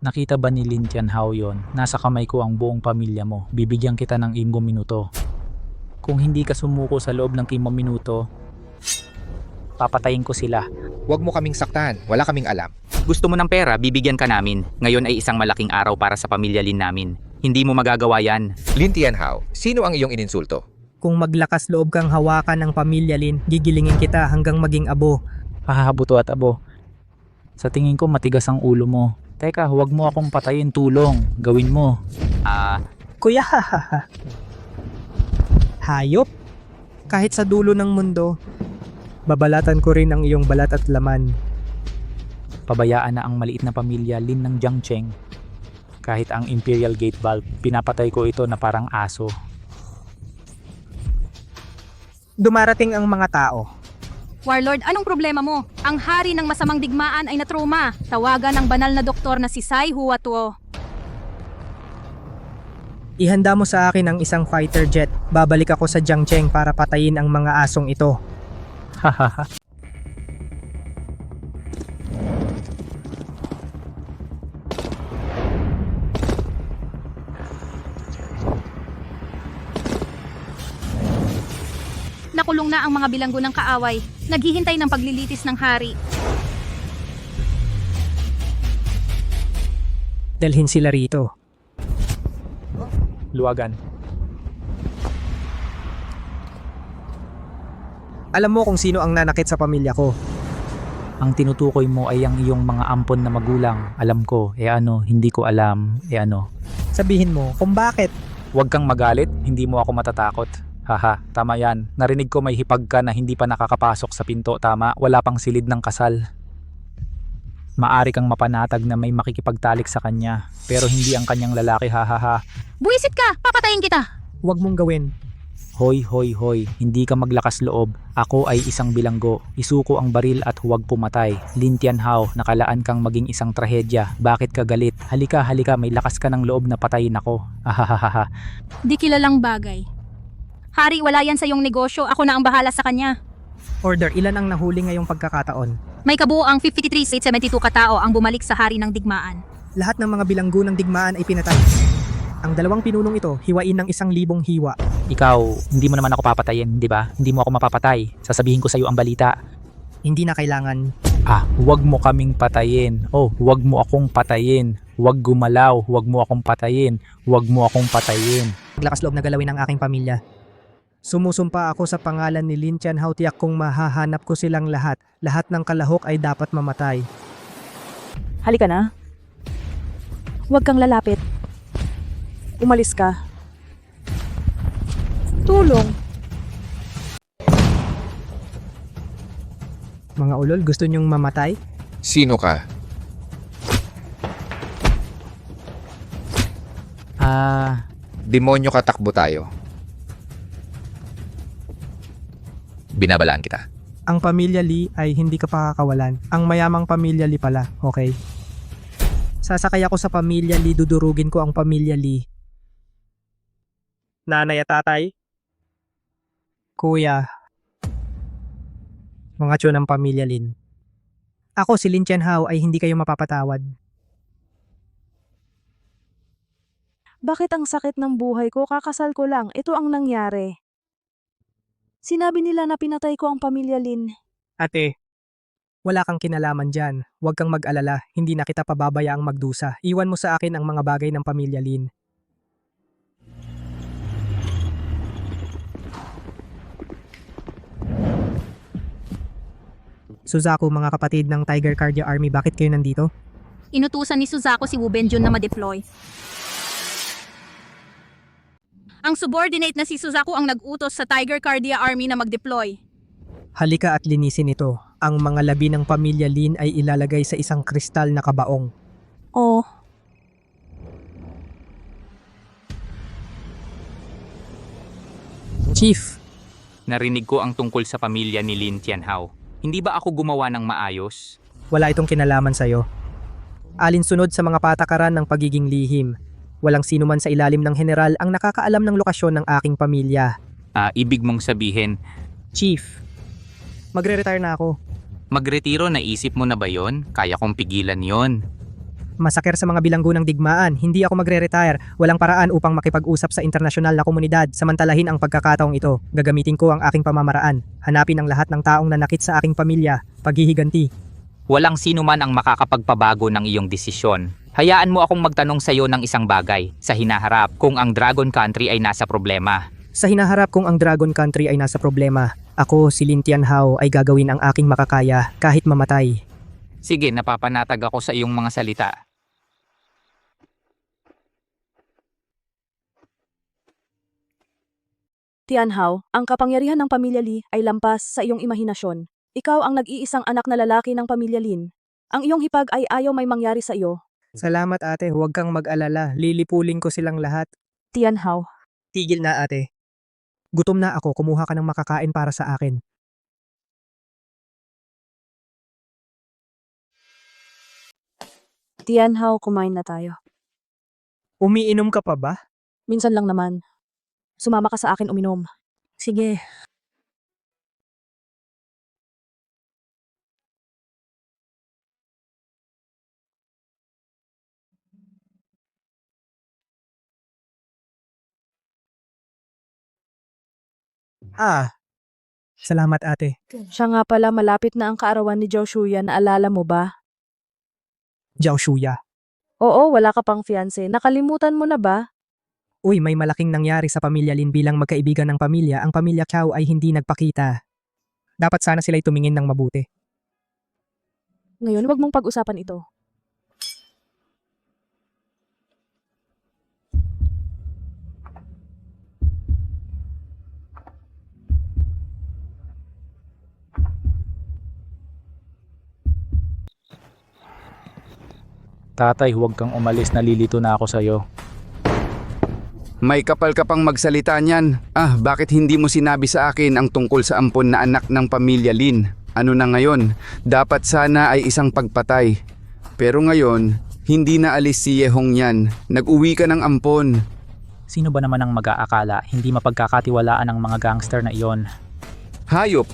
Nakita ba ni Lin Tianhao yon? Nasa kamay ko ang buong pamilya mo. Bibigyan kita ng 5 minuto. Kung hindi ka sumuko sa loob ng 5 minuto, papatayin ko sila. Huwag mo kaming saktan, wala kaming alam. Gusto mo ng pera, bibigyan ka namin. Ngayon ay isang malaking araw para sa pamilya Lin namin. Hindi mo magagawa yan. Lin Tianhao, sino ang iyong ininsulto? Kung maglakas loob kang hawakan ng pamilya Lin, gigilingin kita hanggang maging abo. Hahabuto at abo. Sa tingin ko matigas ang ulo mo. Teka, huwag mo akong patayin, tulong. Gawin mo. Kuya, hahaha. Hayop. Kahit sa dulo ng mundo, babalatan ko rin ang iyong balat at laman. Pabayaan na ang maliit na pamilya Lin ng Jiangcheng. Kahit ang Imperial Gate Valve, pinapatay ko ito na parang aso. Dumarating ang mga tao. Warlord, anong problema mo? Ang hari ng masamang digmaan ay natruma. Tawagan ng banal na doktor na si Sai Huatuo. Ihanda mo sa akin ang isang fighter jet. Babalik ako sa Jiangcheng para patayin ang mga asong ito. Hahaha. Nakulong na ang mga bilanggo ng kaaway. Naghihintay ng paglilitis ng hari. Dalhin sila rito. Luwagan. Alam mo kung sino ang nanakit sa pamilya ko. Ang tinutukoy mo ay ang iyong mga ampon na magulang. Alam ko, hindi ko alam, Sabihin mo kung bakit. Huwag kang magalit, hindi mo ako matatakot. Haha, tama yan. Narinig ko may hipag ka na hindi pa nakakapasok sa pinto, tama? Wala pang silid ng kasal. Maari kang mapanatag na may makikipagtalik sa kanya, pero hindi ang kanyang lalaki, hahaha. Buwisit ka! Papatayin kita! Huwag mong gawin. Hoy, hoy, hoy, hindi ka maglakas loob. Ako ay isang bilanggo. Isuko ang baril at huwag pumatay. Lin Tianhao, nakalaan kang maging isang trahedya. Bakit ka galit? Halika, halika, may lakas ka ng loob na patayin ako. Ahahaha. Di kilalang bagay. Hari, wala yan sa iyong negosyo. Ako na ang bahala sa kanya. Order, ilan ang nahuli ngayong pagkakataon? May kabuoang 53,872 katao ang bumalik sa hari ng digmaan. Lahat ng mga bilanggo ng digmaan ay pinatay. Ang dalawang pinunong ito, hiwain ng 1,000 hiwa. Ikaw, hindi mo naman ako papatayin, di ba? Hindi mo ako mapapatay. Sasabihin ko sa iyo ang balita. Hindi na kailangan. Huwag mo kaming patayin. Oh, huwag mo akong patayin. Huwag gumalaw, huwag mo akong patayin. Huwag mo akong patayin. Maglakas loob na galawin ang aking pamilya. Sumusumpa ako sa pangalan ni Lin Tianhao, tiyak kong mahahanap ko silang lahat. Lahat ng kalahok ay dapat mamatay. Halika na. Huwag kang lalapit. Umalis ka. Tulong. Mga ulol, gusto nyong mamatay? Sino ka? Demonyo ka, takbo tayo. Binabalaan kita. Ang pamilya Lee ay hindi ka pakakawalan. Ang mayamang pamilya Lee pala, okay? Sasakay ako sa pamilya Lee, dudurugin ko ang pamilya Lee. Nanay at tatay? Kuya. Mga tiyo ng pamilya Lin. Ako si Lin Tianhao ay hindi kayo mapapatawad. Bakit ang sakit ng buhay ko? Kakasal ko lang. Ito ang nangyari. Sinabi nila na pinatay ko ang pamilya Lin. Ate, wala kang kinalaman dyan. Huwag kang mag-alala. Hindi na kita pababayaang magdusa. Iwan mo sa akin ang mga bagay ng pamilya Lin. Suzaku, mga kapatid ng Tiger Cardia Army, bakit kayo nandito? Inutusan ni Suzaku si Wu Benjun na ma-deploy. Ang subordinate na si Suzaku ang nag-utos sa Tiger Cardia Army na mag-deploy. Halika at linisin ito. Ang mga labi ng pamilya Lin ay ilalagay sa isang kristal na kabaong. Oh, Chief, Narinig ko ang tungkol sa pamilya ni Lin Tianhao. Hindi ba ako gumawa ng maayos? wala itong kinalaman sa'yo. Alinsunod sa mga patakaran ng pagiging lihim. Walang sino man sa ilalim ng general ang nakakaalam ng lokasyon ng aking pamilya. Ibig mong sabihin, Chief, magre-retire na ako. magretiro, naisip mo na ba yon? Kaya kong pigilan yon. Masaker sa mga bilanggo ng digmaan, hindi ako magre-retire. Walang paraan upang makipag-usap sa internasyonal na komunidad. Samantalahin ang pagkakataong ito. Gagamitin ko ang aking pamamaraan. Hanapin ang lahat ng taong nanakit sa aking pamilya. Paghihiganti. Walang sino man ang makakapagpabago ng iyong desisyon. Hayaan mo akong magtanong sa iyo ng isang bagay sa hinaharap kung ang Dragon Country ay nasa problema. Sa hinaharap kong ang Dragon Country ay nasa problema, ako, si Lin Tianhao, ay gagawin ang aking makakaya kahit mamatay. Sige, napapanatag ako sa iyong mga salita. Tianhao, ang kapangyarihan ng pamilya Li ay lampas sa iyong imahinasyon. Ikaw ang nag-iisang anak na lalaki ng pamilya Lin. Ang iyong hipag ay ayaw may mangyari sa iyo. Salamat ate, huwag kang mag-alala. Lilipulin ko silang lahat. Tianhao, Tigil na ate. Gutom na ako, kumuha ka ng makakain para sa akin. Tianhao, kumain na tayo. Umiinom ka pa ba? Minsan lang naman. Sumama ka sa akin uminom. Sige. Salamat ate. Siya nga pala malapit na ang kaarawan ni Joshua, naalala mo ba? Jiao Shuya. Oo, wala ka pang fiancé. Nakalimutan mo na ba? Uy, may malaking nangyari sa pamilya Lin bilang magkaibigan ng pamilya. Ang pamilya Chow ay hindi nagpakita. Dapat sana sila'y tumingin ng mabuti. Ngayon, wag mong pag-usapan ito. Tatay, huwag kang umalis, nalilito na ako sa'yo. May kapal ka pang magsalita niyan. Bakit hindi mo sinabi sa akin ang tungkol sa ampon na anak ng pamilya Lin? Ano na ngayon? Dapat sana ay isang pagpatay. Pero ngayon, hindi na alis si Yehong yan. Nag-uwi ka ng ampon. Sino ba naman ang mag-aakala hindi mapagkakatiwalaan ng mga gangster na iyon? Hayop!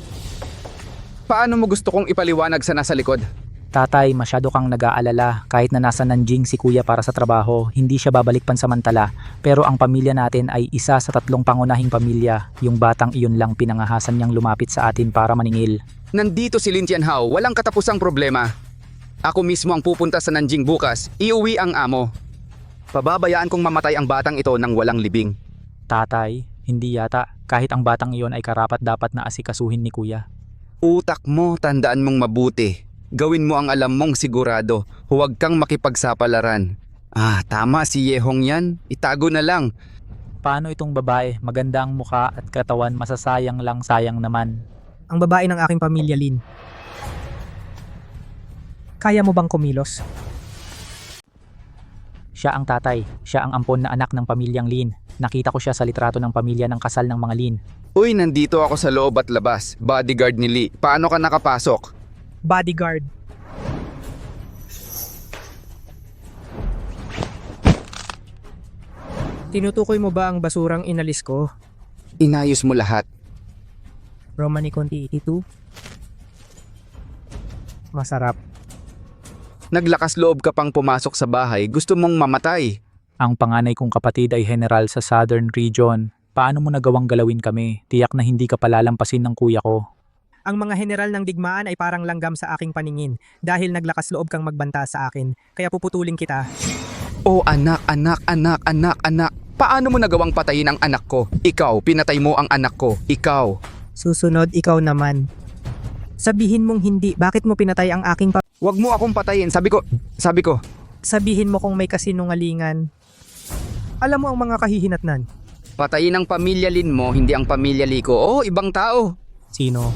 Paano mo gusto kong ipaliwanag sa nasa likod? Tatay, masyado kang nag-aalala. Kahit na nasa Nanjing si kuya para sa trabaho, hindi siya babalik pansamantala. Pero ang pamilya natin ay isa sa 3 pangunahing pamilya. Yung batang iyon lang pinangahasan niyang lumapit sa atin para maningil. Nandito si Lin Tianhao, walang katapusang problema. Ako mismo ang pupunta sa Nanjing bukas, iuwi ang amo. Pababayaan kong mamatay ang batang ito ng walang libing. Tatay, hindi yata. Kahit ang batang iyon ay karapat-dapat na asikasuhin ni kuya. Utak mo, tandaan mong mabuti. Gawin mo ang alam mong sigurado. Huwag kang makipagsapalaran. Tama si Yehong yan. Itago na lang. Paano itong babae? Maganda ang mukha at katawan, masasayang lang, sayang naman. Ang babae ng aking pamilya Lin. Kaya mo bang kumilos? Siya ang tatay. Siya ang ampon na anak ng pamilyang Lin. Nakita ko siya sa litrato ng pamilya ng kasal ng mga Lin. Uy, nandito ako sa loob at labas. Bodyguard ni Lee. Paano ka nakapasok? Bodyguard. Tinutukoy mo ba ang basurang inalis ko? Inayos mo lahat. Romani Conti 82? Masarap. Naglakas loob ka pang pumasok sa bahay. Gusto mong mamatay. Ang panganay kong kapatid ay general sa Southern Region. Paano mo nagawang galawin kami? Tiyak na hindi ka palalampasin ng kuya ko. Ang mga general ng digmaan ay parang langgam sa aking paningin dahil naglakas loob kang magbanta sa akin. Kaya puputulin kita. Oh anak. Paano mo nagawang patayin ang anak ko? Ikaw, pinatay mo ang anak ko. Ikaw. Susunod, ikaw naman. Sabihin mong hindi. Bakit mo pinatay ang aking Huwag mo akong patayin. Sabi ko. Sabihin mo kung may kasinungalingan. Alam mo ang mga kahihinatnan. Patayin ang pamilya Lin mo, hindi ang pamilya Lee ko. Oh, ibang tao. Sino?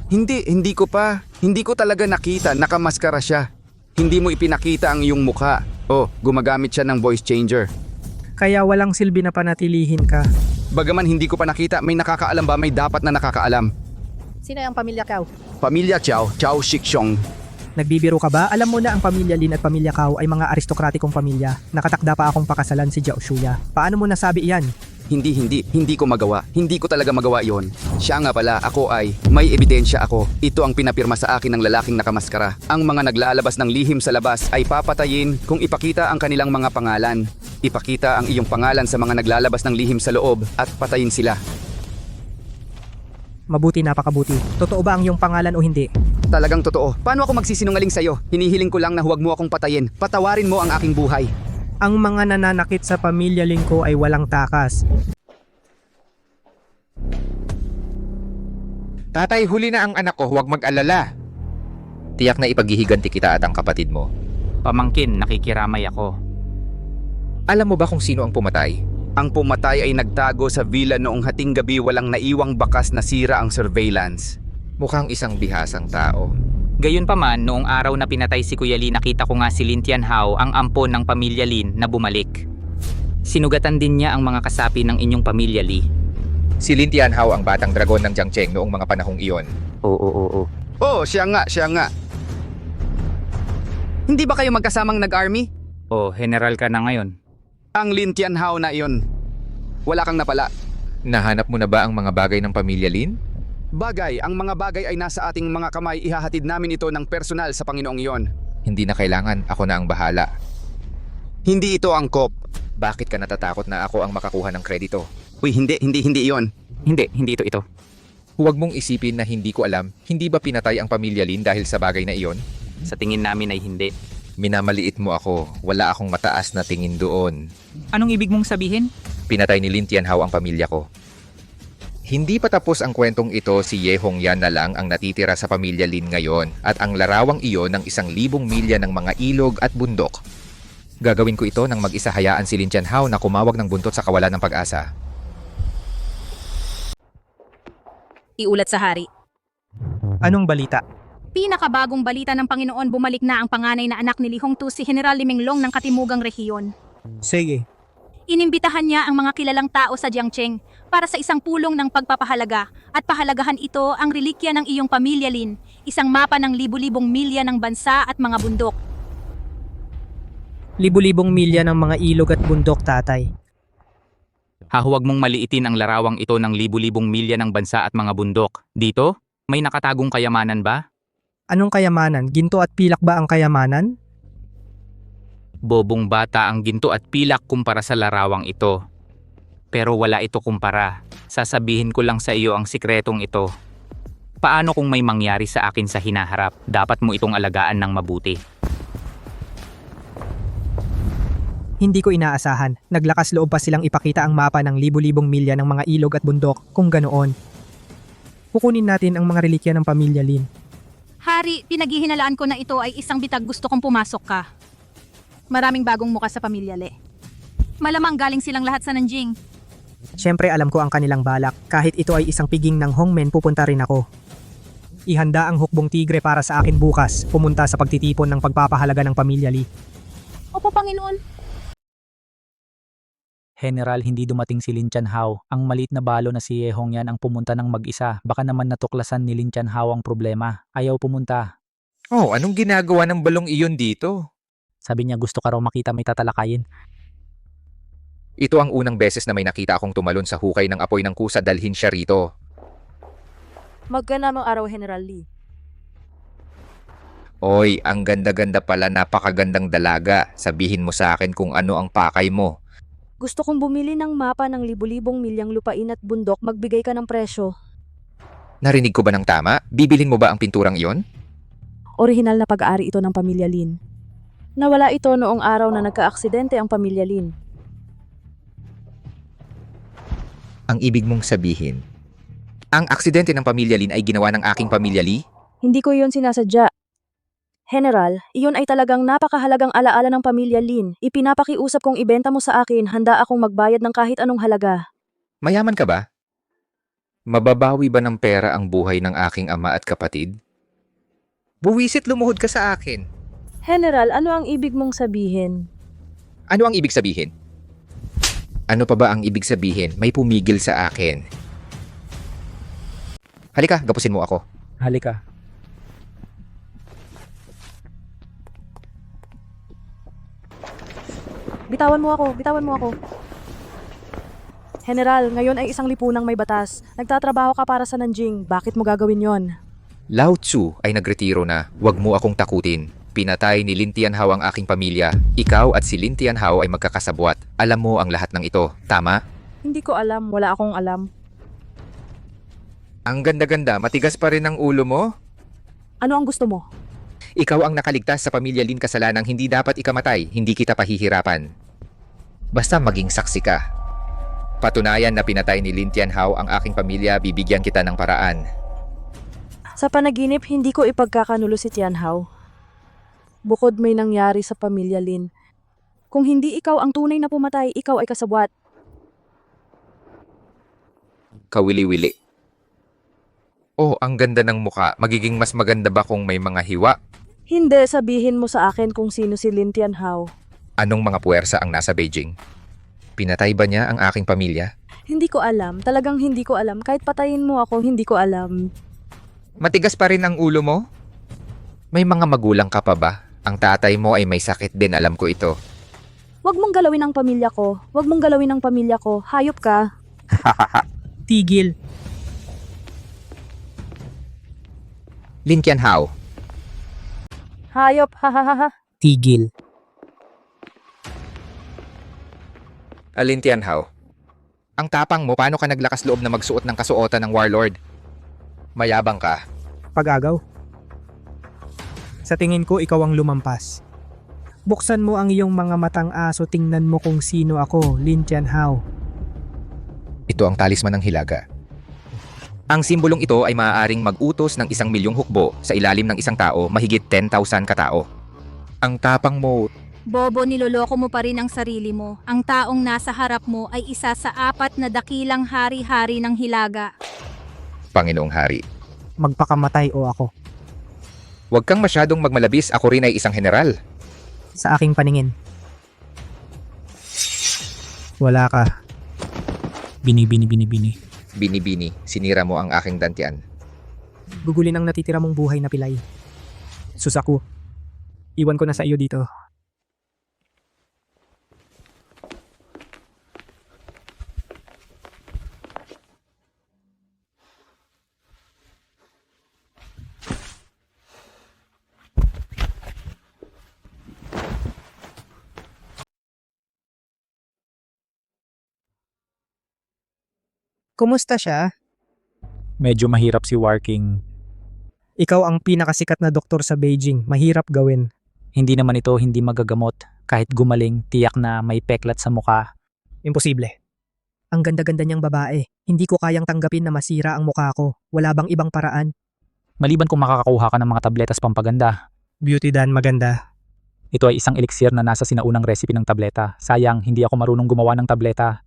Hindi ko pa. Hindi ko talaga nakita. Nakamaskara siya. Hindi mo ipinakita ang iyong mukha. Oh, gumagamit siya ng voice changer. Kaya walang silbi na panatilihin ka. Bagaman hindi ko pa nakita, may nakakaalam ba? May dapat na nakakaalam. Sino ang pamilya Kao? Pamilya Chow Shixiong. Nagbibiro ka ba? Alam mo na ang pamilya Lin at pamilya Kao ay mga aristokratikong pamilya. Nakatakda pa akong pakasalan si Jiao Shuya. Paano mo nasabi iyan? Hindi ko magawa. Hindi ko talaga magawa yon. Siya nga pala, may ebidensya ako. Ito ang pinapirma sa akin ng lalaking nakamaskara. Ang mga naglalabas ng lihim sa labas ay papatayin kung ipakita ang kanilang mga pangalan. Ipakita ang iyong pangalan sa mga naglalabas ng lihim sa loob at patayin sila. Mabuti, napakabuti. Totoo ba ang iyong pangalan o hindi? Talagang totoo. Paano ako magsisinungaling sa'yo? Hinihiling ko lang na huwag mo akong patayin. Patawarin mo ang aking buhay. Ang mga nananakit sa pamilya Lin ko ay walang takas. Tatay, huli na ang anak ko, huwag mag-alala. Tiyak na ipaghihiganti kita at ang kapatid mo. Pamangkin, nakikiramay ako. Alam mo ba kung sino ang pumatay? Ang pumatay ay nagtago sa villa noong hating gabi, walang naiwang bakas na sira ang surveillance. Mukhang isang bihasang tao. Gayunpaman, noong araw na pinatay si Kuya Lee, nakita ko nga si Lin Tianhao, ang ampon ng pamilya Lin, na bumalik. Sinugatan din niya ang mga kasapi ng inyong pamilya Lee. Si Lin Tianhao ang batang dragon ng Jiangcheng noong mga panahong iyon. Oo. Oh, siya nga. Hindi ba kayo magkasamang nag-army? Oh, general ka na ngayon. Ang Lin Tianhao na iyon. Wala kang napala. Nahanap mo na ba ang mga bagay ng pamilya Lin? Ang mga bagay ay nasa ating mga kamay. Ihahatid namin ito ng personal sa Panginoong iyon. Hindi na kailangan, ako na ang bahala. Hindi ito angkop. Bakit ka natatakot na ako ang makakuha ng kredito? Uy, hindi iyon. Hindi ito. Huwag mong isipin na hindi ko alam, hindi ba pinatay ang pamilya Lin dahil sa bagay na iyon? Sa tingin namin ay hindi. Minamaliit mo ako, wala akong mataas na tingin doon. Anong ibig mong sabihin? Pinatay ni Lin Tianhao ang pamilya ko. Hindi pa tapos ang kwentong ito, si Ye Hongyan na lang ang natitira sa pamilya Lin ngayon at ang larawang iyon ng 1,000 milya ng mga ilog at bundok. Gagawin ko ito nang mag-isa, hayaan si Lin Tianhao na kumawag ng buntot sa kawalan ng pag-asa. Iulat sa hari. Anong balita? Pinakabagong balita ng Panginoon, bumalik na ang panganay na anak ni Li Hongtu, si General Li Minglong ng Katimugang Rehiyon. Sige. Inimbitahan niya ang mga kilalang tao sa Jiangcheng para sa isang pulong ng pagpapahalaga at pahalagahan ito ang relikya ng iyong pamilya Lin, isang mapa ng libu-libong milya ng bansa at mga bundok. Libu-libong milya ng mga ilog at bundok, tatay. Huwag mong maliitin ang larawang ito ng libu-libong milya ng bansa at mga bundok. Dito, may nakatagong kayamanan ba? Anong kayamanan? Ginto at pilak ba ang kayamanan? Bobong bata ang ginto at pilak kumpara sa larawang ito. Pero wala ito kumpara. Sasabihin ko lang sa iyo ang sikretong ito. Paano kung may mangyari sa akin sa hinaharap? Dapat mo itong alagaan ng mabuti. Hindi ko inaasahan. Naglakas loob pa silang ipakita ang mapa ng libu-libong milya ng mga ilog at bundok kung ganoon. Kukunin natin ang mga relikya ng pamilya Lin. Hari, pinaghihinalaan ko na ito ay isang bitag, gusto kong pumasok ka. Maraming bagong muka sa pamilya Le. Malamang galing silang lahat sa Nanjing. Siyempre alam ko ang kanilang balak. Kahit ito ay isang piging ng Hongmen, pupunta rin ako. Ihanda ang hukbong tigre para sa akin bukas, pumunta sa pagtitipon ng pagpapahalaga ng pamilya Li. Opo, Panginoon. General, hindi dumating si Lin Tianhao. Ang maliit na balo na si Ye Hongyan ang pumunta ng mag-isa. Baka naman natuklasan ni Lin Tianhao ang problema. Ayaw pumunta. Oh, anong ginagawa ng balong iyon dito? Sabi niya gusto ka raw makita, may tatalakayin. Ito ang unang beses na may nakita akong tumalon sa hukay ng apoy ng kusa, dalhin siya rito. Magganamang araw, General Lee. Oy, ang ganda-ganda pala, napakagandang dalaga. Sabihin mo sa akin kung ano ang pakay mo. Gusto kong bumili ng mapa ng libu-libong milyang lupain at bundok, magbigay ka ng presyo. Narinig ko ba ng tama? Bibilin mo ba ang pinturang iyon? Orihinal na pag-aari ito ng pamilya Lin. Nawala ito noong araw na nagka-aksidente ang pamilya Lin. Ang ibig mong sabihin, ang aksidente ng pamilya Lin ay ginawa ng aking pamilya Lee? Hindi ko iyon sinasadya. General, iyon ay talagang napakahalagang alaala ng pamilya Lin. Ipinapakiusap kong ibenta mo sa akin, handa akong magbayad ng kahit anong halaga. Mayaman ka ba? Mababawi ba ng pera ang buhay ng aking ama at kapatid? Buwisit lumuhod ka sa akin. General, ano ang ibig mong sabihin? Ano ang ibig sabihin? Ano pa ba ang ibig sabihin? May pumigil sa akin. Halika, gapusin mo ako. Halika. Bitawan mo ako, bitawan mo ako. General, ngayon ay isang lipunang may batas. Nagtatrabaho ka para sa Nanjing. Bakit mo gagawin yon? Lao Tzu ay nagretiro na. Huwag mo akong takutin. Pinatay ni Lin Tianhao ang aking pamilya. Ikaw at si Lin Tianhao ay magkakasabwat. Alam mo ang lahat ng ito, tama? Hindi ko alam. Wala akong alam. Ang ganda-ganda, matigas pa rin ang ulo mo? Ano ang gusto mo? Ikaw ang nakaligtas sa pamilya Lin kasalanang hindi dapat ikamatay, hindi kita pahihirapan. Basta maging saksi ka. Patunayan na pinatay ni Lin Tianhao ang aking pamilya, bibigyan kita ng paraan. Sa panaginip, hindi ko ipagkakanulo si Tianhao. Bukod may nangyari sa pamilya Lin. Kung hindi ikaw ang tunay na pumatay, ikaw ay kasabwat. Kawili-wili. Oh, ang ganda ng muka. Magiging mas maganda ba kung may mga hiwa? Hindi, sabihin mo sa akin kung sino si Lin Tianhao. Anong mga puwersa ang nasa Beijing? Pinatay ba niya ang aking pamilya? Hindi ko alam. Talagang hindi ko alam. Kahit patayin mo ako, hindi ko alam. Matigas pa rin ang ulo mo? May mga magulang ka pa ba? Ang tatay mo ay may sakit din, alam ko ito. Huwag mong galawin ang pamilya ko. Huwag mong galawin ang pamilya ko. Hayop ka. Tigil. Lin Tianhao, Hayop. Ha ha ha ha. Tigil. Lin Tianhao. Ang tapang mo, paano ka naglakas loob na magsuot ng kasuotan ng warlord? Mayabang ka. Pag-agaw. Sa tingin ko, ikaw ang lumampas. Buksan mo ang iyong mga matang aso, tingnan mo kung sino ako, Lin Tianhao. Ito ang talisman ng hilaga. Ang simbolong ito ay maaaring mag-utos ng 1,000,000 hukbo sa ilalim ng isang tao, mahigit 10,000 katao. Ang tapang mo, Bobo, niloloko mo pa rin ang sarili mo. Ang taong nasa harap mo ay isa sa 4 na dakilang hari-hari ng Hilaga. Panginoong Hari. Magpakamatay o ako. Huwag kang masyadong magmalabis, ako rin ay isang general. Sa aking paningin. Wala ka. Bini. Bini-bini, sinira mo ang aking dantian. Gugulin ang natitira mong buhay na pilay. Susaku. Iwan ko na sa iyo dito. Kumusta siya? Medyo mahirap si Working. Ikaw ang pinakasikat na doktor sa Beijing. Mahirap gawin. Hindi naman ito hindi magagamot. Kahit gumaling, tiyak na may peklat sa muka. Imposible. Ang ganda-ganda niyang babae. Hindi ko kayang tanggapin na masira ang mukha ko. Wala bang ibang paraan? Maliban kung makakakuha ka ng mga tabletas pampaganda. Beauty Dan, maganda. Ito ay isang elixir na nasa sinaunang recipe ng tableta. Sayang, hindi ako marunong gumawa ng tableta.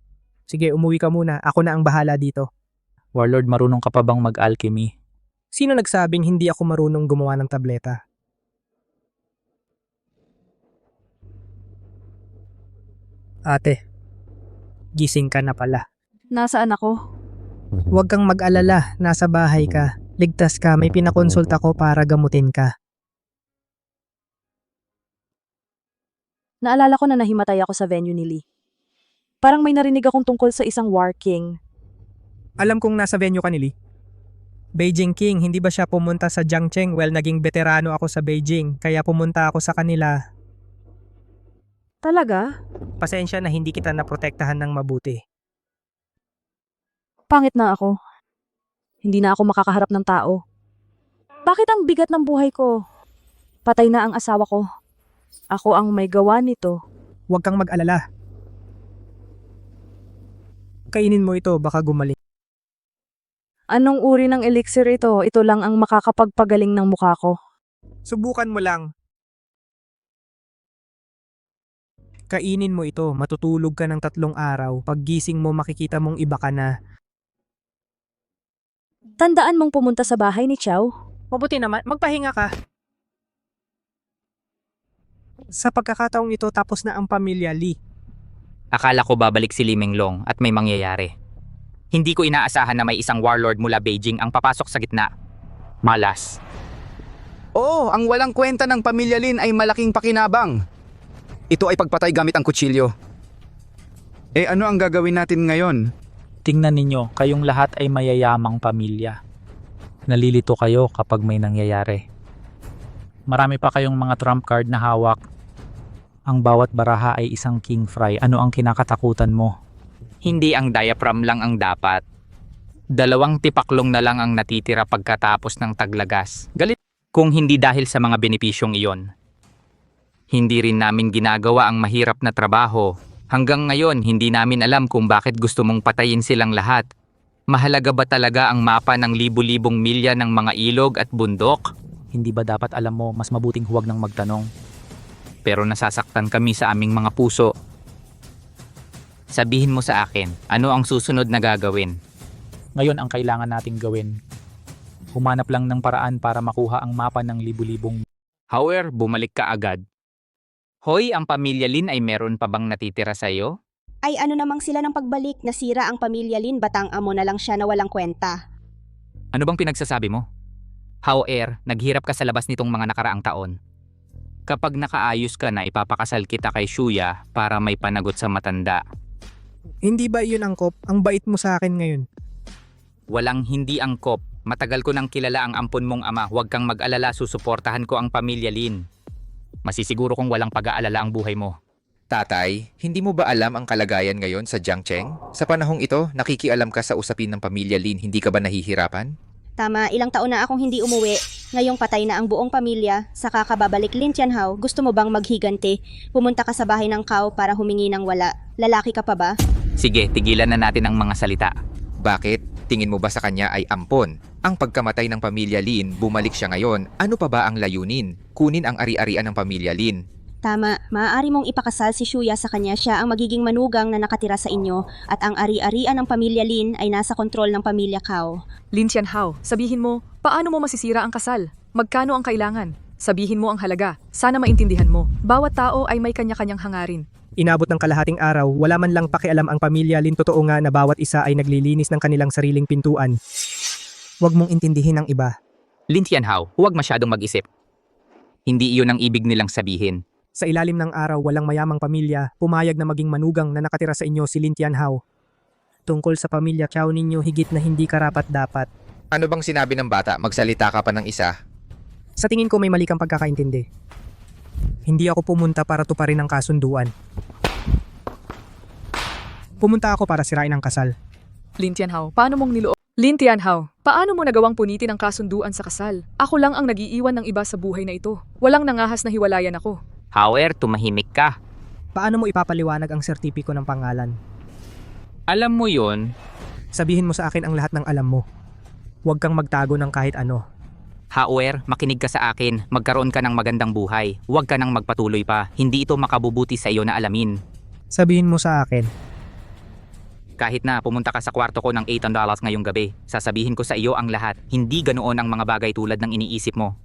Sige, umuwi ka muna. Ako na ang bahala dito. Warlord, marunong ka pa bang mag-alchemy? Sino nagsabing hindi ako marunong gumawa ng tableta? Ate, gising ka na pala. Nasaan ako? Huwag kang mag-alala, nasa bahay ka. Ligtas ka, may pinakonsulta ko para gamutin ka. Naalala ko na nahimatay ako sa venue ni Lee. Parang may narinig akong tungkol sa isang War King. Alam kong nasa venue ka ni Lee. Beijing King, hindi ba siya pumunta sa Jiangcheng? Well, naging veterano ako sa Beijing, kaya pumunta ako sa kanila. Talaga? Pasensya na hindi kita naprotektahan ng mabuti. Pangit na ako. Hindi na ako makakaharap ng tao. Bakit ang bigat ng buhay ko? Patay na ang asawa ko. Ako ang may gawa nito. Huwag kang mag-alala. Kainin mo ito, baka gumaling. Anong uri ng elixir ito? Ito lang ang makakapagpagaling ng mukha ko. Subukan mo lang. Kainin mo ito, matutulog ka ng 3 araw. Paggising mo makikita mong iba ka na. Tandaan mong pumunta sa bahay ni Chow. Mabuti naman, magpahinga ka. Sa pagkakataong ito, tapos na ang pamilya Lee. Akala ko babalik si Li Menglong at may mangyayari. Hindi ko inaasahan na may isang warlord mula Beijing ang papasok sa gitna. Malas. Oo, ang walang kwenta ng pamilya Lin ay malaking pakinabang. Ito ay pagpatay gamit ang kutsilyo. Eh ano ang gagawin natin ngayon? Tingnan ninyo, kayong lahat ay mayayamang pamilya. Nalilito kayo kapag may nangyayari. Marami pa kayong mga trump card na hawak. Ang bawat baraha ay isang king fry. Ano ang kinakatakutan mo? Hindi ang diaphragm lang ang dapat. 2 tipaklong na lang ang natitira pagkatapos ng taglagas. Galit kung hindi dahil sa mga benepisyong iyon. Hindi rin namin ginagawa ang mahirap na trabaho. Hanggang ngayon, hindi namin alam kung bakit gusto mong patayin silang lahat. Mahalaga ba talaga ang mapa ng libu-libong milya ng mga ilog at bundok? Hindi ba dapat alam mo, mas mabuting huwag nang magtanong? Pero nasasaktan kami sa aming mga puso. Sabihin mo sa akin, ano ang susunod na gagawin? Ngayon ang kailangan nating gawin. Humanap lang ng paraan para makuha ang mapa ng libu-libong. However, bumalik ka agad. Hoy, ang pamilya Lin ay meron pa bang natitira sa'yo? Ay ano namang sila ng pagbalik, nasira ang pamilya Lin, batang amo na lang siya na walang kwenta. Ano bang pinagsasabi mo? However, naghirap ka sa labas nitong mga nakaraang taon. Kapag nakaayos ka na, ipapakasal kita kay Shuya para may panagot sa matanda. Hindi ba iyon angkop? Ang bait mo sa akin ngayon. Walang hindi angkop. Matagal ko nang kilala ang ampon mong ama. Huwag kang mag-alala, susuportahan ko ang pamilya Lin. Masisiguro kong walang pag-aalala ang buhay mo. Tatay, hindi mo ba alam ang kalagayan ngayon sa Jiangcheng? Sa panahong ito, nakikialam ka sa usapin ng pamilya Lin, hindi ka ba nahihirapan? Tama, ilang taon na akong hindi umuwi. Ngayong patay na ang buong pamilya, saka ka babalik Lin Tianhao, gusto mo bang maghiganti? Pumunta ka sa bahay ng Kao para humingi ng wala. Lalaki ka pa ba? Sige, tigilan na natin ang mga salita. Bakit? Tingin mo ba sa kanya ay ampon? Ang pagkamatay ng pamilya Lin, bumalik siya ngayon. Ano pa ba ang layunin? Kunin ang ari-arian ng pamilya Lin. Tama, maaari mong ipakasal si Shuya sa kanya, siya ang magiging manugang na nakatira sa inyo at ang ari-arian ng pamilya Lin ay nasa kontrol ng pamilya Kao. Lin Tianhao, sabihin mo, paano mo masisira ang kasal? Magkano ang kailangan? Sabihin mo ang halaga. Sana maintindihan mo. Bawat tao ay may kanya-kanyang hangarin. Inabot ng kalahating araw, wala man lang pakialam ang pamilya Lin. Totoo nga na bawat isa ay naglilinis ng kanilang sariling pintuan. Huwag mong intindihin ang iba. Lin Tianhao, huwag masyadong mag-isip. Hindi iyon ang ibig nilang sabihin. Sa ilalim ng araw, walang mayamang pamilya, pumayag na maging manugang na nakatira sa inyo si Lin Tianhao. Tungkol sa pamilya Qiao ninyo, higit na hindi karapat-dapat. Ano bang sinabi ng bata? Magsalita ka pa ng isa. Sa tingin ko may mali kang pagkakaintindi. Hindi ako pumunta para tuparin ang kasunduan. Pumunta ako para sirain ang kasal. Lin Tianhao, paano mong niloob? Lin Tianhao, paano mo nagawang punitin ang kasunduan sa kasal? Ako lang ang nagiiwan ng iba sa buhay na ito. Walang nangahas na hiwalayan ako. However, tumahimik ka. Paano mo ipapaliwanag ang sertipiko ng pangalan? Alam mo yon. Sabihin mo sa akin ang lahat ng alam mo. Huwag kang magtago ng kahit ano. However, makinig ka sa akin. Magkaroon ka ng magandang buhay. Huwag ka nang magpatuloy pa. Hindi ito makabubuti sa iyo na alamin. Sabihin mo sa akin. Kahit na pumunta ka sa kwarto ko ng $8 ngayong gabi, sasabihin ko sa iyo ang lahat. Hindi ganoon ang mga bagay tulad ng iniisip mo.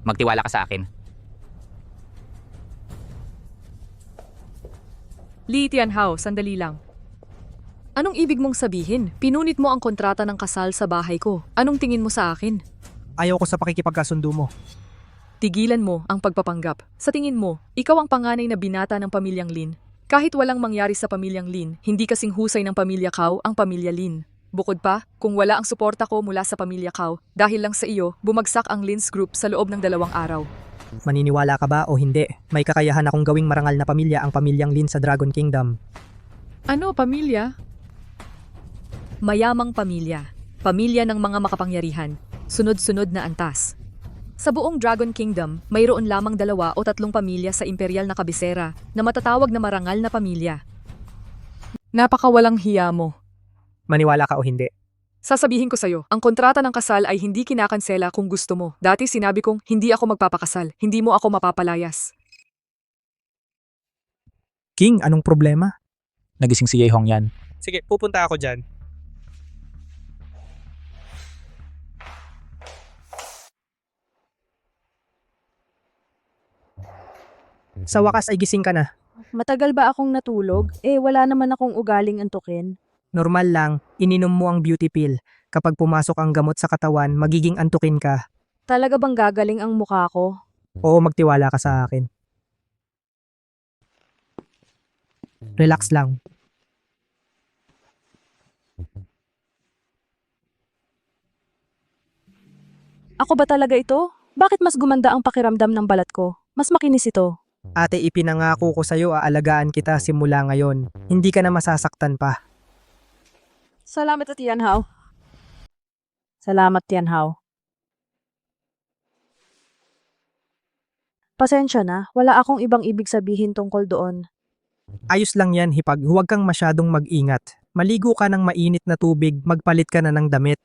Magtiwala ka sa akin. Li Tianhao, sandali lang. Anong ibig mong sabihin? Pinunit mo ang kontrata ng kasal sa bahay ko. Anong tingin mo sa akin? Ayaw ko sa pakikipagkasundo mo. Tigilan mo ang pagpapanggap. Sa tingin mo, ikaw ang panganay na binata ng pamilyang Lin. Kahit walang mangyari sa pamilyang Lin, hindi kasing husay ng pamilya Kao ang pamilya Lin. Bukod pa, kung wala ang suporta ko mula sa pamilya Kao, dahil lang sa iyo, bumagsak ang Lin's Group sa loob ng 2 araw. Maniniwala ka ba o hindi? May kakayahan akong gawing marangal na pamilya ang pamilyang Lin sa Dragon Kingdom. Ano, pamilya? Mayamang pamilya. Pamilya ng mga makapangyarihan. Sunod-sunod na antas. Sa buong Dragon Kingdom, mayroon lamang 2 o 3 pamilya sa imperial na kabisera na matatawag na marangal na pamilya. Napakawalang hiya mo. Maniwala ka o hindi? Sasabihin ko sa'yo, ang kontrata ng kasal ay hindi kinakansela kung gusto mo. Dati sinabi kong hindi ako magpapakasal, hindi mo ako mapapalayas. King, anong problema? Nagising si Ye Hong yan. Sige, pupunta ako dyan. Sa wakas ay gising ka na. Matagal ba akong natulog? Wala naman akong ugaling antukin. Normal lang, ininom mo ang beauty pill. Kapag pumasok ang gamot sa katawan, magiging antukin ka. Talaga bang gagaling ang mukha ko? Oo, magtiwala ka sa akin. Relax lang. Ako ba talaga ito? Bakit mas gumanda ang pakiramdam ng balat ko? Mas makinis ito. Ate, ipinangako ko sa'yo aalagaan kita simula ngayon. Hindi ka na masasaktan pa. Salamat at Tianhao. Salamat, Tianhao. Pasensya na, wala akong ibang ibig sabihin tungkol doon. Ayos lang yan, Hipag. Huwag kang masyadong mag-ingat. Maligo ka ng mainit na tubig, magpalit ka na ng damit.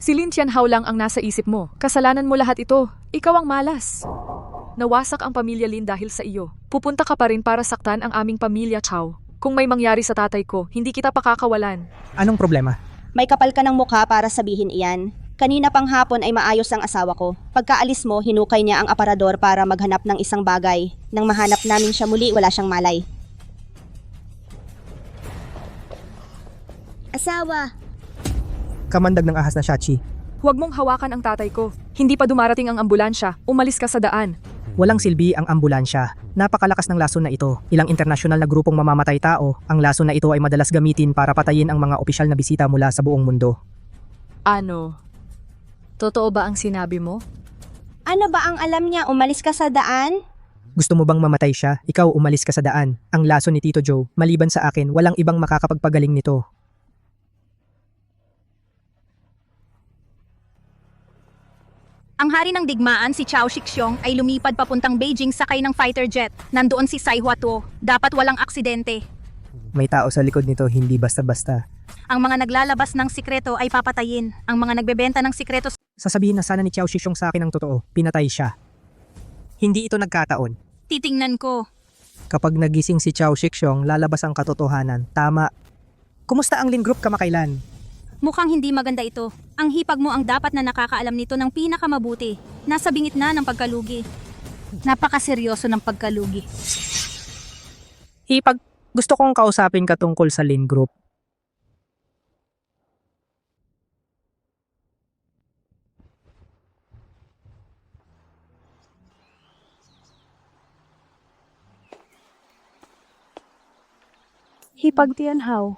Si Lin Tianhao lang ang nasa isip mo. Kasalanan mo lahat ito. Ikaw ang malas. Nawasak ang pamilya Lin dahil sa iyo. Pupunta ka pa rin para saktan ang aming pamilya, Chow. Kung may mangyari sa tatay ko, hindi kita pakakawalan. Anong problema? May kapal ka ng mukha para sabihin iyan. Kanina pang hapon ay maayos ang asawa ko. Pagkaalis mo, hinukay niya ang aparador para maghanap ng isang bagay. Nang mahanap namin siya muli, wala siyang malay. Asawa! Kamandag ng ahas na Shachi. Huwag mong hawakan ang tatay ko. Hindi pa dumarating ang ambulansya. Umalis ka sa daan. Walang silbi ang ambulansya. Napakalakas ng lason na ito. Ilang internasyonal na grupong mamamatay tao, ang lason na ito ay madalas gamitin para patayin ang mga opisyal na bisita mula sa buong mundo. Ano? Totoo ba ang sinabi mo? Ano ba ang alam niya? Umalis ka sa daan? Gusto mo bang mamatay siya? Ikaw umalis ka sa daan. Ang lason ni Tito Joe, maliban sa akin, walang ibang makakapagpagaling nito. Ang hari ng digmaan, si Chao Shixiong, ay lumipad papuntang Beijing sakay ng fighter jet. Nandoon si Sai Huatuo. Dapat walang aksidente. May tao sa likod nito, hindi basta-basta. Ang mga naglalabas ng sikreto ay papatayin. Ang mga nagbebenta ng sikreto Sasabihin na sana ni Xiao Shixiong sa akin ang totoo, pinatay siya. Hindi ito nagkataon. titingnan ko. Kapag nagising si Xiao Shixiong, lalabas ang katotohanan. Tama. Kumusta ang Lin Group kamakailan? Mukhang hindi maganda ito. Ang hipag mo ang dapat na nakakaalam nito ng pinakamabuti. Nasa bingit na ng pagkalugi. Napakaseryoso ng pagkalugi. Hipag, gusto kong kausapin ka tungkol sa Lin Group. Hipag Tianhao.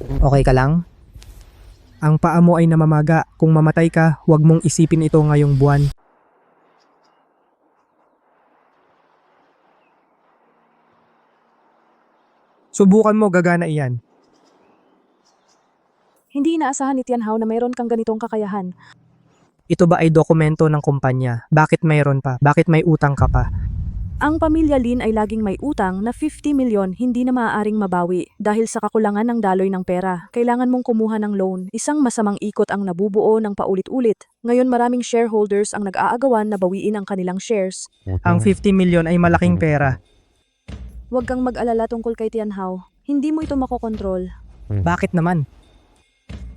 Okay ka lang? Ang paa mo ay namamaga. Kung mamatay ka, huwag mong isipin ito ngayong buwan. Subukan mo, gagana iyan. Hindi inaasahan ni Tianhao na mayroon kang ganitong kakayahan. Ito ba ay dokumento ng kumpanya? Bakit mayroon pa? Bakit may utang ka pa? Ang pamilya Lin ay laging may utang na 50 milyon hindi na maaaring mabawi dahil sa kakulangan ng daloy ng pera. Kailangan mong kumuha ng loan. Isang masamang ikot ang nabubuo ng paulit-ulit. Ngayon maraming shareholders ang nag-aagawan na bawiin ang kanilang shares. Ang 50 milyon ay malaking pera. Huwag kang mag-alala tungkol kay Tianhao. Hindi mo ito makokontrol. Bakit naman?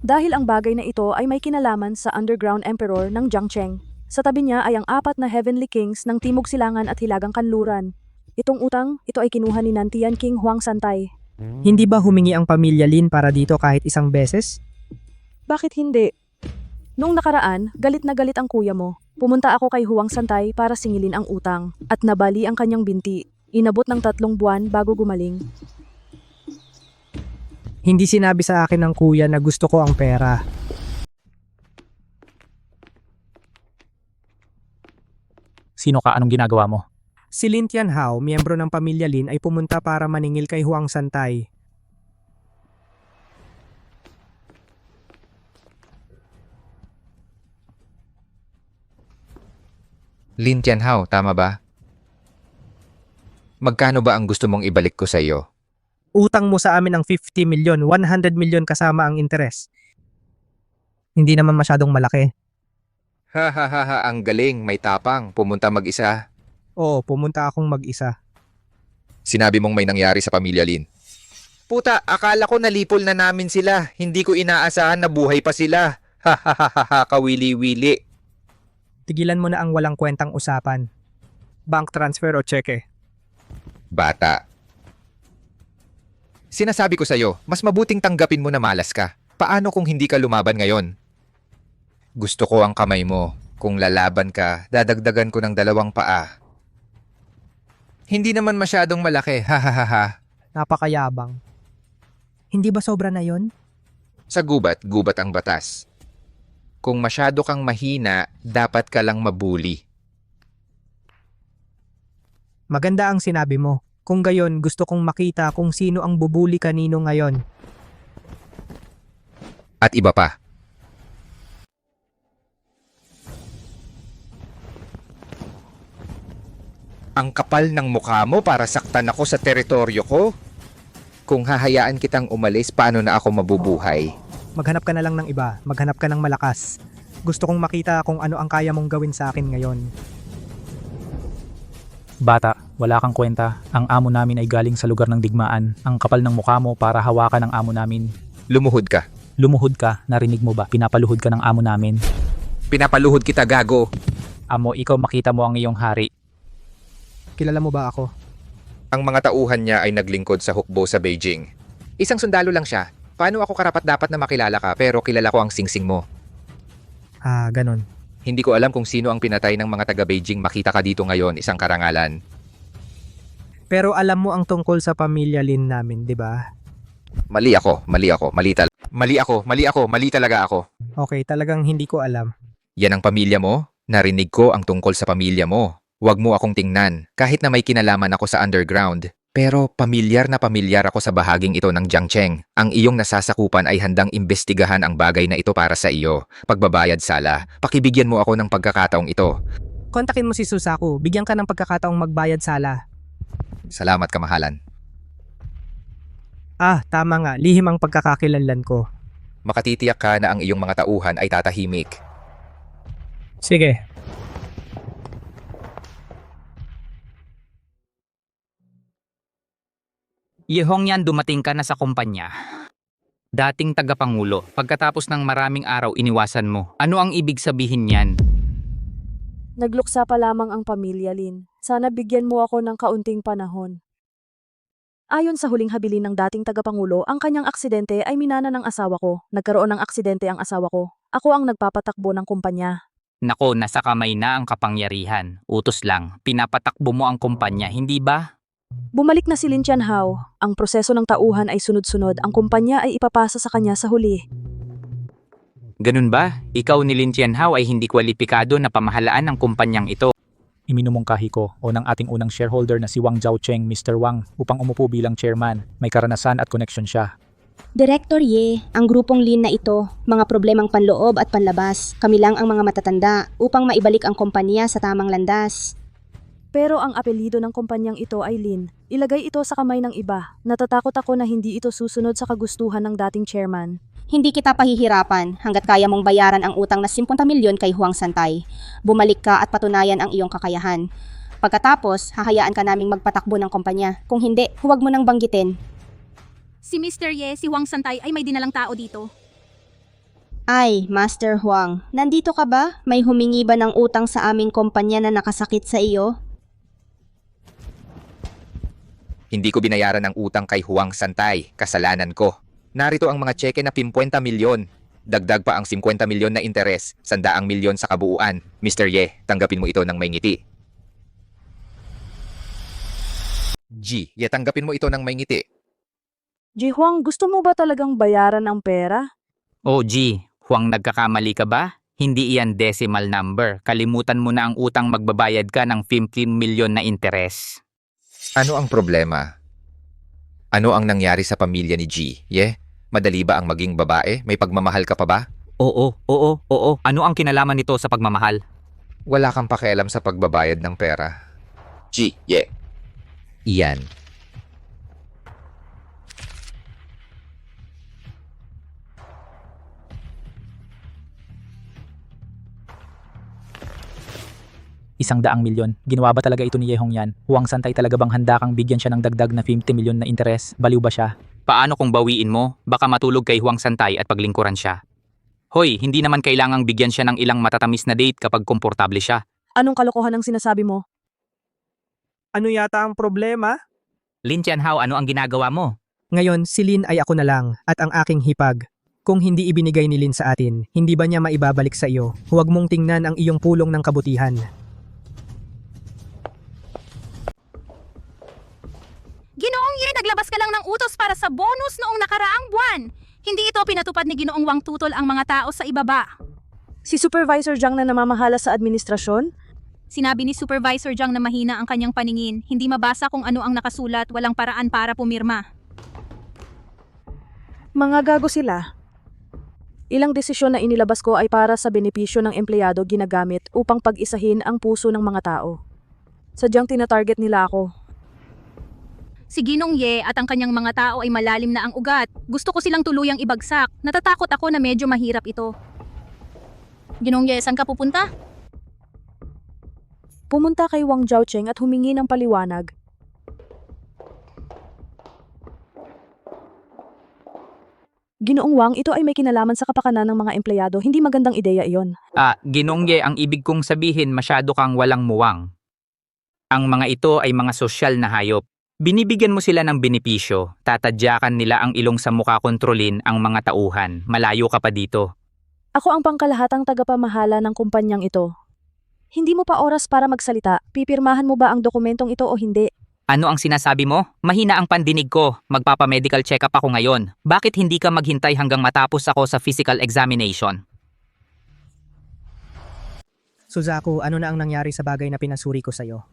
Dahil ang bagay na ito ay may kinalaman sa underground emperor ng Jiangcheng. Sa tabi niya ay ang 4 na heavenly kings ng Timog Silangan at Hilagang Kanluran. Itong utang, ito ay kinuha ni Nantian King Huang Santay. Hindi ba humingi ang pamilya Lin para dito kahit isang beses? Bakit hindi? Noong nakaraan, galit na galit ang kuya mo. Pumunta ako kay Huang Santay para singilin ang utang at nabali ang kanyang binti. Inabot ng 3 buwan bago gumaling. Hindi sinabi sa akin ng kuya na gusto ko ang pera. Sino ka? Anong ginagawa mo? Si Lin Tianhao, miyembro ng pamilya Lin, ay pumunta para maningil kay Huang Santay. Lin Tianhao, tama ba? Magkano ba ang gusto mong ibalik ko sa iyo? Utang mo sa amin ng 50 milyon, 100 milyon kasama ang interes. Hindi naman masyadong malaki. Ha ha ha ha, ang galing, may tapang, pumunta mag-isa. Oo, pumunta akong mag-isa. Sinabi mong may nangyari sa pamilya Lin. Puta, akala ko nalipol na namin sila. Hindi ko inaasahan na buhay pa sila. Ha ha ha ha, ha, kawili-wili. Tigilan mo na ang walang kwentang usapan. Bank transfer o cheque? Bata. Sinasabi ko sa'yo, mas mabuting tanggapin mo na malas ka. Paano kung hindi ka lumaban ngayon? Gusto ko ang kamay mo. Kung lalaban ka, dadagdagan ko ng 2 paa. Hindi naman masyadong malaki, ha ha ha ha. Napakayabang. Hindi ba sobra na yon? Sa gubat, gubat ang batas. Kung masyado kang mahina, dapat ka lang mabuli. Maganda ang sinabi mo. Kung gayon, gusto kong makita kung sino ang bubuli kanino ngayon. At iba pa. Ang kapal ng mukha mo para saktan ako sa teritoryo ko. Kung hahayaan kitang umalis, paano na ako mabubuhay? Maghanap ka na lang ng iba. Maghanap ka ng malakas. Gusto kong makita kung ano ang kaya mong gawin sa akin ngayon. Bata, wala kang kwenta. Ang amo namin ay galing sa lugar ng digmaan. Ang kapal ng mukha mo para hawakan ng amo namin. Lumuhod ka. Lumuhod ka, narinig mo ba? Pinapaluhod ka ng amo namin. Pinapaluhod kita, gago. Amo, ikaw makita mo ang iyong hari. Kilala mo ba ako? Ang mga tauhan niya ay naglingkod sa hukbo sa Beijing. Isang sundalo lang siya. Paano ako karapat-dapat na makilala ka pero kilala ko ang singsing mo? Ah, ganon. Hindi ko alam kung sino ang pinatay ng mga taga-Beijing. Makita ka dito ngayon, isang karangalan. Pero alam mo ang tungkol sa pamilya Lin namin, di ba? Mali ako. Mali talaga ako. Okay, talagang hindi ko alam. Yan ang pamilya mo? Narinig ko ang tungkol sa pamilya mo. Huwag mo akong tingnan, kahit na may kinalaman ako sa underground. Pero pamilyar na pamilyar ako sa bahaging ito ng Jiangcheng. Ang iyong nasasakupan ay handang imbestigahan ang bagay na ito para sa iyo. Pagbabayad sala, pakibigyan mo ako ng pagkakataong ito. Kontakin mo si Susaku. Bigyan ka ng pagkakataong magbayad sala. Salamat, kamahalan. Ah, tama nga. Lihim ang pagkakakilanlan ko. Makatitiyak ka na ang iyong mga tauhan ay tatahimik. Sige. Yehong yan, dumating ka na sa kumpanya. Dating tagapangulo, pagkatapos ng maraming araw iniwasan mo. Ano ang ibig sabihin yan? Nagluksa pa lamang ang pamilya, Lin. Sana bigyan mo ako ng kaunting panahon. Ayon sa huling habilin ng dating tagapangulo, ang kanyang aksidente ay minana ng asawa ko. Nagkaroon ng aksidente ang asawa ko. Ako ang nagpapatakbo ng kumpanya. Nako, nasa kamay na ang kapangyarihan. Utos lang, pinapatakbo mo ang kumpanya, hindi ba? Bumalik na si Lin Tianhao. Ang proseso ng tauhan ay sunod-sunod. Ang kumpanya ay ipapasa sa kanya sa huli. Ganun ba? Ikaw ni Lin Tianhao ay hindi kwalipikado na pamahalaan ng kumpanyang ito. Iminumungkahi ko o ng ating unang shareholder na si Wang Zhaocheng, Mr. Wang, upang umupo bilang chairman. May karanasan at koneksyon siya. Director Ye, ang grupong Lin na ito, mga problemang panloob at panlabas, kami lang ang mga matatanda upang maibalik ang kumpanya sa tamang landas. Pero ang apelyido ng kumpanyang ito ay Lin. Ilagay ito sa kamay ng iba. Natatakot ako na hindi ito susunod sa kagustuhan ng dating chairman. Hindi kita pahihirapan hanggat kaya mong bayaran ang utang na 50 milyon kay Huang Santay. Bumalik ka at patunayan ang iyong kakayahan. Pagkatapos, hahayaan ka naming magpatakbo ng kumpanya. Kung hindi, huwag mo nang banggitin. Si Mr. Ye, si Huang Santay ay may dinalang tao dito. Ay, Master Huang, nandito ka ba? May humingi ba ng utang sa aming kumpanya na nakasakit sa iyo? Hindi ko binayaran ang utang kay Huang Santay. Kasalanan ko. Narito ang mga tseke na 50 milyon. Dagdag pa ang 50 milyon na interes. 100 milyon sa kabuuan. Mr. Ye, tanggapin mo ito ng may ngiti. G, Ye, tanggapin mo ito ng may ngiti. Ji Huang, gusto mo ba talagang bayaran ang pera? O G, Huang, nagkakamali ka ba? Hindi iyan decimal number. Kalimutan mo na ang utang, magbabayad ka ng 15 milyon na interes. Ano ang problema? Ano ang nangyari sa pamilya ni G? Ye, madali ba ang maging babae? May pagmamahal ka pa ba? Oo. Ano ang kinalaman nito sa pagmamahal? Wala kang pakialam sa pagbabayad ng pera. G, Ye. Iyan. $100 milyon. Ginawa ba talaga ito ni Yehong yan? Huang Santay talaga bang handa kang bigyan siya ng dagdag na 50 milyon na interes? Baliw ba siya? Paano kung bawiin mo? Baka matulog kay Huang Santay at paglingkuran siya. Hoy, hindi naman kailangang bigyan siya ng ilang matatamis na date kapag komportable siya. Anong kalokohan ang sinasabi mo? Ano yata ang problema? Lin Tianhao, ano ang ginagawa mo? Ngayon, si Lin ay ako na lang at ang aking hipag. Kung hindi ibinigay ni Lin sa atin, hindi ba niya maibabalik sa iyo? Huwag mong tingnan ang iyong pulong ng kabutihan. Ginoong Ye, naglabas Lumabas ka lang ng utos para sa bonus noong nakaraang buwan. Hindi ito pinatupad ni Ginoong Wang Tutol ang mga tao sa ibaba. Si Supervisor Jiang na namamahala sa administrasyon? Sinabi ni Supervisor Jiang na mahina ang kanyang paningin, hindi mabasa kung ano ang nakasulat, walang paraan para pumirma. Mga gago sila. Ilang desisyon na inilabas ko ay para sa benepisyo ng empleyado ginagamit upang pag-isahin ang puso ng mga tao. Sadyang tinatarget nila ako. Si Ginong Ye at ang kanyang mga tao ay malalim na ang ugat. Gusto ko silang tuluyang ibagsak. Natatakot ako na medyo mahirap ito. Ginong Ye, saan ka pupunta? Pumunta kay Wang Jiaocheng at humingi ng paliwanag. Ginoong Wang, ito ay may kinalaman sa kapakanan ng mga empleyado. Hindi magandang ideya iyon. Ginongye, ang ibig kong sabihin masyado kang walang muwang. Ang mga ito ay mga sosyal na hayop. Binibigyan mo sila ng benepisyo, tatadyakan nila ang ilong sa mukha kontrolin ang mga tauhan. Malayo ka pa dito. Ako ang pangkalahatang tagapamahala ng kumpanyang ito. Hindi mo pa oras para magsalita. Pipirmahan mo ba ang dokumentong ito o hindi? Ano ang sinasabi mo? Mahina ang pandinig ko. Magpapa-medical check-up ako ngayon. Bakit hindi ka maghintay hanggang matapos ako sa physical examination? Suzaku, ano na ang nangyari sa bagay na pinasuri ko sa'yo?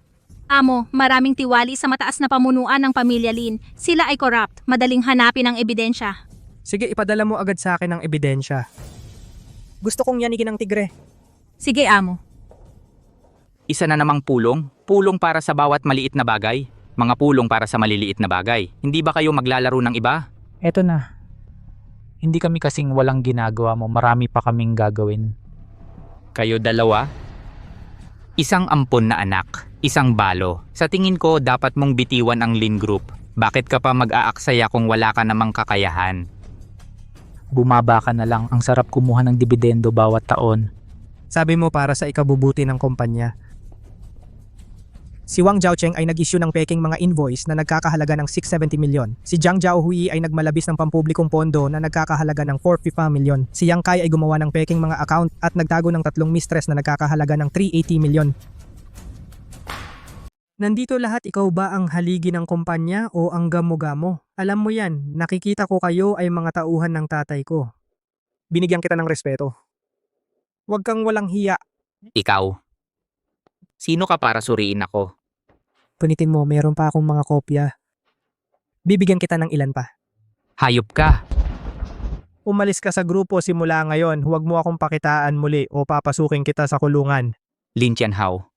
Amo, maraming tiwali sa mataas na pamunuan ng pamilya Lin. Sila ay corrupt, madaling hanapin ang ebidensya. Sige, ipadala mo agad sa akin ang ebidensya. Gusto kong yanigin ng tigre. Sige, amo. Isa na namang pulong? Pulong para sa bawat maliit na bagay? Mga pulong para sa maliliit na bagay. Hindi ba kayo maglalaro ng iba? Eto na. Hindi kami kasing walang ginagawa mo, marami pa kaming gagawin. Kayo dalawa? Isang ampon na anak, isang balo. Sa tingin ko, dapat mong bitiwan ang Lin Group. Bakit ka pa mag-aaksaya kung wala ka namang kakayahan? Bumaba ka na lang, ang sarap kumuha ng dividendo bawat taon. Sabi mo para sa ikabubuti ng kumpanya. Si Wang Jiaocheng ay nag-issue ng peking mga invoice na nagkakahalaga ng 670 milyon. Si Jiang Jiaohui ay nagmalabis ng pampublikong pondo na nagkakahalaga ng 450 milyon. Si Yang Kai ay gumawa ng peking mga account at nagtago ng 3 mistress na nagkakahalaga ng 380 milyon. Nandito lahat, ikaw ba ang haligi ng kumpanya o ang gamo-gamo? Alam mo yan, nakikita ko kayo ay mga tauhan ng tatay ko. Binigyan kita ng respeto. Huwag kang walang hiya. Ikaw? Sino ka para suriin ako? Punitin mo, meron pa akong mga kopya. Bibigyan kita ng ilan pa. Hayop ka. Umalis ka sa grupo simula ngayon. Huwag mo akong pakitaan muli o papasukin kita sa kulungan. Lin Tianhao.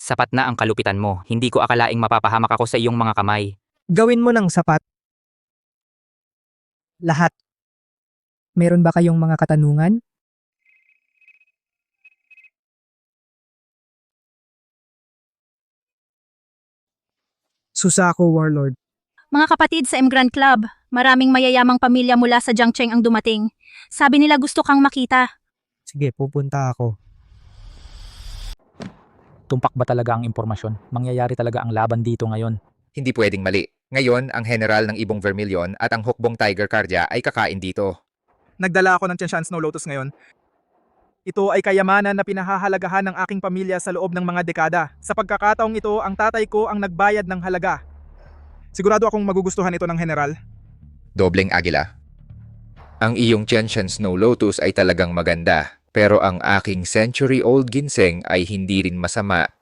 Sapat na ang kalupitan mo. Hindi ko akalaing mapapahamak ako sa iyong mga kamay. Gawin mo ng sapat. Lahat. Meron ba kayong mga katanungan? Suzaku Warlord. Mga kapatid sa M Grand Club, maraming mayayamang pamilya mula sa Jiangcheng ang dumating. Sabi nila gusto kang makita. Sige, pupunta ako. Tumpak ba talaga ang impormasyon? Mangyayari talaga ang laban dito ngayon. Hindi pwedeng mali. Ngayon, ang general ng Ibong Vermilion at ang Hukbong Tiger Cardia ay kakain dito. Nagdala ako ng Tianshan Snow Lotus ngayon. Ito ay kayamanan na pinahahalagahan ng aking pamilya sa loob ng mga dekada. Sa pagkakataong ito, ang tatay ko ang nagbayad ng halaga. Sigurado akong magugustuhan ito ng general. Dobleng agila. Ang iyong Tianshan Snow Lotus ay talagang maganda. Pero ang aking century-old ginseng ay hindi rin masama.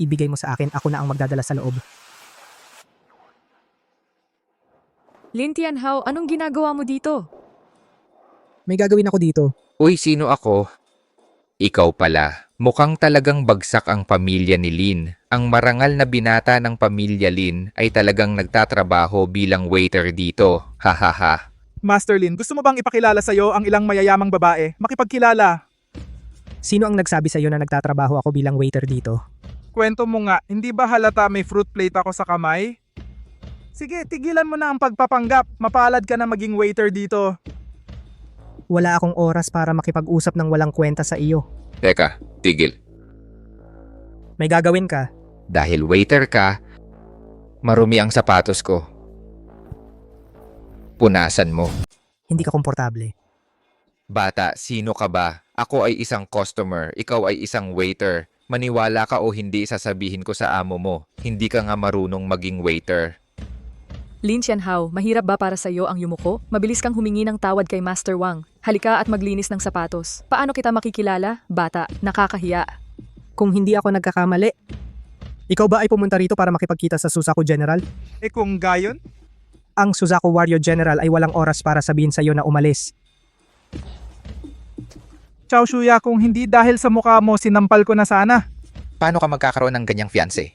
Ibigay mo sa akin, ako na ang magdadala sa loob. Lin Tianhao, anong ginagawa mo dito? May gagawin ako dito. Uy, sino ako? Ikaw pala. Mukhang talagang bagsak ang pamilya ni Lin. Ang marangal na binata ng pamilya Lin ay talagang nagtatrabaho bilang waiter dito. Hahaha. Master Lin, gusto mo bang ipakilala sa'yo ang ilang mayayamang babae? Makipagkilala. Sino ang nagsabi sa iyo na nagtatrabaho ako bilang waiter dito? Kwento mo nga, hindi ba halata may fruit plate ako sa kamay? Sige, tigilan mo na ang pagpapanggap. Mapalad ka na maging waiter dito. Wala akong oras para makipag-usap ng walang kwenta sa iyo. Teka, tigil. May gagawin ka. Dahil waiter ka, marumi ang sapatos ko. Punasan mo. Hindi ka komportable. Bata, sino ka ba? Ako ay isang customer, ikaw ay isang waiter. Maniwala ka o hindi, sasabihin ko sa amo mo, hindi ka nga marunong maging waiter. Lin Tianhao, mahirap ba para sa iyo ang yumuko? Mabilis kang humingi ng tawad kay Master Wang. Halika at maglinis ng sapatos. Paano kita makikilala? Bata, nakakahiya. Kung hindi ako nagkakamali. Ikaw ba ay pumunta rito para makipagkita sa Suzaku General? Kung gayon, Ang Suzaku Warrior General ay walang oras para sabihin sa iyo na umalis. Chow Shuya, kung hindi dahil sa mukha mo, sinampal ko na sana. Paano ka magkakaroon ng ganyang fiancé?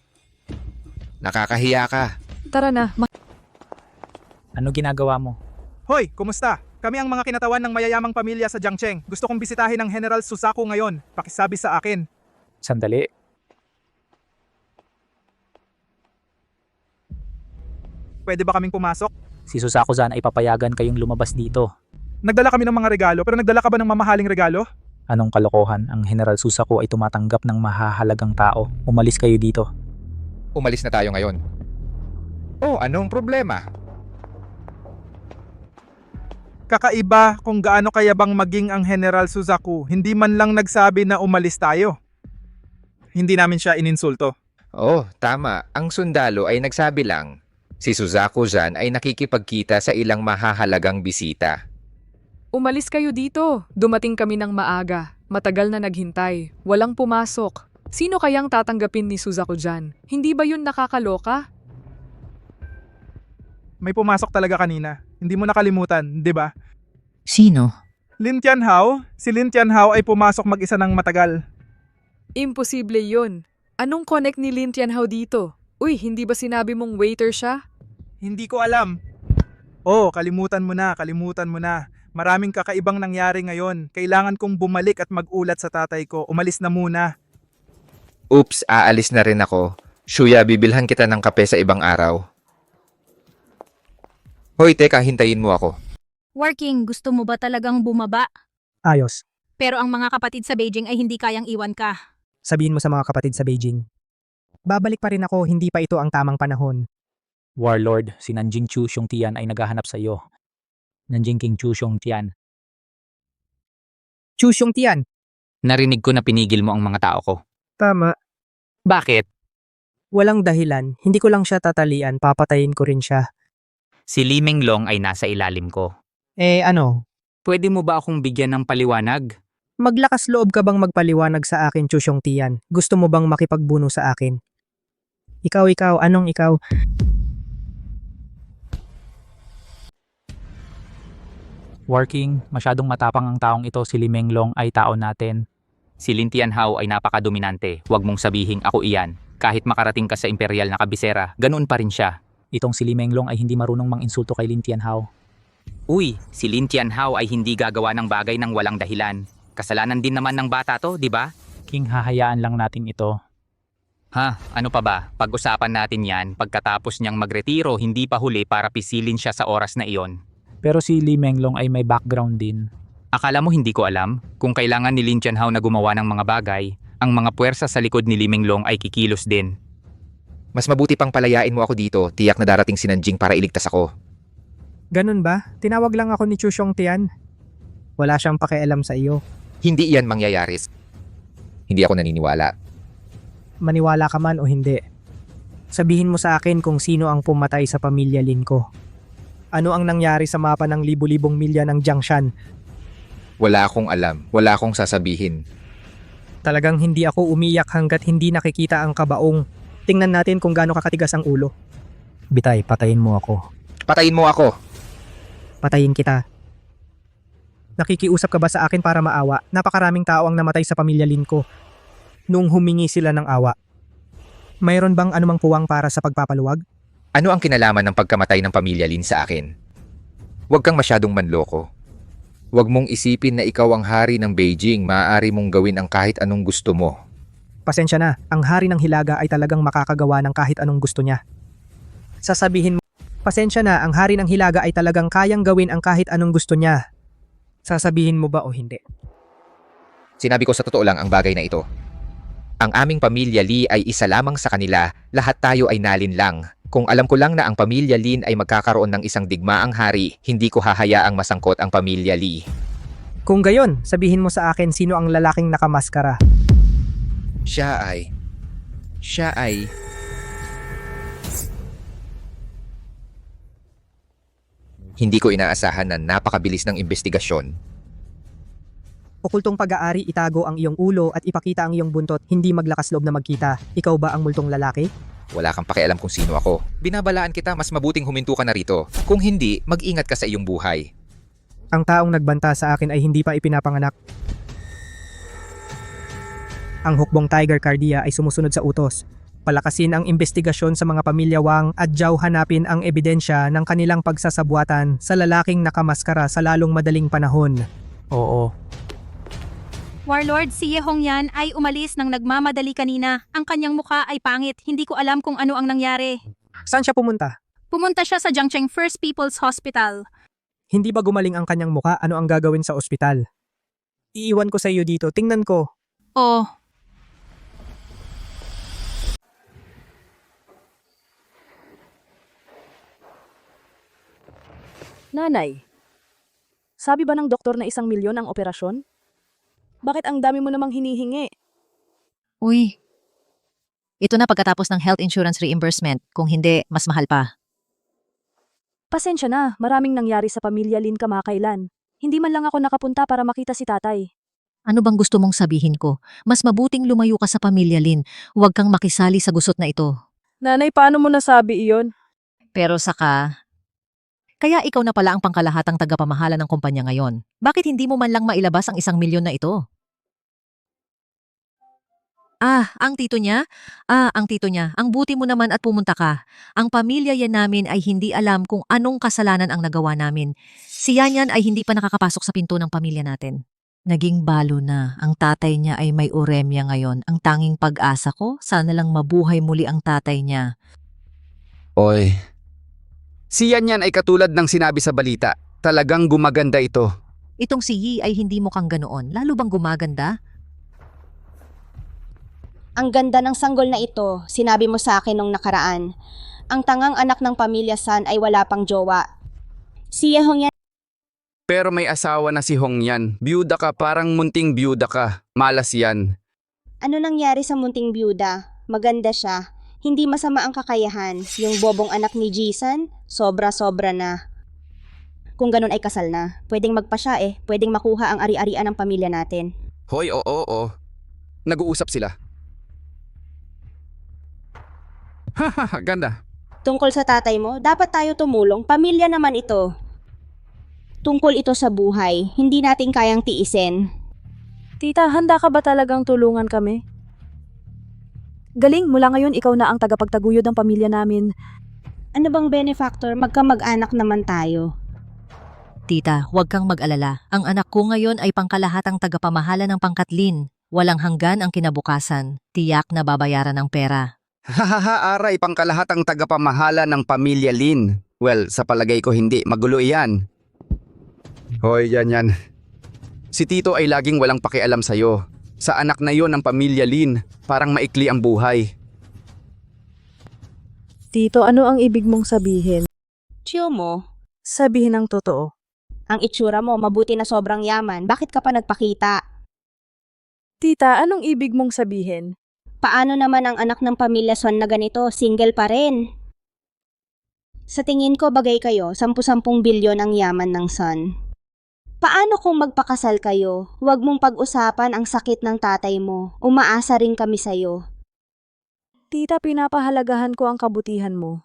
Nakakahiya ka. Tara na, Ano ginagawa mo? Hoy, kumusta? Kami ang mga kinatawan ng mayayamang pamilya sa Jiangcheng. Gusto kong bisitahin ng General Suzaku ngayon. Pakisabi sa akin. Sandali. Pwede ba kaming pumasok? Si Suzaku-san ay papayagan kayong lumabas dito. Nagdala kami ng mga regalo, pero nagdala ka ba ng mamahaling regalo? Anong kalokohan? Ang General Suzaku ay tumatanggap ng mahahalagang tao. Umalis kayo dito. Umalis na tayo ngayon. Oh, anong problema? Kakaiba kung gaano kayabang maging ang General Suzaku. Hindi man lang nagsabi na umalis tayo. Hindi namin siya ininsulto. Oh, tama. Ang sundalo ay nagsabi lang. Si Suzaku-san ay nakikipagkita sa ilang mahahalagang bisita. umalis kayo dito. Dumating kami ng maaga. Matagal na naghintay. Walang pumasok. Sino kayang tatanggapin ni Suzaku dyan? Hindi ba yun nakakaloka? May pumasok talaga kanina. Hindi mo nakalimutan, di ba? Sino? Lin Tianhao? Si Lin Tianhao ay pumasok mag-isa ng matagal. Imposible yun. Anong connect ni Lin Tianhao dito? Uy, hindi ba sinabi mong waiter siya? Hindi ko alam. Oh, kalimutan mo na. Maraming kakaibang nangyari ngayon. Kailangan kong bumalik at mag-ulat sa tatay ko. Umalis na muna. Oops, aalis na rin ako. Shuya, bibilhan kita ng kape sa ibang araw. Hoy, teka, hintayin mo ako. Working, gusto mo ba talagang bumaba? Ayos. Pero ang mga kapatid sa Beijing ay hindi kayang iwan ka. Sabihin mo sa mga kapatid sa Beijing. Babalik pa rin ako, hindi pa ito ang tamang panahon. Warlord, si Nanjing Chu Xiongtian ay naghahanap sa iyo. Nanjing King Chu Xiongtian. Chu Xiongtian. Narinig ko na pinigil mo ang mga tao ko. Tama. Bakit? Walang dahilan. Hindi ko lang siya tatalian, papatayin ko rin siya. Si Li Menglong ay nasa ilalim ko. Ano? Pwede mo ba akong bigyan ng paliwanag? Maglakas loob ka bang magpaliwanag sa akin, Chu Xiongtian? Gusto mo bang makipagbuno sa akin? Ikaw, anong ikaw? Working, masyadong matapang ang taong ito. Si Li Menglong ay tao natin. Si Lin Tianhao ay napakadominante. Huwag mong sabihing ako iyan. Kahit makarating ka sa imperial na kabisera, ganoon pa rin siya. Itong si Li Menglong ay hindi marunong mang-insulto kay Lin Tianhao. Uy, si Lin Tianhao ay hindi gagawa ng bagay ng walang dahilan. Kasalanan din naman ng bata to, di ba? King, hahayaan lang natin ito. Ha, ano pa ba? Pag-usapan natin yan pagkatapos niyang magretiro, hindi pa huli para pisilin siya sa oras na iyon. Pero si Li Menglong ay may background din. Akala mo hindi ko alam? Kung kailangan ni Lin Tianhao na gumawa ng mga bagay, ang mga puwersa sa likod ni Li Menglong ay kikilos din. Mas mabuti pang palayain mo ako dito. Tiyak na darating si Nanjing para iligtas ako. Ganun ba? Tinawag lang ako ni Chu Xiongtian. Wala siyang pakialam sa iyo. Hindi iyan mangyayari. Hindi ako naniniwala. Maniwala ka man o hindi. Sabihin mo sa akin kung sino ang pumatay sa pamilya Lin ko. Ano ang nangyari sa mapa ng libu-libong milya ng Jiangshan? Wala akong alam. Wala akong sasabihin. Talagang hindi ako umiyak hanggat hindi nakikita ang kabaong. Tingnan natin kung gaano kakatigas ang ulo. Bitay, patayin mo ako. Patayin mo ako! Patayin kita. Nakikiusap ka ba sa akin para maawa? Napakaraming tao ang namatay sa pamilya Lin ko. Nung humingi sila ng awa. Mayroon bang anumang puwang para sa pagpapaluwag? Ano ang kinalaman ng pagkamatay ng pamilya Lin sa akin? Huwag kang masyadong manloko. Huwag mong isipin na ikaw ang hari ng Beijing. Maaari mong gawin ang kahit anong gusto mo. Pasensya na, ang hari ng Hilaga ay talagang makakagawa ng kahit anong gusto niya. Sasabihin mo, pasensya na, ang hari ng Hilaga ay talagang kayang gawin ang kahit anong gusto niya. Sasabihin mo ba o hindi? Sinabi ko sa totoo lang ang bagay na ito. Ang aming pamilya Li ay isa lamang sa kanila. Lahat tayo ay nalinlang. Kung alam ko lang na ang pamilya Lin ay magkakaroon ng isang digmaang hari, hindi ko hahayaang masangkot ang pamilya Li. Kung gayon, sabihin mo sa akin sino ang lalaking nakamaskara. Siya ay... Hindi ko inaasahan na napakabilis ng investigasyon. Okultong pag-aari, itago ang iyong ulo at ipakita ang iyong buntot, hindi maglakas loob na magkita. Ikaw ba ang multong lalaki? Wala kang pakialam kung sino ako. Binabalaan kita, mas mabuting huminto ka na rito. Kung hindi, mag-ingat ka sa iyong buhay. Ang taong nagbanta sa akin ay hindi pa ipinapanganak. Ang hukbong Tiger Cardia ay sumusunod sa utos. Palakasin ang investigasyon sa mga pamilya Wang at Zhao hanapin ang ebidensya ng kanilang pagsasabuatan sa lalaking nakamaskara sa lalong madaling panahon. Oo. Warlord, si Ye Hongyan ay umalis nang nagmamadali kanina. Ang kanyang mukha ay pangit. Hindi ko alam kung ano ang nangyari. Saan siya pumunta? Pumunta siya sa Jiangcheng First People's Hospital. Hindi ba gumaling ang kanyang mukha? Ano ang gagawin sa ospital? Iiwan ko sa iyo dito. Tingnan ko. Oh, Nanay, sabi ba ng doktor na 1 milyon ang operasyon? Bakit ang dami mo namang hinihingi? Uy, ito na pagkatapos ng health insurance reimbursement. Kung hindi, mas mahal pa. Pasensya na, maraming nangyari sa pamilya Lin kamakailan. Hindi man lang ako nakapunta para makita si tatay. Ano bang gusto mong sabihin ko? Mas mabuting lumayo ka sa pamilya Lin. Huwag kang makisali sa gusot na ito. Nanay, paano mo nasabi iyon? Pero saka, kaya ikaw na pala ang pangkalahatang tagapamahala ng kumpanya ngayon. Bakit hindi mo man lang mailabas ang 1 milyon na ito? Ang tito niya? Ang tito niya. Ang buti mo naman at pumunta ka. Ang pamilya yan namin ay hindi alam kung anong kasalanan ang nagawa namin. Si Yanyan ay hindi pa nakakapasok sa pinto ng pamilya natin. Naging balo na. Ang tatay niya ay may uremya ngayon. Ang tanging pag-asa ko, sana lang mabuhay muli ang tatay niya. Oy, si Yanyan ay katulad ng sinabi sa balita. Talagang gumaganda ito. Itong si Yi ay hindi mukhang ganoon. Lalo bang gumaganda? Ang ganda ng sanggol na ito, sinabi mo sa akin nung nakaraan. Ang tangang anak ng pamilya San ay wala pang jowa. Si Ye Hongyan Pero may asawa na si Hongyan. Byuda ka, parang munting byuda ka. Malas yan. Ano nangyari sa munting byuda? Maganda siya. Hindi masama ang kakayahan. Yung bobong anak ni Jisan, sobra-sobra na. Kung ganun ay kasal na, pwedeng magpa siya pwedeng makuha ang ari-arian ng pamilya natin. Hoy, oo. Nag-uusap sila. Hahaha, ganda. Tungkol sa tatay mo, dapat tayo tumulong. Pamilya naman ito. Tungkol ito sa buhay, hindi natin kayang tiisin. Tita, handa ka ba talagang tulungan kami? Galing, mula ngayon ikaw na ang tagapagtaguyod ng pamilya namin. Ano bang benefactor? Magkamag-anak naman tayo. Tita, huwag kang mag-alala. Ang anak ko ngayon ay pangkalahatang tagapamahala ng pangkatlin. Walang hanggan ang kinabukasan. Tiyak na babayaran ng pera. Hahaha, aray, pangkalahatang tagapamahala ng pamilya Lin. Well, sa palagay ko hindi. Magulo iyan. Hoy, yan. Si Tito ay laging walang pakialam sa'yo. Sa anak na yon ng pamilya Lin, parang maikli ang buhay. Tito, ano ang ibig mong sabihin? Chiyo mo, Sabihin ang totoo. ang itsura mo mabuti na sobrang yaman. Bakit ka pa nagpakita? Tita, anong ibig mong sabihin? Paano naman ang anak ng pamilya Son na ganito? Single pa rin. Sa tingin ko bagay kayo, 10-10 bilyon ang yaman ng Son. Paano kung magpakasal kayo? Huwag mong pag-usapan ang sakit ng tatay mo. Umaasa rin kami sa'yo. Tita, pinapahalagahan ko ang kabutihan mo.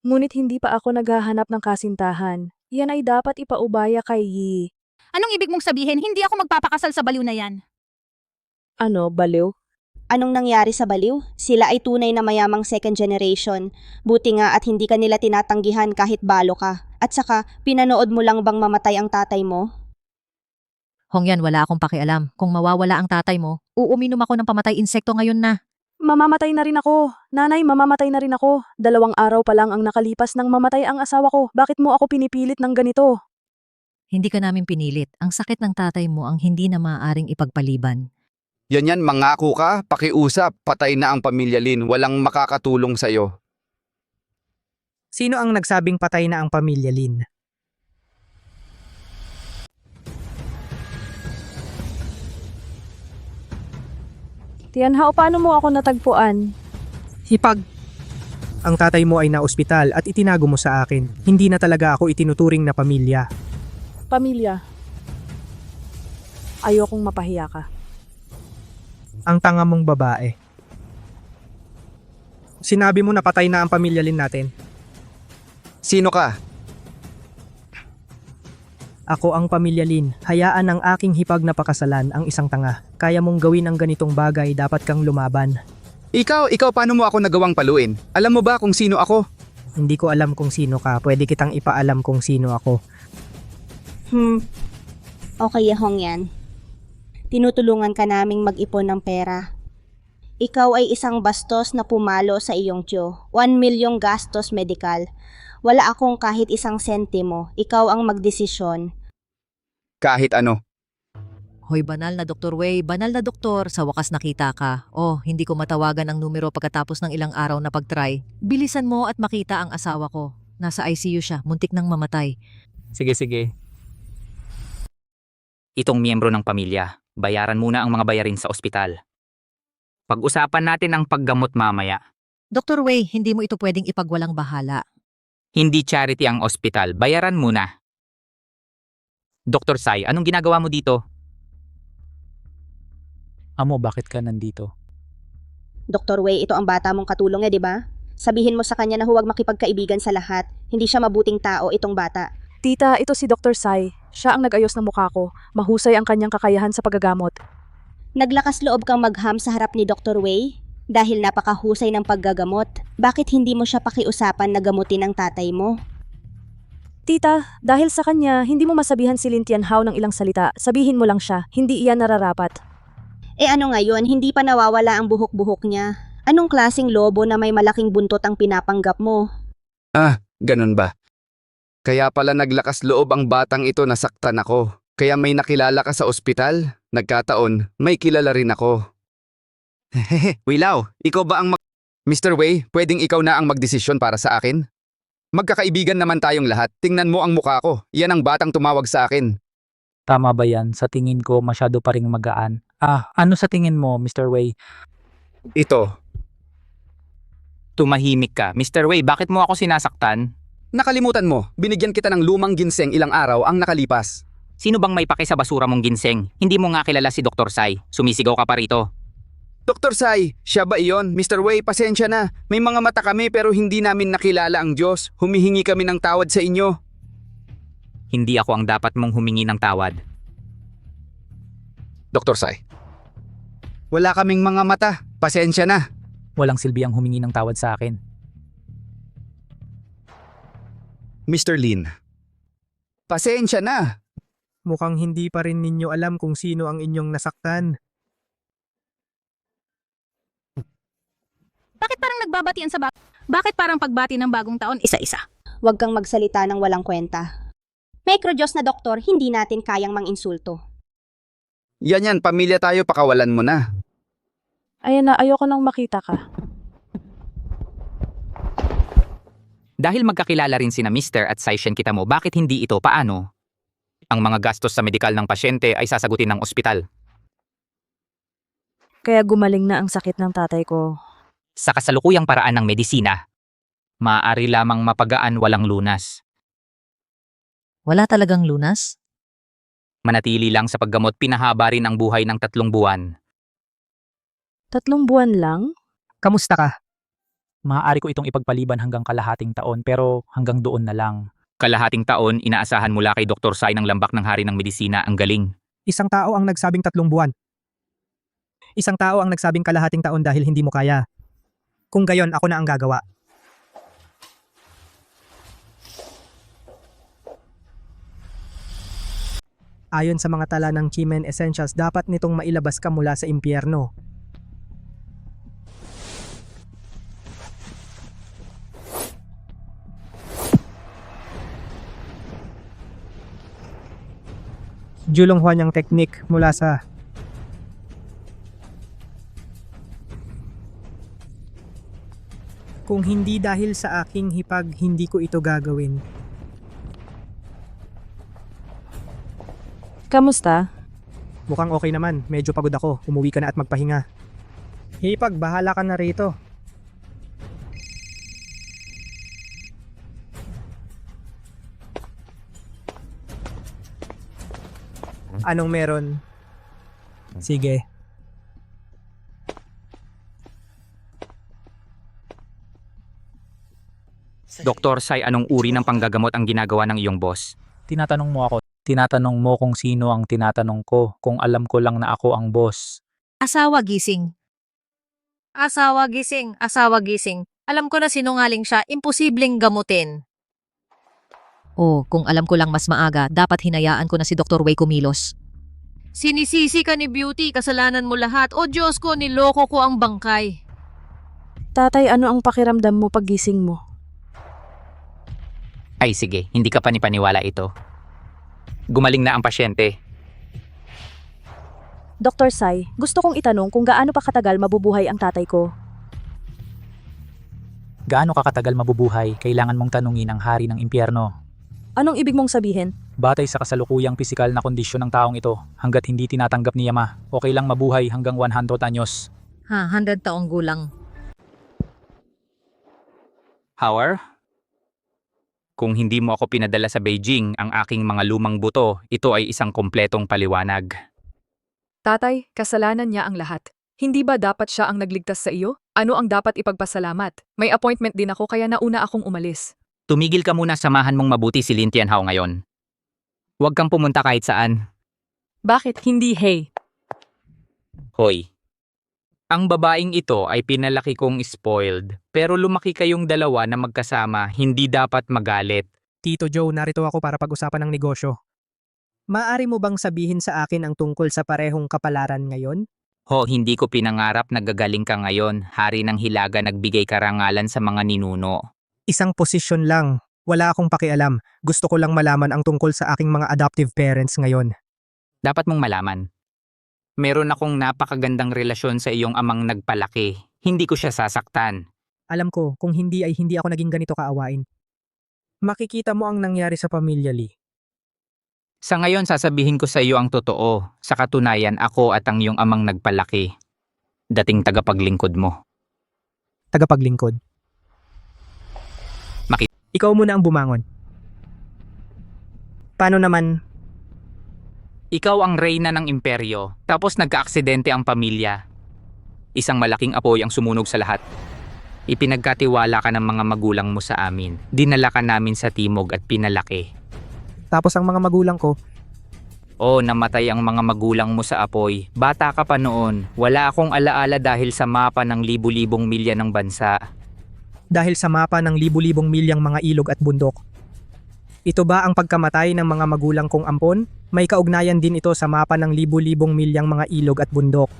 Ngunit hindi pa ako naghahanap ng kasintahan. Yan ay dapat ipaubaya kay Yi. anong ibig mong sabihin? Hindi ako magpapakasal sa baliw na yan. Ano, baliw? Anong nangyari sa baliw? Sila ay tunay na mayamang second generation. Buti nga at hindi ka nila tinatanggihan kahit balo ka. At saka, pinanood mo lang bang mamatay ang tatay mo? Hongyan, wala akong pakialam. Kung mawawala ang tatay mo, uuminom ako ng pamatay insekto ngayon na. Mamamatay na rin ako. Nanay, mamamatay na rin ako. 2 araw pa lang ang nakalipas nang mamatay ang asawa ko. Bakit mo ako pinipilit ng ganito? Hindi ka namin pinilit. Ang sakit ng tatay mo ang hindi na maaaring ipagpaliban. Yan, mangako ka, pakiusap, patay na ang pamilya Lin. Walang makakatulong sa'yo. Sino ang nagsabing patay na ang pamilya Lin? Tianhao, paano mo ako natagpuan? Hipag. Ang tatay mo ay naospital at itinago mo sa akin. Hindi na talaga ako itinuturing na pamilya. Pamilya. Ayokong mapahiya ka. Ang tanga mong babae. Sinabi mo na patay na ang pamilya Lin natin. Sino ka? Ako ang pamilya Lin. Hayaan ang aking hipag na pakasalan ang isang tanga. Kaya mong gawin ang ganitong bagay, dapat kang lumaban. Ikaw, paano mo ako nagawang paluin? Alam mo ba kung sino ako? Hindi ko alam kung sino ka. Pwede kitang ipaalam kung sino ako. Okay, Hongyan. Tinutulungan ka naming mag-ipon ng pera. Ikaw ay isang bastos na pumalo sa iyong tiyo. 1 milyong gastos medikal. Wala akong kahit isang sentimo. Ikaw ang magdesisyon. Kahit ano. Hoy, banal na Dr. Wei, banal na doktor, sa wakas nakita ka. Oh, hindi ko matawagan ang numero pagkatapos ng ilang araw na pag-try. Bilisan mo at makita ang asawa ko. Nasa ICU siya, muntik nang mamatay. Sige. Itong miyembro ng pamilya, bayaran muna ang mga bayarin sa ospital. Pag-usapan natin ang paggamot mamaya. Dr. Wei, hindi mo ito pwedeng ipagwalang bahala. Hindi charity ang ospital, bayaran muna. Dr. Sai, anong ginagawa mo dito? Amo, bakit ka nandito? Dr. Wei, ito ang bata mong katulong di ba? Sabihin mo sa kanya na huwag makipagkaibigan sa lahat. Hindi siya mabuting tao, itong bata. Tita, ito si Dr. Sai. Siya ang nag-ayos ng mukha ko. Mahusay ang kanyang kakayahan sa paggagamot. Naglakas loob kang magham sa harap ni Dr. Wei? Dahil napakahusay ng paggagamot. Bakit hindi mo siya pakiusapan na gamutin ang tatay mo? Tita, dahil sa kanya, hindi mo masabihan si Lin Tianhao ng ilang salita. Sabihin mo lang siya, hindi iyan nararapat. Ano ngayon, hindi pa nawawala ang buhok-buhok niya. Anong klaseng lobo na may malaking buntot ang pinapanggap mo? Ganun ba? Kaya pala naglakas loob ang batang ito, nasaktan ako. Kaya may nakilala ka sa ospital? Nagkataon, may kilala rin ako. Wilaw, ikaw ba ang Mr. Wei, pwedeng ikaw na ang magdesisyon para sa akin? Magkakaibigan naman tayong lahat. Tingnan mo ang mukha ko. Yan ang batang tumawag sa akin. Tama ba yan? Sa tingin ko, masyado pa ring magaan. Ano sa tingin mo, Mr. Wei? Ito, Tumahimik ka. Mr. Wei, bakit mo ako sinasaktan? nakalimutan mo. Binigyan kita ng lumang ginseng ilang araw ang nakalipas. Sino bang may pake sa basura mong ginseng? Hindi mo nga kilala si Dr. Sai. Sumisigaw ka pa rito. Dr. Sai, siya ba iyon? Mr. Wei, pasensya na. May mga mata kami pero hindi namin nakilala ang Diyos. Humihingi kami ng tawad sa inyo. Hindi ako ang dapat mong humingi ng tawad. Dr. Sai. Wala kaming mga mata. Pasensya na. Walang silbi ang humingi ng tawad sa akin. Mr. Lin. Pasensya na. Mukhang hindi pa rin ninyo alam kung sino ang inyong nasaktan. Bakit parang nagbabatian sa Bakit parang pagbati ng bagong taon isa-isa? Huwag kang magsalita ng walang kwenta. Micro Diyos na doktor, hindi natin kayang manginsulto. Yan, pamilya tayo, pakawalan mo na. Ayan na, ayoko nang makita ka. Dahil magkakilala rin sina Mr. at Saishen kita mo, bakit hindi ito? Paano? Ang mga gastos sa medikal ng pasyente ay sasagutin ng ospital. Kaya gumaling na ang sakit ng tatay ko. Sa kasalukuyang paraan ng medisina, maaari lamang mapagaan walang lunas. Wala talagang lunas? Manatili lang sa paggamot, pinahaba rin ang buhay ng 3 buwan. 3 buwan lang? Kamusta ka? Maaari ko itong ipagpaliban hanggang kalahating taon pero hanggang doon na lang. Kalahating taon, inaasahan mula kay Dr. Sai ng lambak ng hari ng medisina ang galing. Isang tao ang nagsabing 3 buwan. Isang tao ang nagsabing kalahating taon dahil hindi mo kaya. Kung gayon, ako na ang gagawa. Ayon sa mga tala ng Chimen Essentials, dapat nitong mailabas ka mula sa impyerno. Julong Huanyang technique mula sa Kung hindi dahil sa aking hipag, hindi ko ito gagawin. Kamusta? Mukhang okay naman, medyo pagod ako. Umuwi ka na at magpahinga. Hipag, bahala ka na rito. Anong meron? Sige. Dr. Sai, anong uri ng panggagamot ang ginagawa ng iyong boss? Tinatanong mo ako. Tinatanong mo kung sino ang tinatanong ko, kung alam ko lang na ako ang boss. Asawa gising. Asawa gising, asawa gising. Alam ko na sinungaling siya, imposibleng gamutin. Oh, kung alam ko lang mas maaga, dapat hinayaan ko na si Dr. Wei kumilos. Sinisisi ka ni Beauty, kasalanan mo lahat. O Diyos ko, niloko ko ang bangkay. Tatay, ano ang pakiramdam mo paggising mo? Ay sige, hindi ka panipaniwala ito. Gumaling na ang pasyente. Dr. Sai, gusto kong itanong kung gaano pa katagal mabubuhay ang tatay ko. Gaano ka katagal mabubuhay, kailangan mong tanungin ang hari ng impyerno. Anong ibig mong sabihin? Batay sa kasalukuyang pisikal na kondisyon ng taong ito, hanggat hindi tinatanggap ni Yama, okay lang mabuhay hanggang 100 anyos. 100 taong gulang. Howard? Kung hindi mo ako pinadala sa Beijing ang aking mga lumang buto, ito ay isang kompletong paliwanag. Tatay, kasalanan niya ang lahat. Hindi ba dapat siya ang nagligtas sa iyo? Ano ang dapat ipagpasalamat? May appointment din ako kaya nauna akong umalis. Tumigil ka muna, samahan mong mabuti si Lin Tianhao ngayon. Huwag kang pumunta kahit saan. Bakit hindi hey? Hoy. Ang babaeng ito ay pinalaki kong spoiled, pero lumaki kayong dalawa na magkasama, hindi dapat magalit. Tito Joe, narito ako para pag-usapan ng negosyo. Maaari mo bang sabihin sa akin ang tungkol sa parehong kapalaran ngayon? Ho, hindi ko pinangarap na gagaling ka ngayon. Hari ng Hilaga nagbigay karangalan sa mga ninuno. Isang posisyon lang. Wala akong pakialam. Gusto ko lang malaman ang tungkol sa aking mga adoptive parents ngayon. Dapat mong malaman. Meron akong napakagandang relasyon sa iyong amang nagpalaki. Hindi ko siya sasaktan. Alam ko, kung hindi ay hindi ako naging ganito kaawain. Makikita mo ang nangyari sa pamilya Lee. Sa ngayon, sasabihin ko sa iyo ang totoo. Sa katunayan, ako at ang iyong amang nagpalaki. Dating tagapaglingkod mo. Tagapaglingkod. Ikaw muna ang bumangon. Paano naman? Ikaw ang reyna ng imperyo, tapos nagkaaksidente ang pamilya. Isang malaking apoy ang sumunog sa lahat. Ipinagkatiwala ka ng mga magulang mo sa amin. Dinala ka namin sa timog at pinalaki. Tapos ang mga magulang ko, Oo, namatay ang mga magulang mo sa apoy. Bata ka pa noon. Wala akong alaala dahil sa mapa ng libu-libong milya ng bansa. dahil sa mapa ng libu-libong milyang mga ilog at bundok. Ito ba ang pagkamatay ng mga magulang kong ampon? May kaugnayan din ito sa mapa ng libu-libong milyang mga ilog at bundok.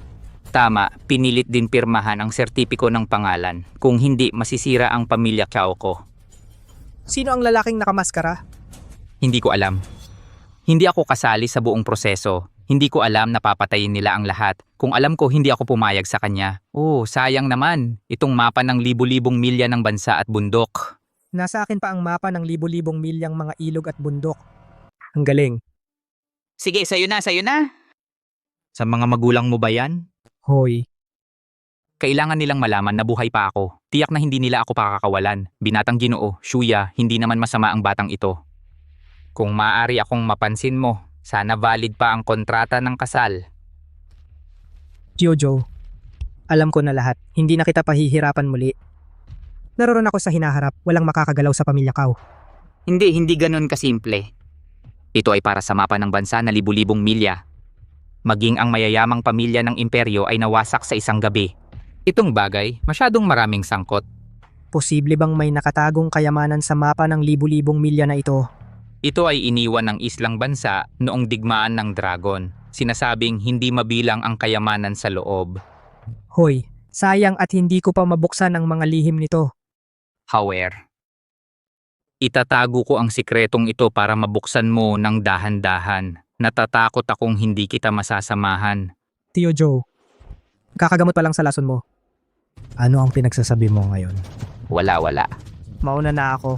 Tama, pinilit din pirmahan ang sertipiko ng pangalan. Kung hindi, masisira ang pamilya Chow ko. Sino ang lalaking nakamaskara? Hindi ko alam. Hindi ako kasali sa buong proseso. Hindi ko alam na papatayin nila ang lahat. Kung alam ko, hindi ako pumayag sa kanya. Oh, sayang naman. Itong mapa ng libu-libong milya ng bansa at bundok. Nasa akin pa ang mapa ng libu-libong milyang mga ilog at bundok. Ang galing. Sige, sayo na, sayo na. Sa mga magulang mo ba yan? Hoy. Kailangan nilang malaman na buhay pa ako. Tiyak na hindi nila ako pakakawalan. Binatang Ginoo, Shuya, hindi naman masama ang batang ito. Kung maaari akong mapansin mo, sana valid pa ang kontrata ng kasal. Jojo, alam ko na lahat. Hindi na kita pahihirapan muli. Naroon ako sa hinaharap. Walang makakagalaw sa pamilya Kao. Hindi ganun kasimple. Ito ay para sa mapa ng bansa na libu-libong milya. Maging ang mayayamang pamilya ng imperyo ay nawasak sa isang gabi. Itong bagay, masyadong maraming sangkot. Posible bang may nakatagong kayamanan sa mapa ng libu-libong milya na ito? Ito ay iniwan ng islang bansa noong digmaan ng dragon. Sinasabing hindi mabilang ang kayamanan sa loob. Hoy, sayang at hindi ko pa mabuksan ang mga lihim nito. However, itatago ko ang sikretong ito para mabuksan mo ng dahan-dahan. Natatakot akong hindi kita masasamahan. Tio Joe, kakagamot pa lang sa lason mo. Ano ang pinagsasabi mo ngayon? Wala. Mauna na ako.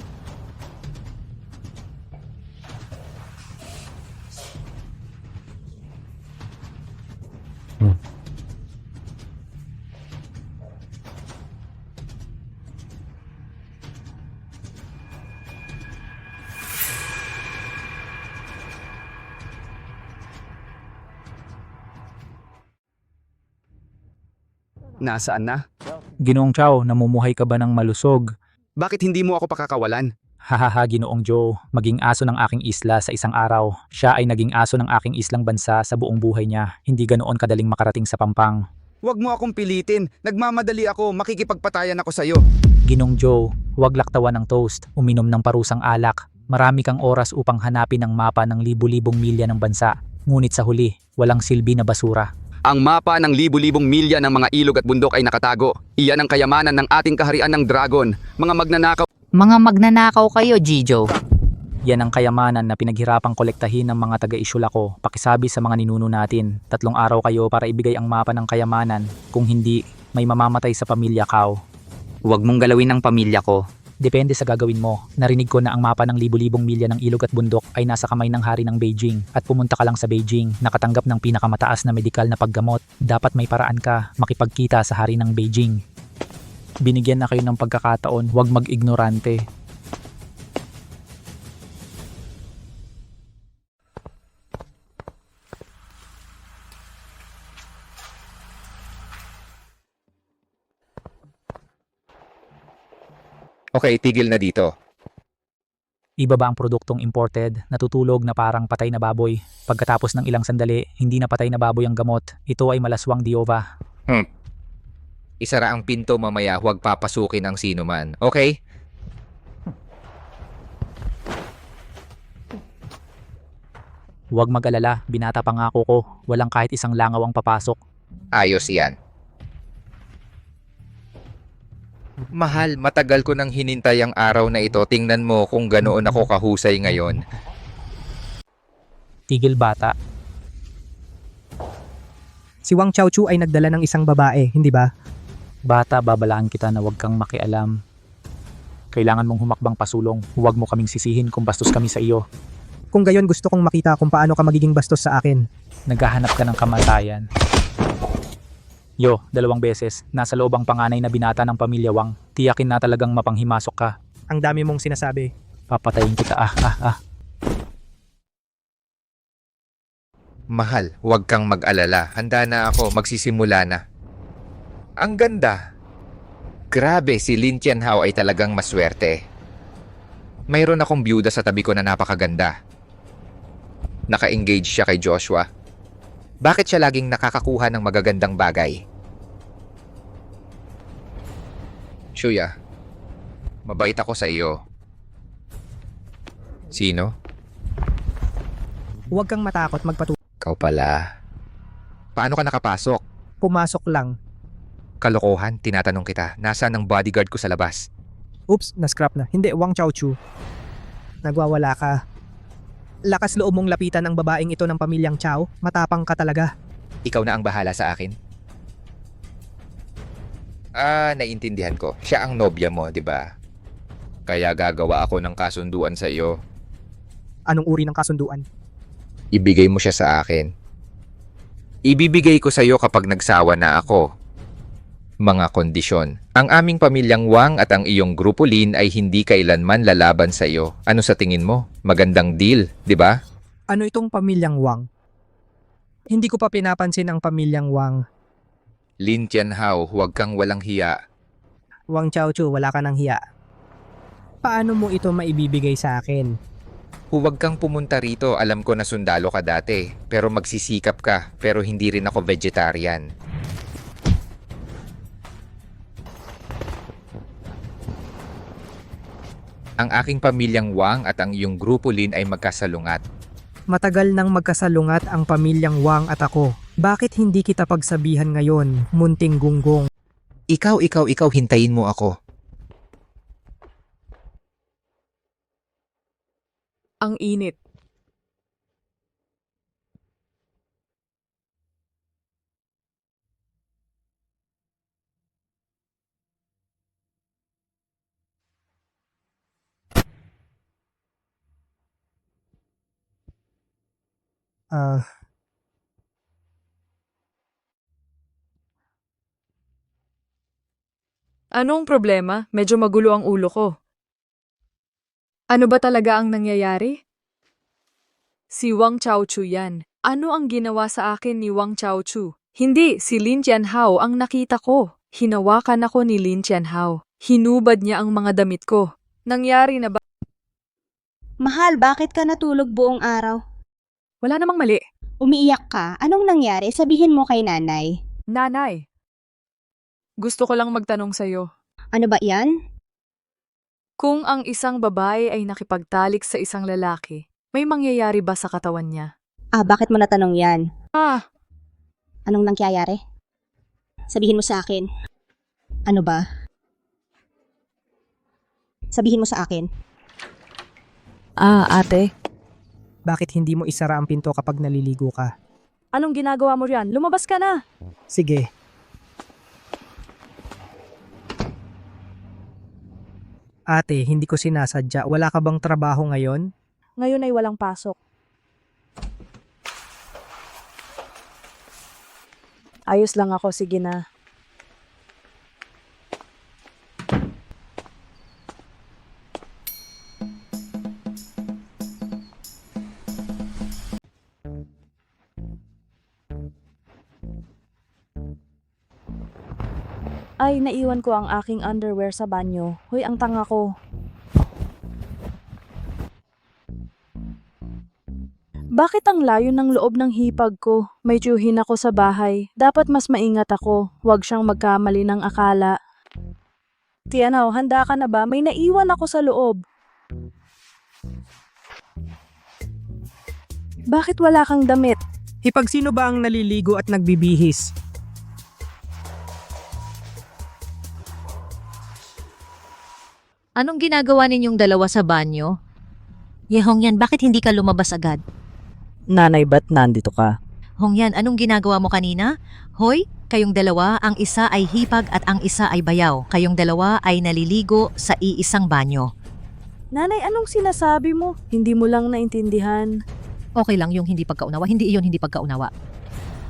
Nasaan na? Ginoong Chow, namumuhay ka ba ng malusog? Bakit hindi mo ako pakakawalan? Hahaha, Ginoong Joe, maging aso ng aking isla sa isang araw. Siya ay naging aso ng aking islang bansa sa buong buhay niya. Hindi ganoon kadaling makarating sa Pampang. Huwag mo akong pilitin. Nagmamadali ako. Makikipagpatayan ako sa'yo. Ginong Joe, huwag laktawan ng toast, uminom ng parusang alak. Marami kang oras upang hanapin ang mapa ng libu-libong milya ng bansa. Ngunit sa huli, walang silbi na basura. Ang mapa ng libu-libong milya ng mga ilog at bundok ay nakatago. Iyan ang kayamanan ng ating kaharian ng dragon. Mga magnanakaw. Mga magnanakaw kayo, Jijo. Yan ang kayamanan na pinaghirapang kolektahin ng mga taga-Isyula ko. Pakisabi sa mga ninuno natin. 3 araw kayo para ibigay ang mapa ng kayamanan. Kung hindi, may mamamatay sa pamilya Kao. Huwag mong galawin ang pamilya ko. Depende sa gagawin mo. Narinig ko na ang mapa ng libu-libong milya ng ilog at bundok ay nasa kamay ng hari ng Beijing. At pumunta ka lang sa Beijing, nakatanggap ng pinakamataas na medikal na paggamot. Dapat may paraan ka makipagkita sa hari ng Beijing. Binigyan na kayo ng pagkakataon, huwag mag-ignorante. Okay, tigil na dito. Ibaba ang produktong imported, natutulog na parang patay na baboy. Pagkatapos ng ilang sandali, hindi na patay na baboy ang gamot. Ito ay malaswang diova. Isara ang pinto mamaya, huwag papasukin ang sino man. Okay? Huwag mag-alala, binata pangako ko. Walang kahit isang langaw ang papasok. Ayos yan. Mahal, matagal ko nang hinintay ang araw na ito. Tingnan mo kung ganoon ako kahusay ngayon. Tigil bata. Si Wang Chaochu ay nagdala ng isang babae, hindi ba? Bata, babalaan kita na huwag kang makialam. Kailangan mong humakbang pasulong. Huwag mo kaming sisihin kung bastos kami sa iyo. Kung gayon gusto kong makita kung paano ka magiging bastos sa akin. Naghahanap ka ng kamatayan. Yo, 2 beses. Nasa loob ang panganay na binata ng pamilya Wang. Tiyakin na talagang mapanghimasok ka. Ang dami mong sinasabi. Papatayin kita. Mahal, huwag kang mag-alala. Handa na ako, magsisimula na. Ang ganda. Grabe, si Lin Tianhao ay talagang maswerte. Mayroon akong byuda sa tabi ko na napakaganda. Naka-engage siya kay Joshua. Bakit siya laging nakakakuha ng magagandang bagay? Shuya, mabait ako sa iyo. Sino? Huwag kang matakot magpatuloy. Ikaw pala. Paano ka nakapasok? Pumasok lang. Kalokohan, tinatanong kita. Nasaan ang bodyguard ko sa labas? Oops, na-scrap na. Hindi, Wang Chaochu. Nagwawala ka. Lakas loob mong lapitan ang babaeng ito ng pamilyang Chow. Matapang ka talaga. Ikaw na ang bahala sa akin? Naiintindihan ko. Siya ang nobya mo, di ba? Kaya gagawa ako ng kasunduan sa iyo. Anong uri ng kasunduan? Ibigay mo siya sa akin. Ibibigay ko sa iyo kapag nagsawa na ako. Mga kondisyon. Ang aming pamilyang Wang at ang iyong grupo Lin ay hindi kailanman lalaban sa iyo. Ano sa tingin mo? Magandang deal, di ba? Ano itong pamilyang Wang? Hindi ko pa pinapansin ang pamilyang Wang. Lin Tianhao, huwag kang walang hiya. Wang Chaochu, wala ka ng hiya. Paano mo ito maibibigay sa akin? Huwag kang pumunta rito. Alam ko na sundalo ka dati. Pero magsisikap ka. Pero hindi rin ako vegetarian. Ang aking pamilyang Wang at ang iyong grupo Lin ay magkasalungat. Matagal nang magkasalungat ang pamilyang Wang at ako. Bakit hindi kita pagsabihan ngayon, munting gunggong? Ikaw, hintayin mo ako. Ang init. Anong problema? Medyo magulo ang ulo ko. Ano ba talaga ang nangyayari? Si Wang Chaochu yan. Ano ang ginawa sa akin ni Wang Chaochu? Hindi, si Lin Tianhao ang nakita ko. Hinawakan ako ni Lin Tianhao. Hinubad niya ang mga damit ko. Nangyari na ba? Mahal, bakit ka natulog buong araw? Wala namang mali. Umiiyak ka? Anong nangyari? Sabihin mo kay nanay. Nanay, gusto ko lang magtanong sa'yo. Ano ba yan? Kung ang isang babae ay nakipagtalik sa isang lalaki, may mangyayari ba sa katawan niya? Bakit mo natanong yan? Anong nangyayari? Sabihin mo sa akin. Ano ba? Sabihin mo sa akin. Ate. Bakit hindi mo isara ang pinto kapag naliligo ka? Anong ginagawa mo riyan? Lumabas ka na! Sige. Ate, hindi ko sinasadya. Wala ka bang trabaho ngayon? Ngayon ay walang pasok. Ayos lang ako, sige na. Ay, naiwan ko ang aking underwear sa banyo. Hoy, ang tanga ko. Bakit ang layo ng loob ng hipag ko? May tiyuhin ako sa bahay. Dapat mas maingat ako. Huwag siyang magkamali ng akala. Tianaw, handa ka na ba? May naiwan ako sa loob. Bakit wala kang damit? Hipag sino ba ang naliligo at nagbibihis? Anong ginagawa ninyong dalawa sa banyo? Hongyan, bakit hindi ka lumabas agad? Nanay, ba't nandito ka? Hongyan, anong ginagawa mo kanina? Hoy, kayong dalawa, ang isa ay hipag at ang isa ay bayaw. Kayong dalawa ay naliligo sa iisang banyo. Nanay, anong sinasabi mo? Hindi mo lang naintindihan. Okay lang yung hindi pagkaunawa, hindi iyon hindi pagkaunawa.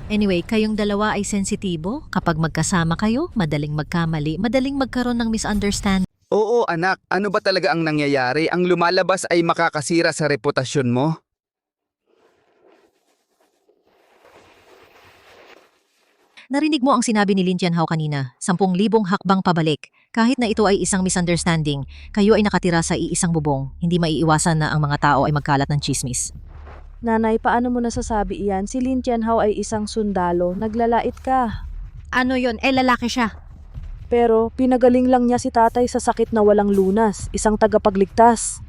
Anyway, kayong dalawa ay sensitibo. Kapag magkasama kayo, madaling magkamali, madaling magkaroon ng misunderstanding. Oo anak, ano ba talaga ang nangyayari? Ang lumalabas ay makakasira sa reputasyon mo? Narinig mo ang sinabi ni Lin Tianhao kanina, 10,000 hakbang pabalik. Kahit na ito ay isang misunderstanding, kayo ay nakatira sa iisang bubong. Hindi maiiwasan na ang mga tao ay magkalat ng chismis. Nanay, paano mo nasasabi iyan? Si Lin Tianhao ay isang sundalo. Naglalait ka. Ano yon? Lalaki siya. Pero pinagaling lang niya si tatay sa sakit na walang lunas. Isang tagapagligtas.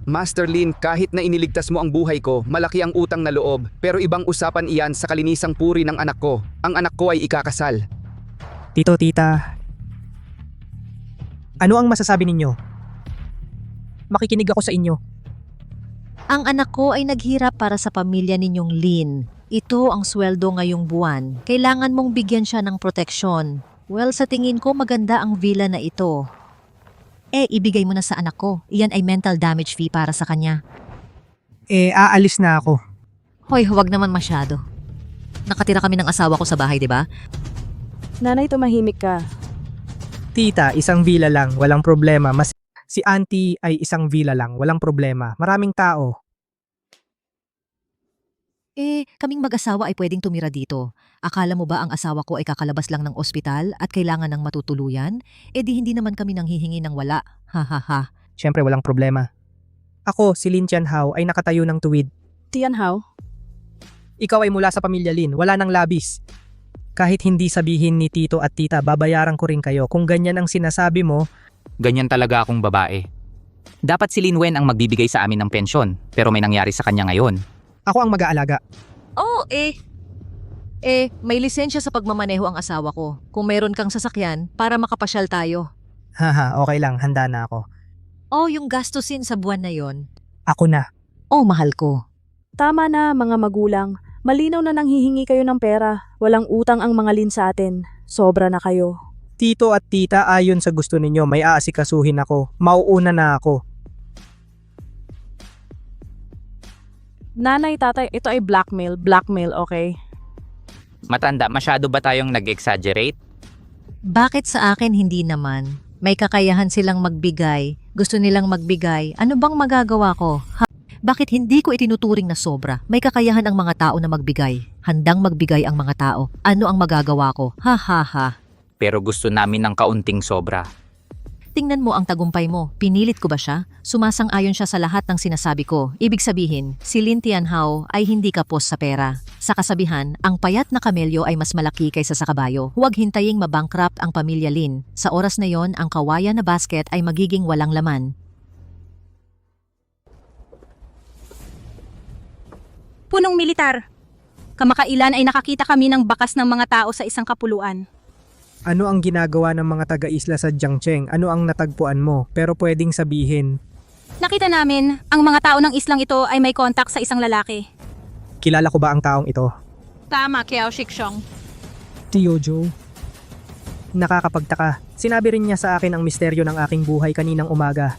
Master Lin, kahit na iniligtas mo ang buhay ko, malaki ang utang na loob. Pero ibang usapan iyan sa kalinisang puri ng anak ko. Ang anak ko ay ikakasal. Tito, tita. Ano ang masasabi ninyo? Makikinig ako sa inyo. Ang anak ko ay naghirap para sa pamilya ninyong Lin. Ito ang sweldo ngayong buwan. Kailangan mong bigyan siya ng proteksyon. Well, sa tingin ko maganda ang villa na ito. Ibigay mo na sa anak ko. Iyan ay mental damage fee para sa kanya. Aalis na ako. Hoy, huwag naman masyado. Nakatira kami ng asawa ko sa bahay, di ba? Nanay, tumahimik ka. Tita, isang villa lang, walang problema. Si auntie ay isang villa lang, walang problema. Maraming tao. Kaming mag-asawa ay pwedeng tumira dito. Akala mo ba ang asawa ko ay kakalabas lang ng ospital at kailangan ng matutuluyan? Di hindi naman kami nanghihingi ng wala. Ha ha ha. Siyempre walang problema. Ako, si Lin Tianhao, ay nakatayo ng tuwid. Tianhao? Ikaw ay mula sa pamilya Lin, wala nang labis. Kahit hindi sabihin ni tito at tita, babayaran ko rin kayo. Kung ganyan ang sinasabi mo, Ganyan talaga akong babae. Dapat si Lin Wen ang magbibigay sa amin ng pensyon, pero may nangyari sa kanya ngayon. ako ang mag-aalaga. Oo, may lisensya sa pagmamaneho ang asawa ko. Kung meron kang sasakyan, para makapasyal tayo. Haha, okay lang, handa na ako. Yung gastusin sa buwan na yon. Ako na. Mahal ko. Tama na, mga magulang. Malinaw na nanghihingi kayo ng pera. Walang utang ang mga Lin sa atin. Sobra na kayo. Tito at tita, ayon sa gusto ninyo, may aasikasuhin ako. Mauuna na ako. Nanay, tatay, ito ay blackmail. Blackmail, okay? Matanda, masyado ba tayong nag-exaggerate? Bakit sa akin hindi naman? May kakayahan silang magbigay. Gusto nilang magbigay. Ano bang magagawa ko? Bakit hindi ko itinuturing na sobra? May kakayahan ang mga tao na magbigay. Handang magbigay ang mga tao. Ano ang magagawa ko? Ha ha ha. Pero gusto namin ng kaunting sobra. Tingnan mo ang tagumpay mo. Pinilit ko ba siya? Sumasang-ayon siya sa lahat ng sinasabi ko. Ibig sabihin, si Lin Tianhao ay hindi kapos sa pera. Sa kasabihan, ang payat na kamelyo ay mas malaki kaysa sa kabayo. Huwag hintaying mabankrupt ang pamilya Lin. Sa oras na yon, ang kawayan na basket ay magiging walang laman. Punong militar. Kamakailan ay nakakita kami ng bakas ng mga tao sa isang kapuluan. Ano ang ginagawa ng mga taga-isla sa Jiangcheng? Ano ang natagpuan mo? Pero pwedeng sabihin, Nakita namin, ang mga tao ng islang ito ay may kontak sa isang lalaki. kilala ko ba ang taong ito? Tama, Kiao Shikshong. Tio Joe. Nakakapagtaka. Sinabi rin niya sa akin ang misteryo ng aking buhay kaninang umaga.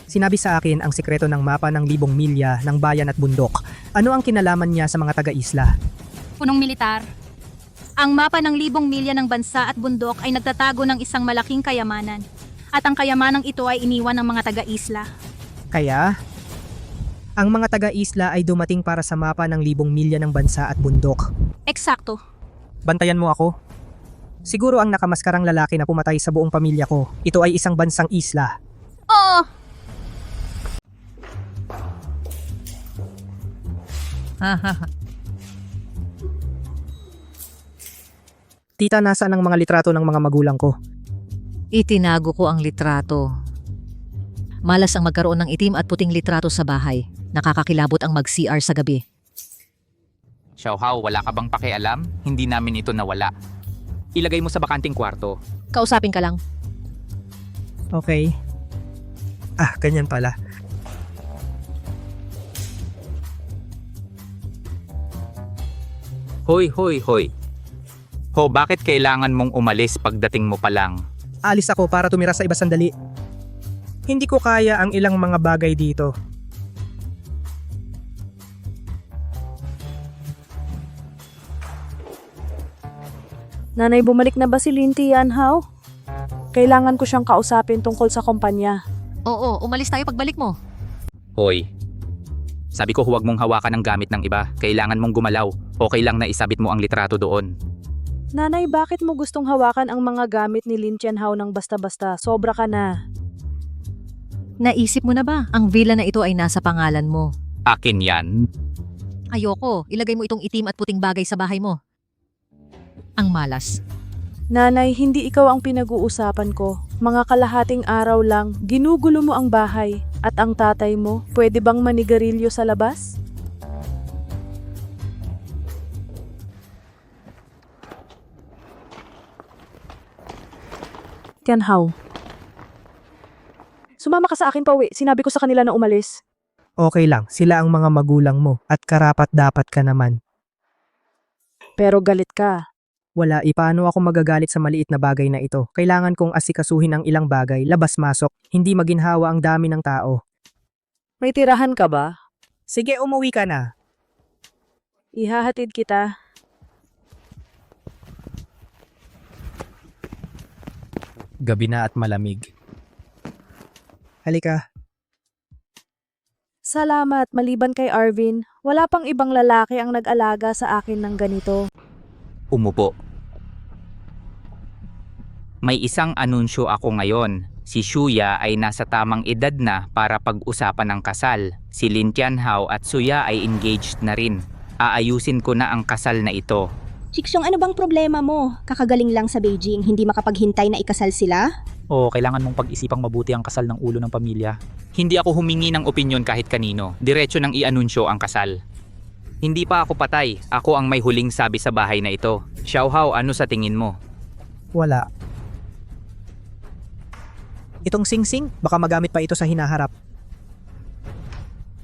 Sinabi sa akin ang sikreto ng mapa ng 1,000 milya ng bayan at bundok. Ano ang kinalaman niya sa mga taga-isla? Punong militar. Ang mapa ng 1,000 milya ng bansa at bundok ay nagtatago ng isang malaking kayamanan. At ang kayamanang ito ay iniwan ng mga taga-isla. Kaya, ang mga taga-isla ay dumating para sa mapa ng 1,000 milya ng bansa at bundok. Eksakto. Bantayan mo ako. Siguro ang nakamaskarang lalaki na pumatay sa buong pamilya ko. Ito ay isang bansang isla. Oo! Ha ha ha. Tita, nasaan ang mga litrato ng mga magulang ko? Itinago ko ang litrato. Malas ang magkaroon ng itim at puting litrato sa bahay. Nakakakilabot ang mag-CR sa gabi. Xiaohao, wala ka bang pakialam? Hindi namin ito nawala. Ilagay mo sa bakanting kwarto. Kausapin ka lang. Okay. Ganyan pala. Hoy, hoy, hoy. Ho, bakit kailangan mong umalis pagdating mo pa lang? Alis ako para tumira sa iba sandali. Hindi ko kaya ang ilang mga bagay dito. Nanay, bumalik na ba si Lin Tianhao? Kailangan ko siyang kausapin tungkol sa kumpanya. Oo, umalis tayo pagbalik mo. Hoy. Sabi ko huwag mong hawakan ang gamit ng iba. Kailangan mong gumalaw. Okay lang na isabit mo ang litrato doon. Nanay, bakit mo gustong hawakan ang mga gamit ni Lin Tianhao ng basta-basta? Sobra ka na. Naisip mo na ba? Ang villa na ito ay nasa pangalan mo. Akin yan. Ayoko, ilagay mo itong itim at puting bagay sa bahay mo. Ang malas. Nanay, hindi ikaw ang pinag-uusapan ko. Mga kalahating araw lang, ginugulo mo ang bahay. At ang tatay mo, pwede bang manigarilyo sa labas? Tianhao. Sumama ka sa akin, pauwi. Sinabi ko sa kanila na umalis. Okay lang, sila ang mga magulang mo at karapat dapat ka naman. Pero galit ka. Wala, paano ako magagalit sa maliit na bagay na ito? Kailangan kong asikasuhin ang ilang bagay, labas-masok, hindi maginhawa ang dami ng tao. May tirahan ka ba? Sige, umuwi ka na. Ihahatid kita. Gabi na at malamig. Halika. Salamat, maliban kay Arvin, wala pang ibang lalaki ang nag-alaga sa akin ng ganito. Umupo. May isang anunsyo ako ngayon. Si Shuya ay nasa tamang edad na para pag-usapan ng kasal. Si Lin Tianhao at Suya ay engaged na rin. Aayusin ko na ang kasal na ito. Shikshong, ano bang problema mo? Kakagaling lang sa Beijing, hindi makapaghintay na ikasal sila? O kailangan mong pag-isipang mabuti ang kasal ng ulo ng pamilya. Hindi ako humingi ng opinyon kahit kanino. Diretso nang i-anunsyo ang kasal. Hindi pa ako patay. Ako ang may huling sabi sa bahay na ito. Xiaohao, ano sa tingin mo? Wala. Itong singsing, baka magamit pa ito sa hinaharap.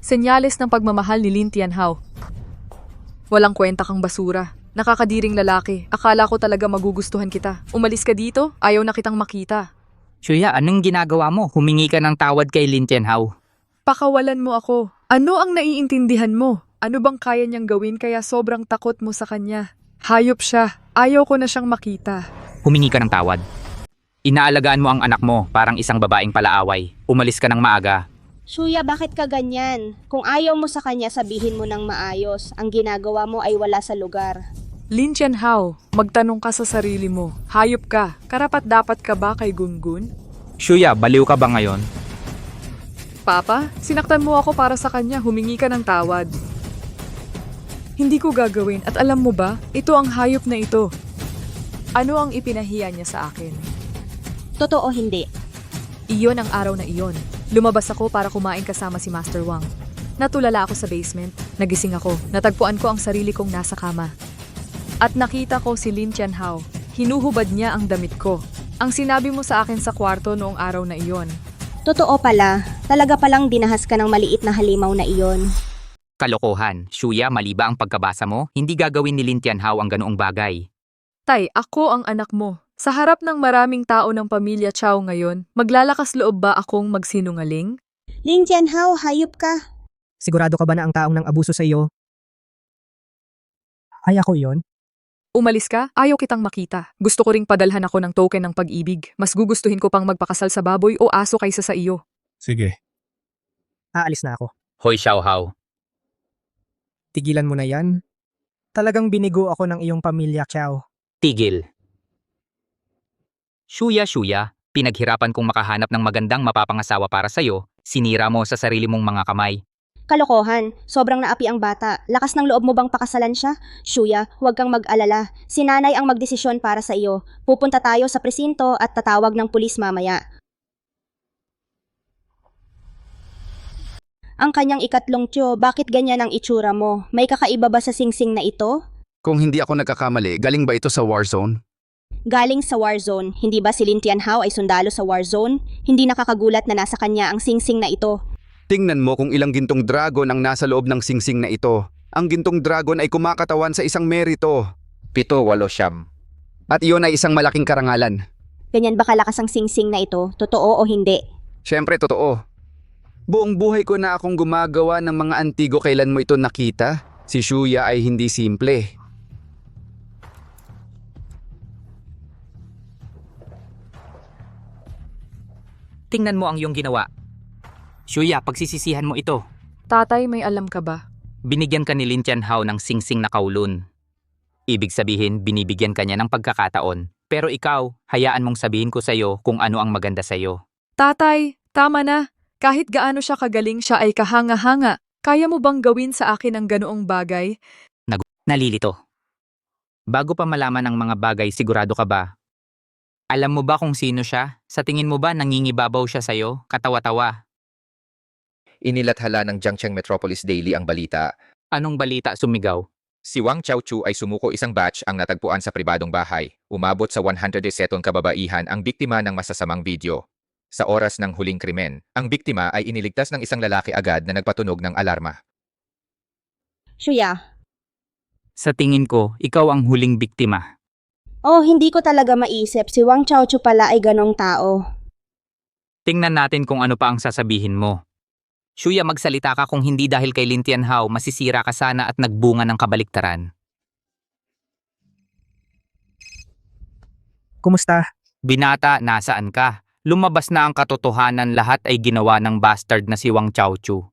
Senyales ng pagmamahal ni Lin Tianhao. Walang kwenta kang basura. Nakakadiring lalaki. Akala ko talaga magugustuhan kita. Umalis ka dito, ayaw na kitang makita. Shuya, anong ginagawa mo? Humingi ka ng tawad kay Lin Tianhao. Pakawalan mo ako. Ano ang naiintindihan mo? Ano bang kaya niyang gawin kaya sobrang takot mo sa kanya? Hayop siya. Ayaw ko na siyang makita. Humingi ka ng tawad. Inaalagaan mo ang anak mo, parang isang babaeng palaaway. Umalis ka ng maaga. Shuya, bakit ka ganyan? Kung ayaw mo sa kanya, sabihin mo ng maayos. Ang ginagawa mo ay wala sa lugar. Lin Tianhao, magtanong ka sa sarili mo. Hayop ka. Karapat dapat ka ba kay Gungun? Shuya, baliw ka ba ngayon? Papa, sinaktan mo ako para sa kanya. Humingi ka ng tawad. Hindi ko gagawin at alam mo ba, ito ang hayop na ito. Ano ang ipinahiya niya sa akin? Totoo hindi. Iyon ang araw na iyon. Lumabas ako para kumain kasama si Master Wang. Natulala ako sa basement. Nagising ako. Natagpuan ko ang sarili kong nasa kama. At nakita ko si Lin Tianhao. Hinuhubad niya ang damit ko. Ang sinabi mo sa akin sa kwarto noong araw na iyon. Totoo pala. Talaga palang dinahas ka ng maliit na halimaw na iyon. Kalokohan. Shuya, mali ba ang pagkabasa mo? Hindi gagawin ni Lin Tianhao ang ganoong bagay. Tay, ako ang anak mo. Sa harap ng maraming tao ng pamilya Chow ngayon, maglalakas loob ba akong magsinungaling? Lin Tianhao, hayop ka. Sigurado ka ba na ang taong nang abuso sa iyo ay ako iyon? Umalis ka? Ayaw kitang makita. Gusto ko ring padalhan ako ng token ng pag-ibig. Mas gugustuhin ko pang magpakasal sa baboy o aso kaysa sa iyo. Sige. Aalis na ako. Hoy Xiaohao. Tigilan mo na yan. Talagang binigo ako ng iyong pamilya, Chow. Tigil. Shuya, pinaghirapan kong makahanap ng magandang mapapangasawa para sa'yo, sinira mo sa sarili mong mga kamay. Kalokohan, sobrang naapi ang bata. Lakas ng loob mo bang pakasalan siya? Shuya, huwag kang mag-alala. Si nanay ang magdesisyon para sa iyo. Pupunta tayo sa presinto at tatawag ng pulis mamaya. Ang kanyang ikatlong tiyo, bakit ganyan ang itsura mo? May kakaiba ba sa singsing na ito? Kung hindi ako nagkakamali, galing ba ito sa Warzone? Galing sa Warzone. Hindi ba si Lin Tianhao ay sundalo sa Warzone? Hindi nakakagulat na nasa kanya ang singsing na ito. Tingnan mo kung ilang gintong dragon ang nasa loob ng singsing na ito. Ang gintong dragon ay kumakatawan sa isang merito. 7, 8, 9. At iyon ay isang malaking karangalan. Ganyan ba kalakas ang singsing na ito? Totoo o hindi? Siyempre, totoo. Buong buhay ko na akong gumagawa ng mga antigo kailan mo ito nakita. Si Shuya ay hindi simple. Tingnan mo ang iyong ginawa. Shuya, pagsisisihan mo ito. Tatay, may alam ka ba? Binigyan ka ni Lin Tianhao ng singsing na kaulun. Ibig sabihin, binibigyan ka niya ng pagkakataon. Pero ikaw, hayaan mong sabihin ko sa'yo kung ano ang maganda sa'yo. Tatay, tama na. Kahit gaano siya kagaling, siya ay kahanga-hanga. Kaya mo bang gawin sa akin ang ganoong bagay? Nalilito. Bago pa malaman ang mga bagay, sigurado ka ba? Alam mo ba kung sino siya? Sa tingin mo ba nangingibabaw siya sa'yo? Katawa-tawa. Inilathala ng Jiangcheng Metropolis Daily ang balita. Anong balita sumigaw? Si Wang Chaochu ay sumuko isang batch ang natagpuan sa pribadong bahay. Umabot sa 107 kababaihan ang biktima ng masasamang video. Sa oras ng huling krimen, ang biktima ay iniligtas ng isang lalaki agad na nagpatunog ng alarma. Shuya. Sa tingin ko, ikaw ang huling biktima. Oh, hindi ko talaga maisip. Si Wang Chaochu pala ay ganong tao. Tingnan natin kung ano pa ang sasabihin mo. Shuya, magsalita ka kung hindi dahil kay Lin Tianhao, masisira ka sana at nagbunga ng kabaliktaran. Kumusta? Binata, nasaan ka? Lumabas na ang katotohanan, lahat ay ginawa ng bastard na si Wang Chaochu.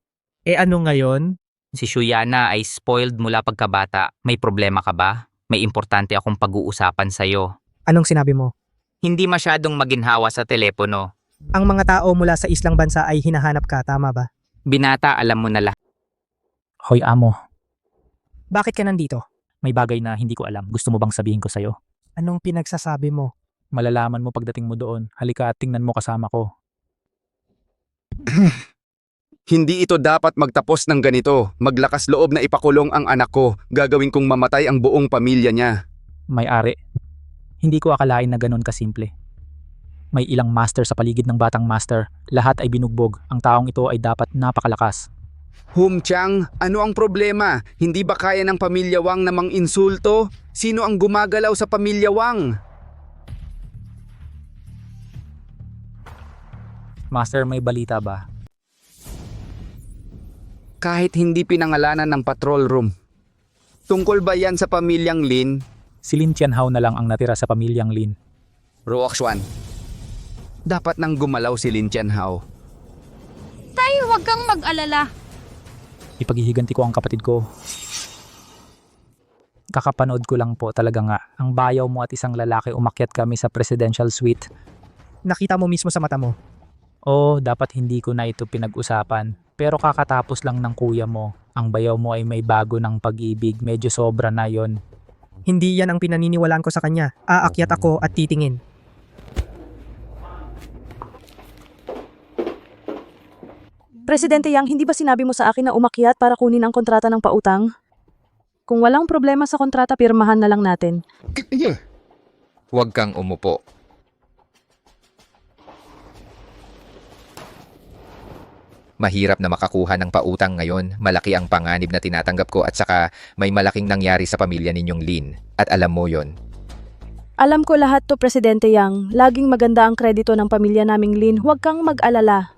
Ano ngayon? Si Shuyana ay spoiled mula pagkabata. May problema ka ba? May importante akong pag-uusapan sa'yo. Anong sinabi mo? Hindi masyadong maginhawa sa telepono. Ang mga tao mula sa islang bansa ay hinahanap ka, tama ba? Binata, alam mo na lahat. Hoy amo, Bakit ka nandito? may bagay na hindi ko alam. Gusto mo bang sabihin ko sa'yo? Anong pinagsasabi mo? Malalaman mo pagdating mo doon. Halika at tingnan mo kasama ko. Hindi ito dapat magtapos ng ganito. Maglakas loob na ipakulong ang anak ko. Gagawin kong mamatay ang buong pamilya niya. May-ari. Hindi ko akalain na ganun kasimple. May ilang master sa paligid ng batang master. Lahat ay binugbog. Ang taong ito ay dapat napakalakas. Chang, ano ang problema? Hindi ba kaya ng pamilya Wang na mang-insulto? Sino ang gumagalaw sa pamilya Wang? Master, may balita ba? Kahit hindi pinangalanan ng patrol room. Tungkol ba yan sa pamilyang Lin? Si Lin Tianhao na lang ang natira sa pamilyang Lin. Ruoxuan. Dapat nang gumalaw si Lin Tianhao. Tay, huwag kang mag-alala. Ipaghihiganti ko ang kapatid ko. Kakapanood ko lang po talaga nga. Ang bayaw mo at isang lalaki umakyat kami sa presidential suite. Nakita mo mismo sa mata mo. Oo, dapat hindi ko na ito pinag-usapan. Pero kakatapos lang ng kuya mo. Ang bayaw mo ay may bago ng pag-ibig. Medyo sobra na yon. Hindi yan ang pinaniniwalaan ko sa kanya. Aakyat ako at titingin. Presidente Yang, hindi ba sinabi mo sa akin na umakyat para kunin ang kontrata ng pautang? Kung walang problema sa kontrata, pirmahan na lang natin. Huwag kang umupo. Mahirap na makakuha ng pautang ngayon. Malaki ang panganib na tinatanggap ko at saka may malaking nangyari sa pamilya ninyong Lin. At alam mo yon. Alam ko lahat to, Presidente Yang. Laging maganda ang kredito ng pamilya naming Lin. Huwag kang mag-alala.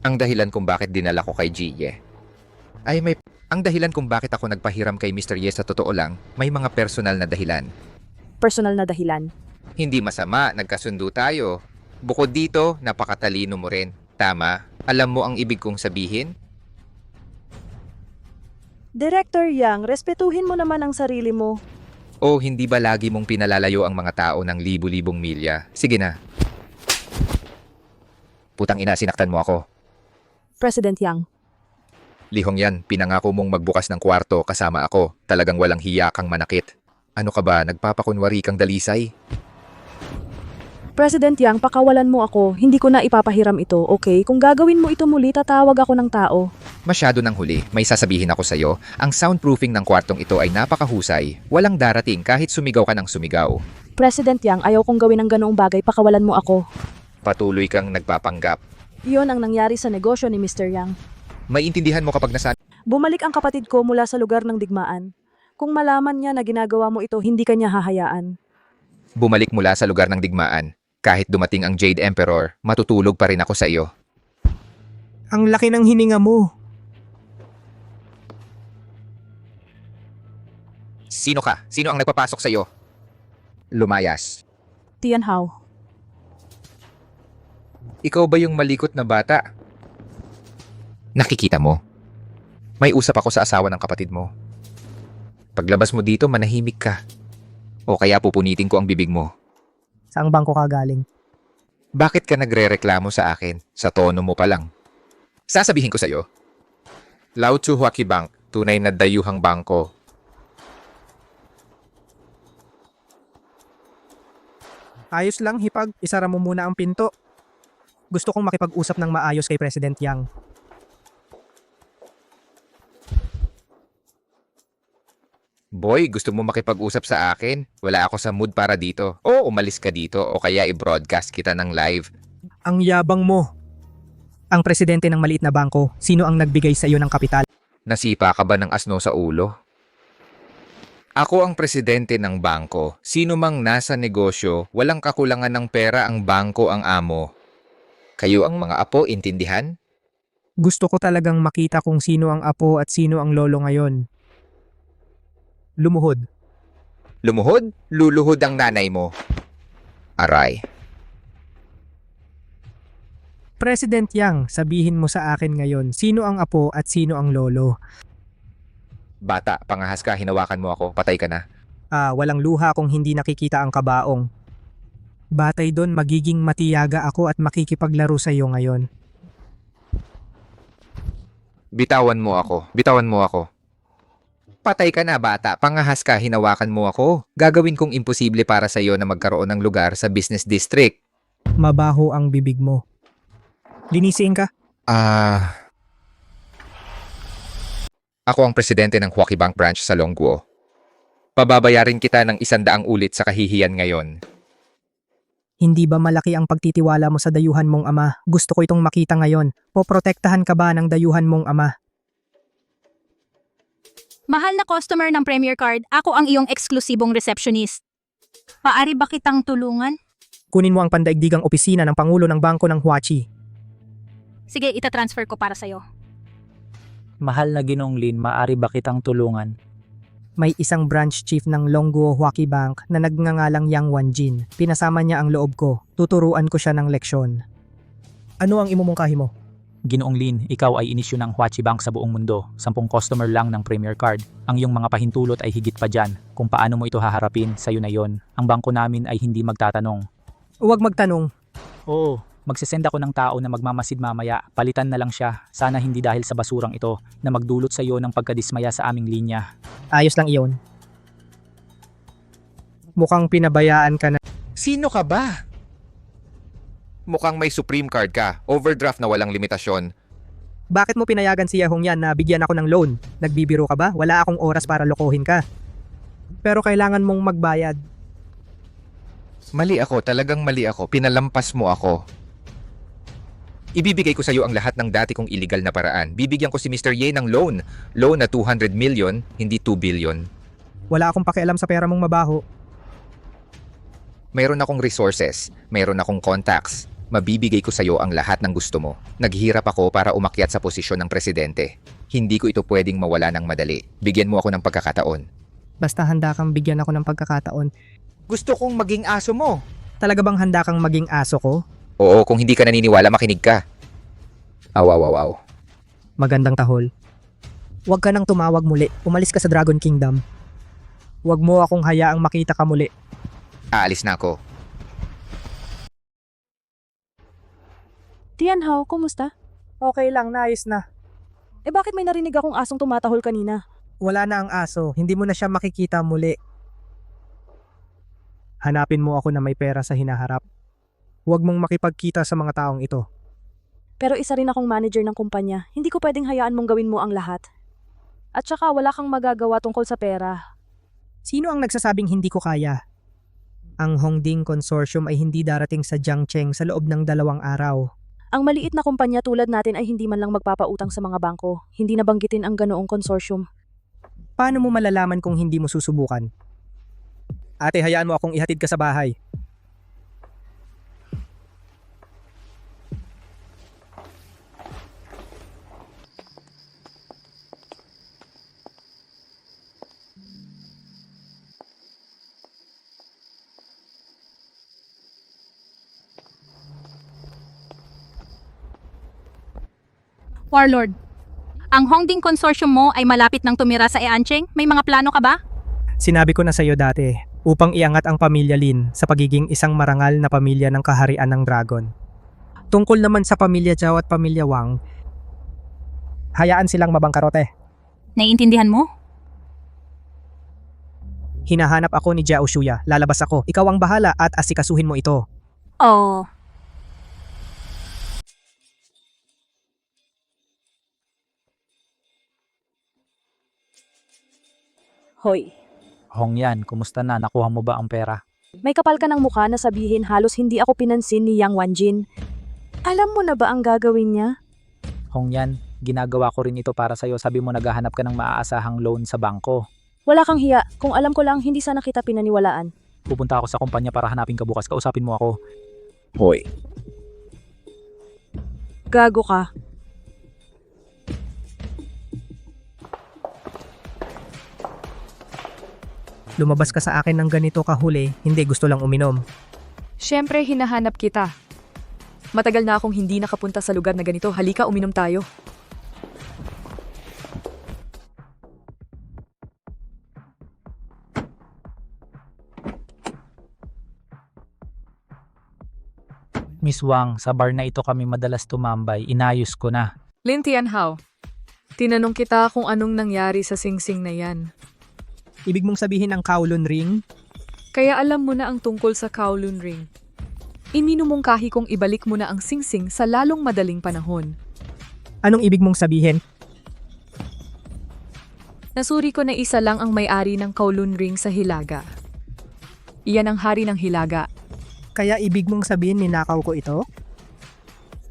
Ang dahilan kung bakit dinala ko kay Jie ay may... Ang dahilan kung bakit ako nagpahiram kay Mr. Ye sa totoo lang, may mga personal na dahilan. Personal na dahilan. Hindi masama, nagkasundo tayo. Bukod dito, napakatalino mo rin. Tama? Alam mo ang ibig kong sabihin? Director Yang, respetuhin mo naman ang sarili mo. O hindi ba lagi mong pinalalayo ang mga tao ng libu-libong milya? Sige na. Putang ina, sinaktan mo ako. President Yang. Lihong yan, pinangako mong magbukas ng kwarto kasama ako. Talagang walang hiya kang manakit. Ano ka ba, nagpapakunwari kang dalisay? President Yang, pakawalan mo ako. Hindi ko na ipapahiram ito, okay? Kung gagawin mo ito muli, tatawag ako ng tao. Masyado nang huli, may sasabihin ako sa'yo. Ang soundproofing ng kwartong ito ay napakahusay. Walang darating kahit sumigaw ka ng sumigaw. President Yang, ayaw kong gawin ng ganoong bagay, pakawalan mo ako. Patuloy kang nagpapanggap. Iyon ang nangyari sa negosyo ni Mr. Yang. Maiintindihan mo kapag Bumalik ang kapatid ko mula sa lugar ng digmaan. Kung malaman niya na ginagawa mo ito, hindi kanya hahayaan. bumalik mula sa lugar ng digmaan. Kahit dumating ang Jade Emperor, matutulog pa rin ako sa iyo. Ang laki ng hininga mo. Sino ka? Sino ang nagpapasok sa iyo? Lumayas. Tian Hao. Ikaw ba yung malikot na bata? Nakikita mo? May usap ako sa asawa ng kapatid mo. Paglabas mo dito, manahimik ka. O kaya pupunitin ko ang bibig mo. Saang bangko ka galing? Bakit ka nagre-reklamo sa akin? Sa tono mo pa lang. Sasabihin ko sa'yo. Lao Tzu Huaki Bank, tunay na dayuhang bangko. Ayos lang, Hipag. Isara mo muna ang pinto. Gusto kong makipag-usap ng maayos kay President Yang. Boy, gusto mo makipag-usap sa akin? Wala ako sa mood para dito. O umalis ka dito o kaya i-broadcast kita ng live. Ang yabang mo. Ang presidente ng maliit na bangko, sino ang nagbigay sa iyo ng kapital? Nasipa ka ba ng asno sa ulo? Ako ang presidente ng bangko. Sino mang nasa negosyo, walang kakulangan ng pera, ang bangko ang amo. Kayo ang mga apo, intindihan? Gusto ko talagang makita kung sino ang apo at sino ang lolo ngayon. Lumuhod. Lumuhod? Luluhod ang nanay mo. Aray. President Yang, sabihin mo sa akin ngayon, sino ang apo at sino ang lolo? Bata, pangahas ka, hinawakan mo ako, patay ka na. Walang luha kung hindi nakikita ang kabaong. Batay doon, magiging matiyaga ako at makikipaglaro sa iyo ngayon. Bitawan mo ako, bitawan mo ako. Patay ka na, bata. Pangahas ka, hinawakan mo ako. Gagawin kong imposible para sa iyo na magkaroon ng lugar sa business district. Mabaho ang bibig mo. Linisin ka? Ako ang presidente ng Huaki Bank branch sa Longguo. Pababayarin kita ng 100 ulit sa kahihiyan ngayon. Hindi ba malaki ang pagtitiwala mo sa dayuhan mong ama? Gusto ko itong makita ngayon. Poprotektahan ka ba ng dayuhan mong ama? Mahal na customer ng Premier Card, ako ang iyong eksklusibong receptionist. Paari ba kitang tulungan? Kunin mo ang pandaigdigang opisina ng Pangulo ng Bangko ng Huachi. Sige, itatransfer ko para sa'yo. Mahal na Ginong Lin, maaari ba kitang tulungan? May isang branch chief ng Longguo Huaki Bank na nagngangalang Yang Wanjin. Pinasama niya ang loob ko. Tuturuan ko siya ng leksyon. Ano ang imumungkahi mo? Ginoong Lin, ikaw ay inisyu ng Huachi Bank sa buong mundo. 10 customer lang ng Premier Card. Ang iyong mga pahintulot ay higit pa dyan. Kung paano mo ito haharapin, sa'yo na yon. Ang bangko namin ay hindi magtatanong. Huwag magtanong. Oo, magsisend ako ng tao na magmamasid mamaya. Palitan na lang siya. Sana hindi dahil sa basurang ito na magdulot sa iyo ng pagkadismaya sa aming linya. Ayos lang iyon. Mukhang pinabayaan ka na. Sino ka ba? Mukhang may Supreme Card ka. Overdraft na walang limitasyon. Bakit mo pinayagan si Yehong yan na bigyan ako ng loan? Nagbibiro ka ba? Wala akong oras para lokohin ka. Pero kailangan mong magbayad. Mali ako, talagang mali ako. Pinalampas mo ako. Ibibigay ko sa iyo ang lahat ng dati kong illegal na paraan. Bibigyan ko si Mr. Ye ng loan. Loan na 200 million, hindi 2 billion. Wala akong pakialam sa pera mong mabaho. Mayroon akong resources, mayroon akong contacts. Mabibigay ko sa iyo ang lahat ng gusto mo. Naghirap ako para umakyat sa posisyon ng presidente. Hindi ko ito pwedeng mawala ng madali. Bigyan mo ako ng pagkakataon. Basta handa kang bigyan ako ng pagkakataon. Gusto kong maging aso mo. Talaga bang handa kang maging aso ko? Oo, kung hindi ka naniniwala, makinig ka. Aw. Magandang tahol. Huwag ka nang tumawag muli. Umalis ka sa Dragon Kingdom. Huwag mo akong hayaang makita ka muli. Aalis na ako. Tianhao, kumusta? Okay lang, naayos na. Eh bakit may narinig akong asong tumatahol kanina? Wala na ang aso. Hindi mo na siya makikita muli. Hanapin mo ako na may pera sa hinaharap. Huwag mong makipagkita sa mga taong ito. Pero isa rin akong manager ng kumpanya. Hindi ko pwedeng hayaan mong gawin mo ang lahat. At saka wala kang magagawa tungkol sa pera. Sino ang nagsasabing hindi ko kaya? Ang Hongding Consortium ay hindi darating sa Jiangcheng sa loob ng 2 araw. Ang maliit na kumpanya tulad natin ay hindi man lang magpapautang sa mga bangko. Hindi nabanggitin ang ganoong consortium. Paano mo malalaman kung hindi mo susubukan? Ate, hayaan mo akong ihatid ka sa bahay. Warlord, ang Hongding Consortium mo ay malapit nang tumira sa Eancheng? May mga plano ka ba? Sinabi ko na sa iyo dati, upang iangat ang pamilya Lin sa pagiging isang marangal na pamilya ng kaharian ng dragon. Tungkol naman sa pamilya Zhao at pamilya Wang, hayaan silang mabangkarote. Naiintindihan mo? Hinahanap ako ni Jiao Shuya, lalabas ako. Ikaw ang bahala at asikasuhin mo ito. Oh, Hoy, Hongyan, kumusta na? Nakuha mo ba ang pera? may kapal ka ng mukha na sabihin halos hindi ako pinansin ni Yang Wanjin. Alam mo na ba ang gagawin niya? Hongyan, ginagawa ko rin ito para sa'yo. Sabi mo naghahanap ka ng maaasahang loan sa bangko. Wala kang hiya. Kung alam ko lang, hindi sana kita pinaniwalaan. Pupunta ako sa kumpanya para hanapin ka bukas. Kausapin mo ako. Hoy, Gago ka. Lumabas ka sa akin ng ganito kahuli, hindi gusto lang uminom. Siyempre, hinahanap kita. Matagal na akong hindi nakapunta sa lugar na ganito. Halika, uminom tayo. Miss Wang, sa bar na ito kami madalas tumambay. Inayos ko na. Lin Tianhao, tinanong kita kung anong nangyari sa singsing na yan. Ibig mong sabihin ang Kowloon Ring? Kaya alam mo na ang tungkol sa Kowloon Ring. Iminumungkahi kong ibalik mo na ang singsing sa lalong madaling panahon. Anong ibig mong sabihin? Nasuri ko na isa lang ang may-ari ng Kowloon Ring sa Hilaga. Iyan ang hari ng Hilaga. Kaya ibig mong sabihin ninakaw ko ito?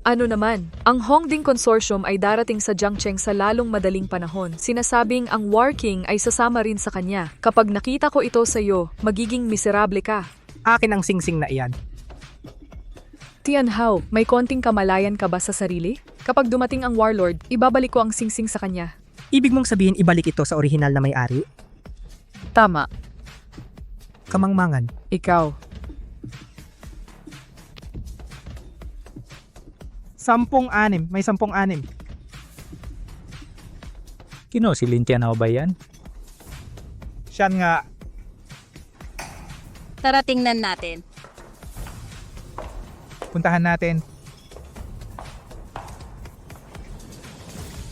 Ano naman, ang Hongding Consortium ay darating sa Jiangcheng sa lalong madaling panahon. Sinasabing ang War King ay sasama rin sa kanya. Kapag nakita ko ito sa iyo, magiging miserable ka. Akin ang singsing na iyan. Tianhao, may konting kamalayan ka ba sa sarili? Kapag dumating ang Warlord, ibabalik ko ang singsing sa kanya. Ibig mong sabihin ibalik ito sa orihinal na may-ari? Tama, Kamangmangan. ikaw. 10-6. May 10-6. Kino si Lin Tianhao ba yan? Siyan nga. Tara tingnan natin. Puntahan natin.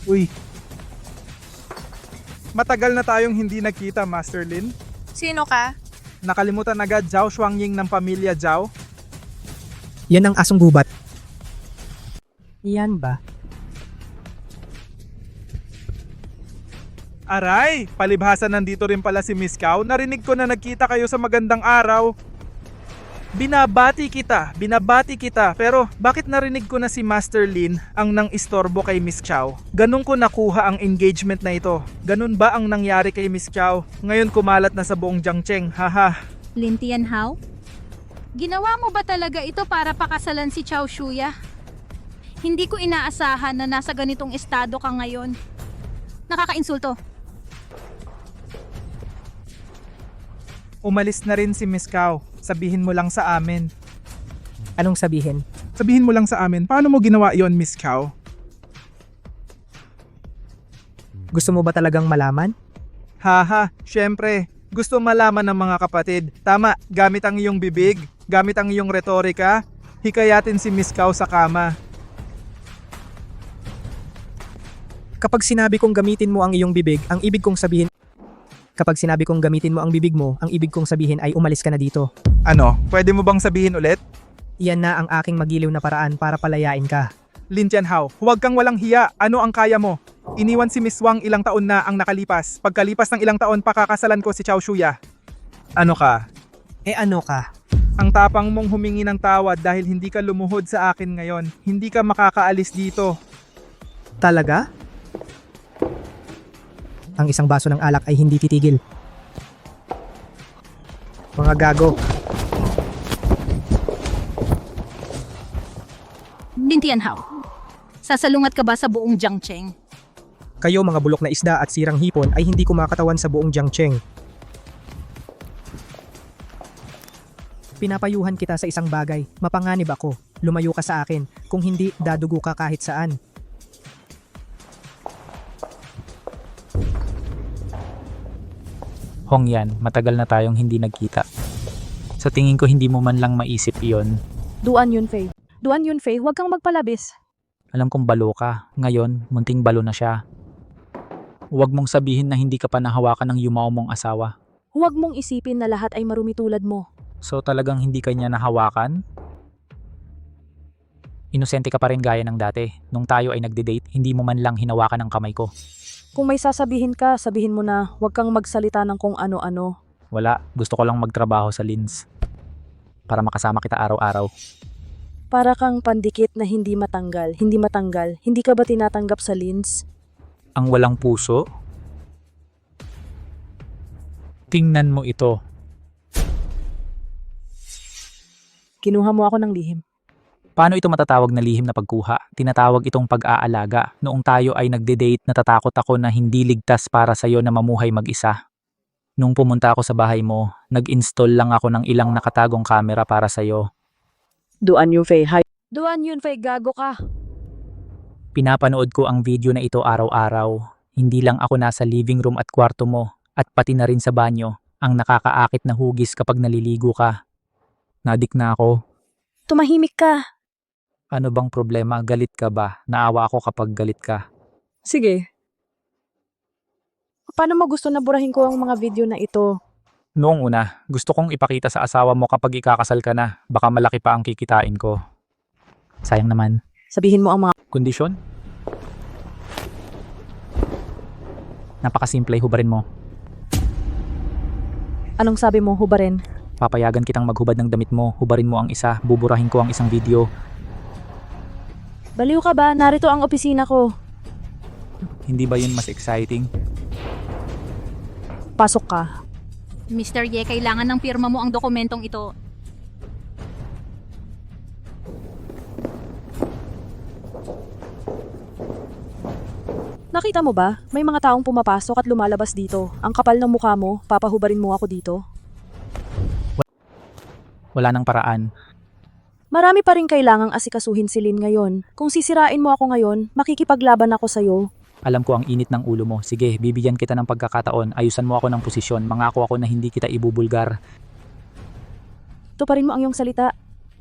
Uy. Matagal na tayong hindi nagkita, Master Lin. Sino ka? Nakalimutan agad Zhao Shuangying ng pamilya Zhao. Yan ang asong gubat. Yan ba? Aray, palibhasa nandito rin pala si Miss Cow. Narinig ko na nagkita kayo sa magandang araw. Binabati kita. Pero bakit narinig ko na si Master Lin ang nang istorbo kay Miss Chow? Ganun ko nakuha ang engagement na ito. Ganun ba ang nangyari kay Miss Chow? Ngayon kumalat na sa buong Jiangcheng, haha. Lin Tianhao? Ginawa mo ba talaga ito para pakasalan si Chao Shuya? Hindi ko inaasahan na nasa ganitong estado ka ngayon. Nakakainsulto. Umalis na rin si Miss Cow. Sabihin mo lang sa amin. Anong sabihin? Sabihin mo lang sa amin, paano mo ginawa yon, Miss Cow? Gusto mo ba talagang malaman? Haha, syempre. Gusto malaman ng mga kapatid. Tama, gamit ang iyong bibig, gamit ang iyong retorika, hikayatin si Miss Cow sa kama. Kapag sinabi kong gamitin mo ang iyong bibig, ang ibig kong sabihin ay umalis ka na dito. Ano, pwede mo bang sabihin ulit? Iyan na ang aking magiliw na paraan para palayain ka. Lin Tianhao, huwag kang walang hiya. Ano ang kaya mo? Iniwan si Miss Wang ilang taon na ang nakalipas. Pagkalipas ng ilang taon, pakakasalan ko si Chao Shuya. Ano ka? Ano ka? Ang tapang mong humingi ng tawad dahil hindi ka lumuhod sa akin ngayon. Hindi ka makakaalis dito. Talaga? Ang isang baso ng alak ay hindi titigil. Mga gago. Lin Tianhao, sasalungat ka ba sa buong Jiangcheng? Kayo mga bulok na isda at sirang hipon ay hindi kumakatawan sa buong Jiangcheng. Pinapayuhan kita sa isang bagay. Mapanganib ako. Lumayo ka sa akin. Kung hindi, dadugo ka kahit saan. Hong Yan, matagal na tayong hindi nagkita. Sa tingin ko hindi mo man lang maisip iyon. Duan Yunfei. Huwag kang magpalabis. Alam kong balo ka. Ngayon, munting balo na siya. Huwag mong sabihin na hindi ka pa nahawakan ng yumao mong asawa. Huwag mong isipin na lahat ay marumi tulad mo. So talagang hindi ka niya nahawakan? Inosente ka pa rin gaya ng dati. Nung tayo ay nagde-date, hindi mo man lang hinawakan ang kamay ko. Kung may sasabihin ka, sabihin mo na huwag kang magsalita ng kung ano-ano. Wala, gusto ko lang magtrabaho sa Lins. Para makasama kita araw-araw. Para kang pandikit na hindi matanggal. Hindi ka ba tinatanggap sa Lins? Ang walang puso? Tingnan mo ito. Kinuha mo ako ng lihim. Paano ito matatawag na lihim na pagkuha? Tinatawag itong pag-aalaga. Noong tayo ay nagde-date, natatakot ako na hindi ligtas para sa'yo na mamuhay mag-isa. Nung pumunta ako sa bahay mo, nag-install lang ako ng ilang nakatagong camera para sa'yo. Duan Yunfei, gago ka. Pinapanood ko ang video na ito araw-araw. Hindi lang ako nasa living room at kwarto mo, at pati na rin sa banyo, ang nakakaakit na hugis kapag naliligo ka. Nadik na ako. Tumahimik ka. Ano bang problema? Galit ka ba? Naawa ako kapag galit ka. Sige. Paano mo gusto na burahin ko ang mga video na ito? Noong una, gusto kong ipakita sa asawa mo kapag ikakasal ka na. Baka malaki pa ang kikitain ko. Sayang naman. Sabihin mo ang mga... Kondisyon? Napakasimple, hubarin mo. Anong sabi mo, hubarin? Papayagan kitang maghubad ng damit mo. Hubarin mo ang isa. Buburahin ko ang isang video. Baliw ka ba? Narito ang opisina ko. Hindi ba yun mas exciting? Pasok ka. Mr. Ye, kailangan ng pirma mo ang dokumentong ito. Nakita mo ba? May mga taong pumapasok at lumalabas dito. Ang kapal ng mukha mo, papahubarin mo ako dito. Wala nang paraan. Marami pa rin kailangang asikasuhin si Lin ngayon. Kung sisirain mo ako ngayon, makikipaglaban ako sa'yo. Alam ko ang init ng ulo mo. Sige, bibigyan kita ng pagkakataon. Ayusan mo ako ng posisyon. Mangako ako na hindi kita ibubulgar. Tuparin mo ang iyong salita.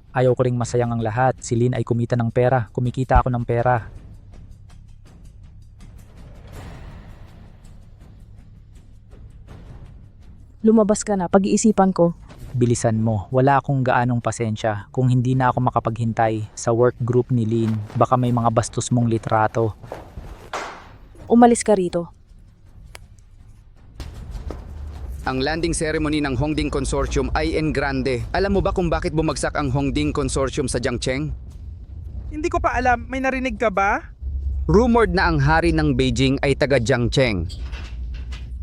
Ayaw ko ring masayang ang lahat. Si Lin ay kumita ng pera. Kumikita ako ng pera. Lumabas ka na, pag-iisipan ko. Bilisan mo. Wala akong gaanong pasensya. Kung hindi na ako makapaghintay sa work group ni Lin, baka may mga bastos mong litrato. Umalis ka rito. Ang landing ceremony ng Hongding Consortium ay en grande. Alam mo ba kung bakit bumagsak ang Hongding Consortium sa Jiangcheng? Hindi ko pa alam, may narinig ka ba? Rumored na ang hari ng Beijing ay taga Jiangcheng.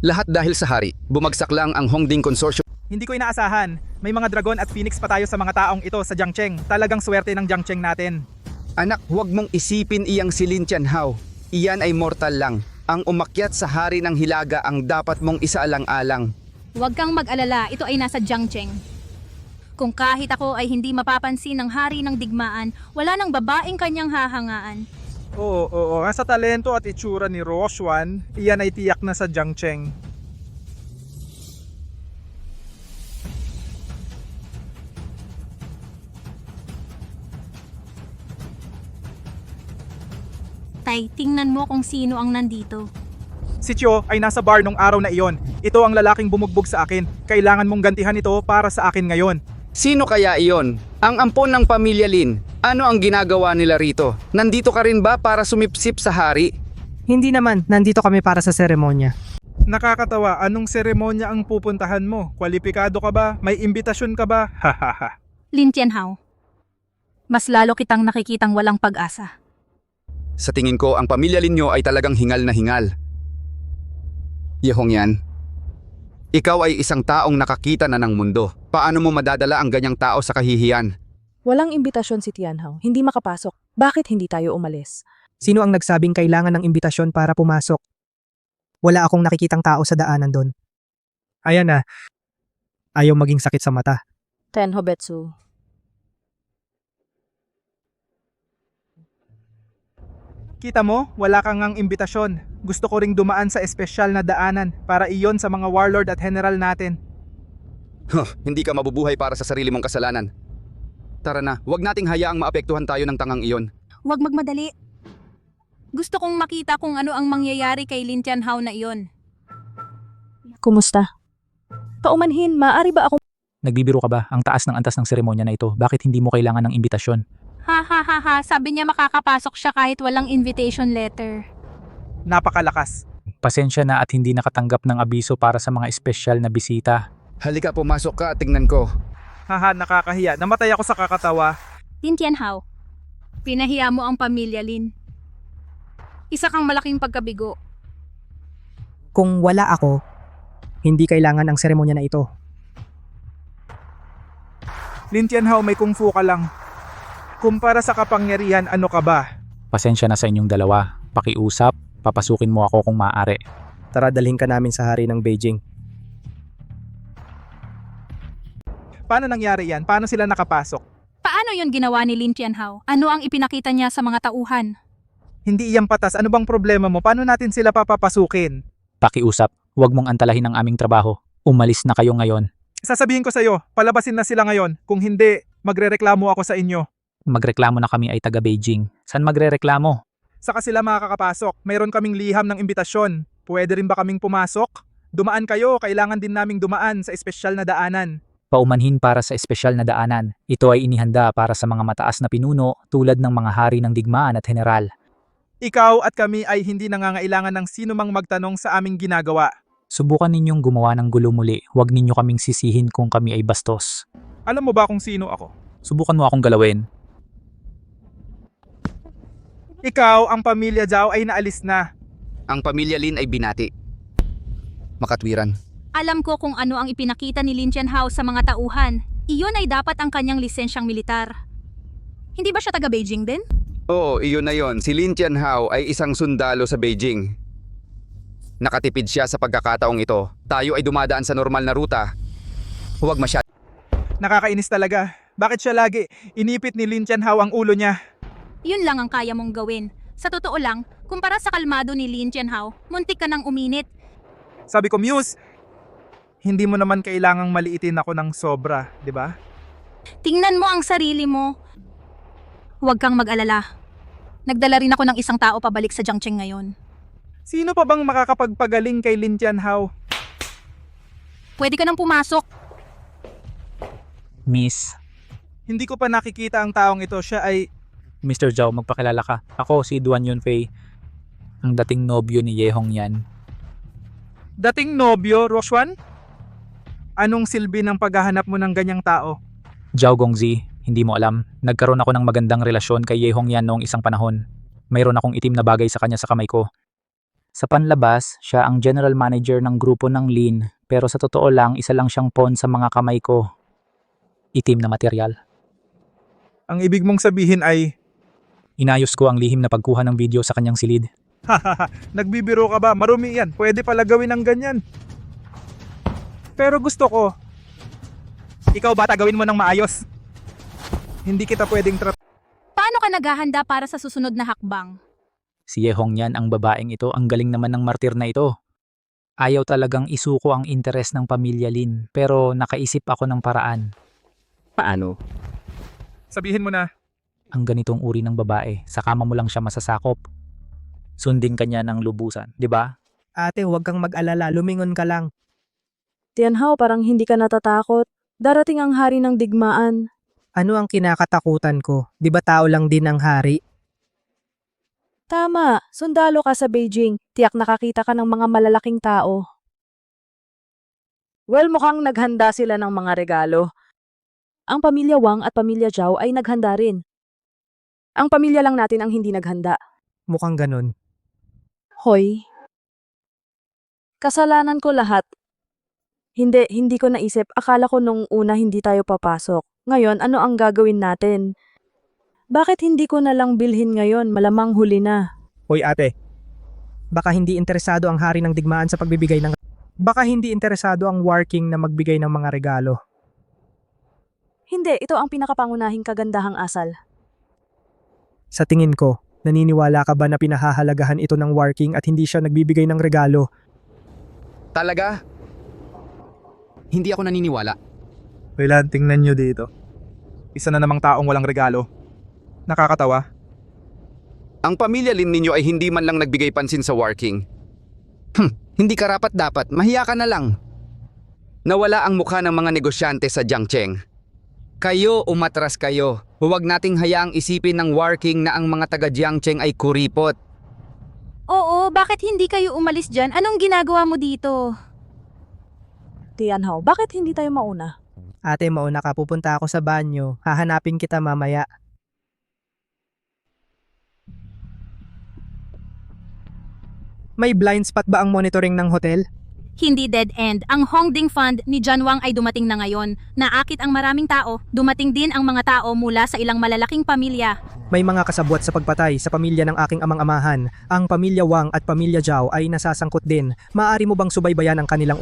Lahat dahil sa hari, bumagsak lang ang Hongding Consortium. Hindi ko inaasahan. May mga dragon at phoenix pa tayo sa mga taong ito sa Jiangcheng. Talagang swerte ng Jiangcheng natin. Anak, huwag mong isipin iyang si Lin Tianhao. Iyan ay mortal lang. Ang umakyat sa hari ng hilaga ang dapat mong isaalang-alang. Huwag kang mag-alala, ito ay nasa Jiangcheng. Kung kahit ako ay hindi mapapansin ng hari ng digmaan, wala nang babaeng kanyang hahangaan. Oo. Sa talento at itsura ni Roshuan, iyan ay tiyak na sa Jiangcheng. Tay, tingnan mo kung sino ang nandito. Si Chio ay nasa bar nung araw na iyon. Ito ang lalaking bumugbog sa akin. Kailangan mong gantihan ito para sa akin ngayon. Sino kaya iyon? Ang ampon ng pamilya Lin. Ano ang ginagawa nila rito? Nandito ka rin ba para sumipsip sa hari? Hindi naman, nandito kami para sa seremonya. Nakakatawa, anong seremonya ang pupuntahan mo? Kwalipikado ka ba? May imbitasyon ka ba? Hahaha. Lin Tianhao, mas lalo kitang nakikitang walang pag-asa. Sa tingin ko, ang pamilya Lin nyo ay talagang hingal na hingal. Ye Hongyan, ikaw ay isang taong nakakita na ng mundo. Paano mo madadala ang ganyang tao sa kahihiyan? Walang imbitasyon si Tianhao, hindi makapasok. Bakit hindi tayo umalis? Sino ang nagsabing kailangan ng imbitasyon para pumasok? Wala akong nakikitang tao sa daanan doon. Ayan na. Ayaw maging sakit sa mata. Tenho Betsu. Kita mo, wala kang ngang imbitasyon. Gusto ko ring dumaan sa espesyal na daanan para iyon sa mga warlord at general natin. Hindi ka mabubuhay para sa sarili mong kasalanan. Tara na, huwag nating hayaang maapektuhan tayo ng tangang iyon. Huwag magmadali. Gusto kong makita kung ano ang mangyayari kay Lin Tianhao na iyon. Kumusta? Paumanhin, maaari ba akong... Nagbibiro ka ba? Ang taas ng antas ng seremonya na ito. Bakit hindi mo kailangan ng imbitasyon? Ha, sabi niya makakapasok siya kahit walang invitation letter. Napakalakas. Pasensya na at hindi nakatanggap ng abiso para sa mga espesyal na bisita. Halika, pumasok ka at tingnan ko. Haha, nakakahiya. Namatay ako sa kakatawa. Lin Tianhao, pinahiya mo ang pamilya Lin. Isa kang malaking pagkabigo. Kung wala ako, hindi kailangan ang seremonya na ito. Lin Tianhao, may kung fu ka lang. Kumpara sa kapangyarihan, ano ka ba? Pasensya na sa inyong dalawa. Pakiusap, papasukin mo ako kung maaari. Tara, dalhin ka namin sa hari ng Beijing. Paano nangyari yan? Paano sila nakapasok? Paano yon ginawa ni Lin Tianhao? Ano ang ipinakita niya sa mga tauhan? Hindi iyan patas. Ano bang problema mo? Paano natin sila papapasukin? Pakiusap, huwag mong antalahin ang aming trabaho. Umalis na kayo ngayon. Sasabihin ko sa'yo, palabasin na sila ngayon. Kung hindi, magrereklamo ako sa inyo. Magreklamo na kami ay taga Beijing. Saan magrereklamo? Saka sila makakapasok. Mayroon kaming liham ng imbitasyon. Pwede rin ba kaming pumasok? Dumaan kayo, kailangan din naming dumaan sa espesyal na daanan. Paumanhin para sa espesyal na daanan. Ito ay inihanda para sa mga mataas na pinuno tulad ng mga hari ng digmaan at general. Ikaw at kami ay hindi nangangailangan ng sino mang magtanong sa aming ginagawa. Subukan ninyong gumawa ng gulo muli. Huwag ninyo kaming sisihin kung kami ay bastos. Alam mo ba kung sino ako? Subukan mo akong galawin. Ikaw, ang pamilya Zhao ay naalis na. Ang pamilya Lin ay binati. Makatwiran. Alam ko kung ano ang ipinakita ni Lin Tianhao sa mga tauhan. Iyon ay dapat ang kanyang lisensyang militar. Hindi ba siya taga Beijing din? Oo, iyon na yon. Si Lin Tianhao ay isang sundalo sa Beijing. Nakatipid siya sa pagkakataong ito. Tayo ay dumadaan sa normal na ruta. Huwag masyadong Nakakainis talaga. Bakit siya lagi inipit ni Lin Tianhao ang ulo niya? Yun lang ang kaya mong gawin. Sa totoo lang, kumpara sa kalmado ni Lin Tianhao, muntik ka nang uminit. Sabi ko, Muse, hindi mo naman kailangang maliitin ako ng sobra, di ba? Tingnan mo ang sarili mo. Huwag kang mag-alala. Nagdala rin ako ng isang tao pabalik sa Jiangcheng ngayon. Sino pa bang makakapagpagaling kay Lin Tianhao? Pwede ka nang pumasok. Miss, Hindi ko pa nakikita ang taong ito. Siya ay... Mr. Zhao, magpakilala ka. Ako si Duan Yunfei, ang dating nobyo ni Ye Hongyan. Dating nobyo, Roshuan? Anong silbi ng paghahanap mo ng ganyang tao? Zhao Gongzi, hindi mo alam. Nagkaroon ako ng magandang relasyon kay Ye Hongyan noong isang panahon. Mayroon akong itim na bagay sa kanya sa kamay ko. Sa panlabas, siya ang general manager ng grupo ng Lin, pero sa totoo lang, isa lang siyang pawn sa mga kamay ko. Itim na material. Ang ibig mong sabihin ay... Inayos ko ang lihim na pagkuha ng video sa kanyang silid. Hahaha, nagbibiro ka ba? Marumi yan. Pwede pala gawin ng ganyan. Pero gusto ko, ikaw bata gawin mo ng maayos. Hindi kita pwedeng Paano ka naghahanda para sa susunod na hakbang? Si Ye Hongyan ang babaeng ito, ang galing naman ng martir na ito. Ayaw talagang isuko ang interes ng pamilya Lin, pero nakaisip ako ng paraan. Paano? sabihin mo na. Ang ganitong uri ng babae, sa kama mo lang siya masasakop. Sundin ka niya ng lubusan, di ba? Ate, huwag kang mag-alala, lumingon ka lang. Tianhao, parang hindi ka natatakot. Darating ang hari ng digmaan. Ano ang kinakatakutan ko? Di ba tao lang din ang hari? Tama, sundalo ka sa Beijing. Tiyak nakakita ka ng mga malalaking tao. Well, mukhang naghanda sila ng mga regalo. Ang pamilya Wang at pamilya Zhao ay naghanda rin. Ang pamilya lang natin ang hindi naghanda. Mukhang ganun. Hoy. Kasalanan ko lahat. Hindi ko naisip. Akala ko nung una hindi tayo papasok. Ngayon, ano ang gagawin natin? Bakit hindi ko na lang bilhin ngayon? Malamang huli na. Hoy ate, baka hindi interesado ang hari ng digmaan sa pagbibigay ng... Baka hindi interesado ang working na magbigay ng mga regalo. Hindi, ito ang pinakapangunahing kagandahang asal. Sa tingin ko, naniniwala ka ba na pinahahalagahan ito ng working at hindi siya nagbibigay ng regalo? Talaga? Hindi ako naniniwala. Kailan, tingnan nyo dito. Isa na namang taong walang regalo. Nakakatawa. Ang pamilya Lin ninyo ay hindi man lang nagbigay pansin sa working. Hindi karapat dapat, mahiya ka na lang. Nawala ang mukha ng mga negosyante sa Jiangcheng. Kayo umatras kayo. Huwag nating hayaang isipin ng working na ang mga taga Jiangcheng ay kuripot. Oo, bakit hindi kayo umalis dyan? Anong ginagawa mo dito? Tianhao, bakit hindi tayo mauna? Ate, mauna ka, pupunta ako sa banyo. Hahanapin kita mamaya. May blind spot ba ang monitoring ng hotel? Hindi dead end. Ang Hongding Fund ni John Wang ay dumating na ngayon. Naakit ang maraming tao, dumating din ang mga tao mula sa ilang malalaking pamilya. May mga kasabwat sa pagpatay sa pamilya ng aking amang-amahan. Ang pamilya Wang at pamilya Zhao ay nasasangkot din. Maaari mo bang subaybayan ang kanilang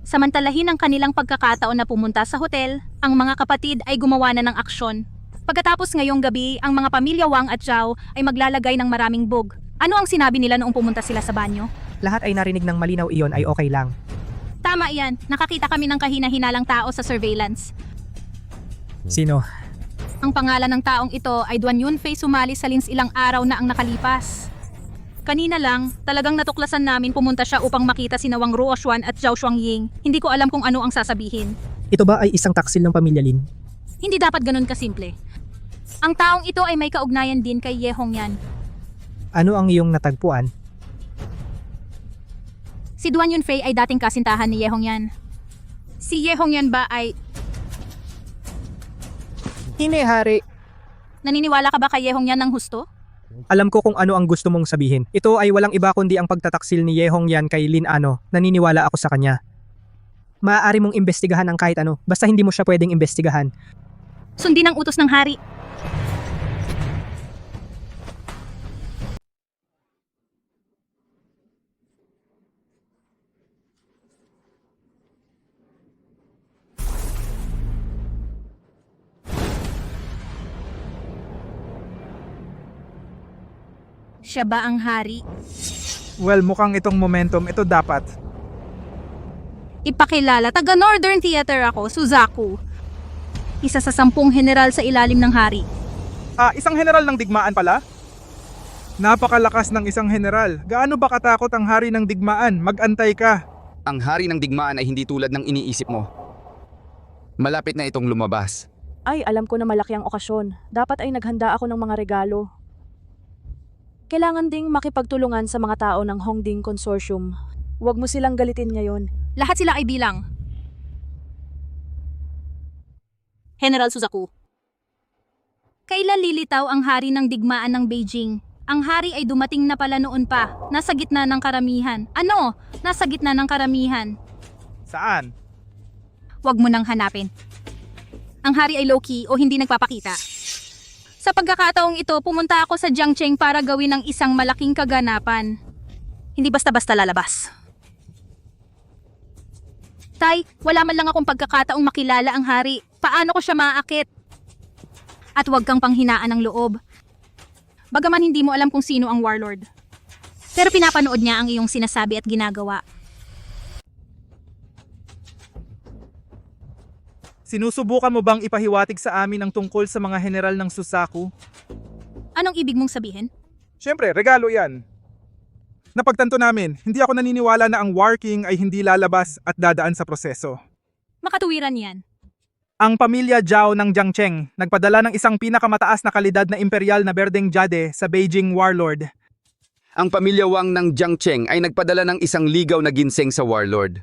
Samantalahin ang kanilang pagkakataon na pumunta sa hotel, ang mga kapatid ay gumawa na ng aksyon. Pagkatapos ngayong gabi, ang mga pamilya Wang at Zhao ay maglalagay ng maraming bug. Ano ang sinabi nila noong pumunta sila sa banyo? Lahat ay narinig ng malinaw, iyon ay okay lang. Tama yan, nakakita kami ng kahina-hinalang tao sa surveillance. Sino? Ang pangalan ng taong ito ay Duan Yunfei, sumali sa Lins ilang araw na ang nakalipas. Kanina lang, talagang natuklasan namin pumunta siya upang makita sina Wang Ruoshuan at Zhao Shuangying. Hindi ko alam kung ano ang sasabihin. Ito ba ay isang taksil ng pamilya Lin? Hindi dapat ganun kasimple. Ang taong ito ay may kaugnayan din kay Ye Hongyan. Ano ang iyong natagpuan? Si Duan Yunfei ay dating kasintahan ni Ye Hongyan. Si Ye Hongyan ba ay... Hindi, hari. Naniniwala ka ba kay Ye Hongyan ng husto? Alam ko kung ano ang gusto mong sabihin. Ito ay walang iba kundi ang pagtataksil ni Ye Hongyan kay Lin Ano. Naniniwala ako sa kanya. Maaari mong imbestigahan ang kahit ano, basta hindi mo siya pwedeng imbestigahan. Sundin ang utos ng hari. Siya ba ang hari? Well, mukhang itong momentum, ito dapat. Ipakilala, taga Northern Theater ako, Suzaku. Isa sa 10 general sa ilalim ng hari. Isang general ng digmaan pala? Napakalakas ng isang general. Gaano ba katakot ang hari ng digmaan? Mag-antay ka. Ang hari ng digmaan ay hindi tulad ng iniisip mo. Malapit na itong lumabas. Ay, alam ko na malaki ang okasyon. Dapat ay naghanda ako ng mga regalo. Kailangan ding makipagtulungan sa mga tao ng Hongding Consortium. Huwag mo silang galitin ngayon. Lahat sila ay bilang. General Suzaku. Kailan lilitaw ang hari ng digmaan ng Beijing? Ang hari ay dumating na pala noon pa. Nasa gitna ng karamihan. Ano? Nasa gitna ng karamihan. Saan? Huwag mo nang hanapin. Ang hari ay low-key o hindi nagpapakita. Sa pagkakataong ito, pumunta ako sa Jiangcheng para gawin ang isang malaking kaganapan. Hindi basta-basta lalabas. Tay, wala man lang akong pagkakataong makilala ang hari. Paano ko siya maaakit? At huwag kang panghinaan ng loob. Bagaman hindi mo alam kung sino ang warlord. Pero pinapanood niya ang iyong sinasabi at ginagawa. Sinusubukan mo bang ipahiwatig sa amin ang tungkol sa mga general ng Suzaku? Anong ibig mong sabihin? Siyempre, regalo yan. Napagtanto namin, hindi ako naniniwala na ang War King ay hindi lalabas at dadaan sa proseso. Makatuwiran yan. Ang pamilya Zhao ng Jiangcheng nagpadala ng isang pinakamataas na kalidad na imperial na berdeng jade sa Beijing warlord. Ang pamilya Wang ng Jiangcheng ay nagpadala ng isang ligaw na ginseng sa warlord.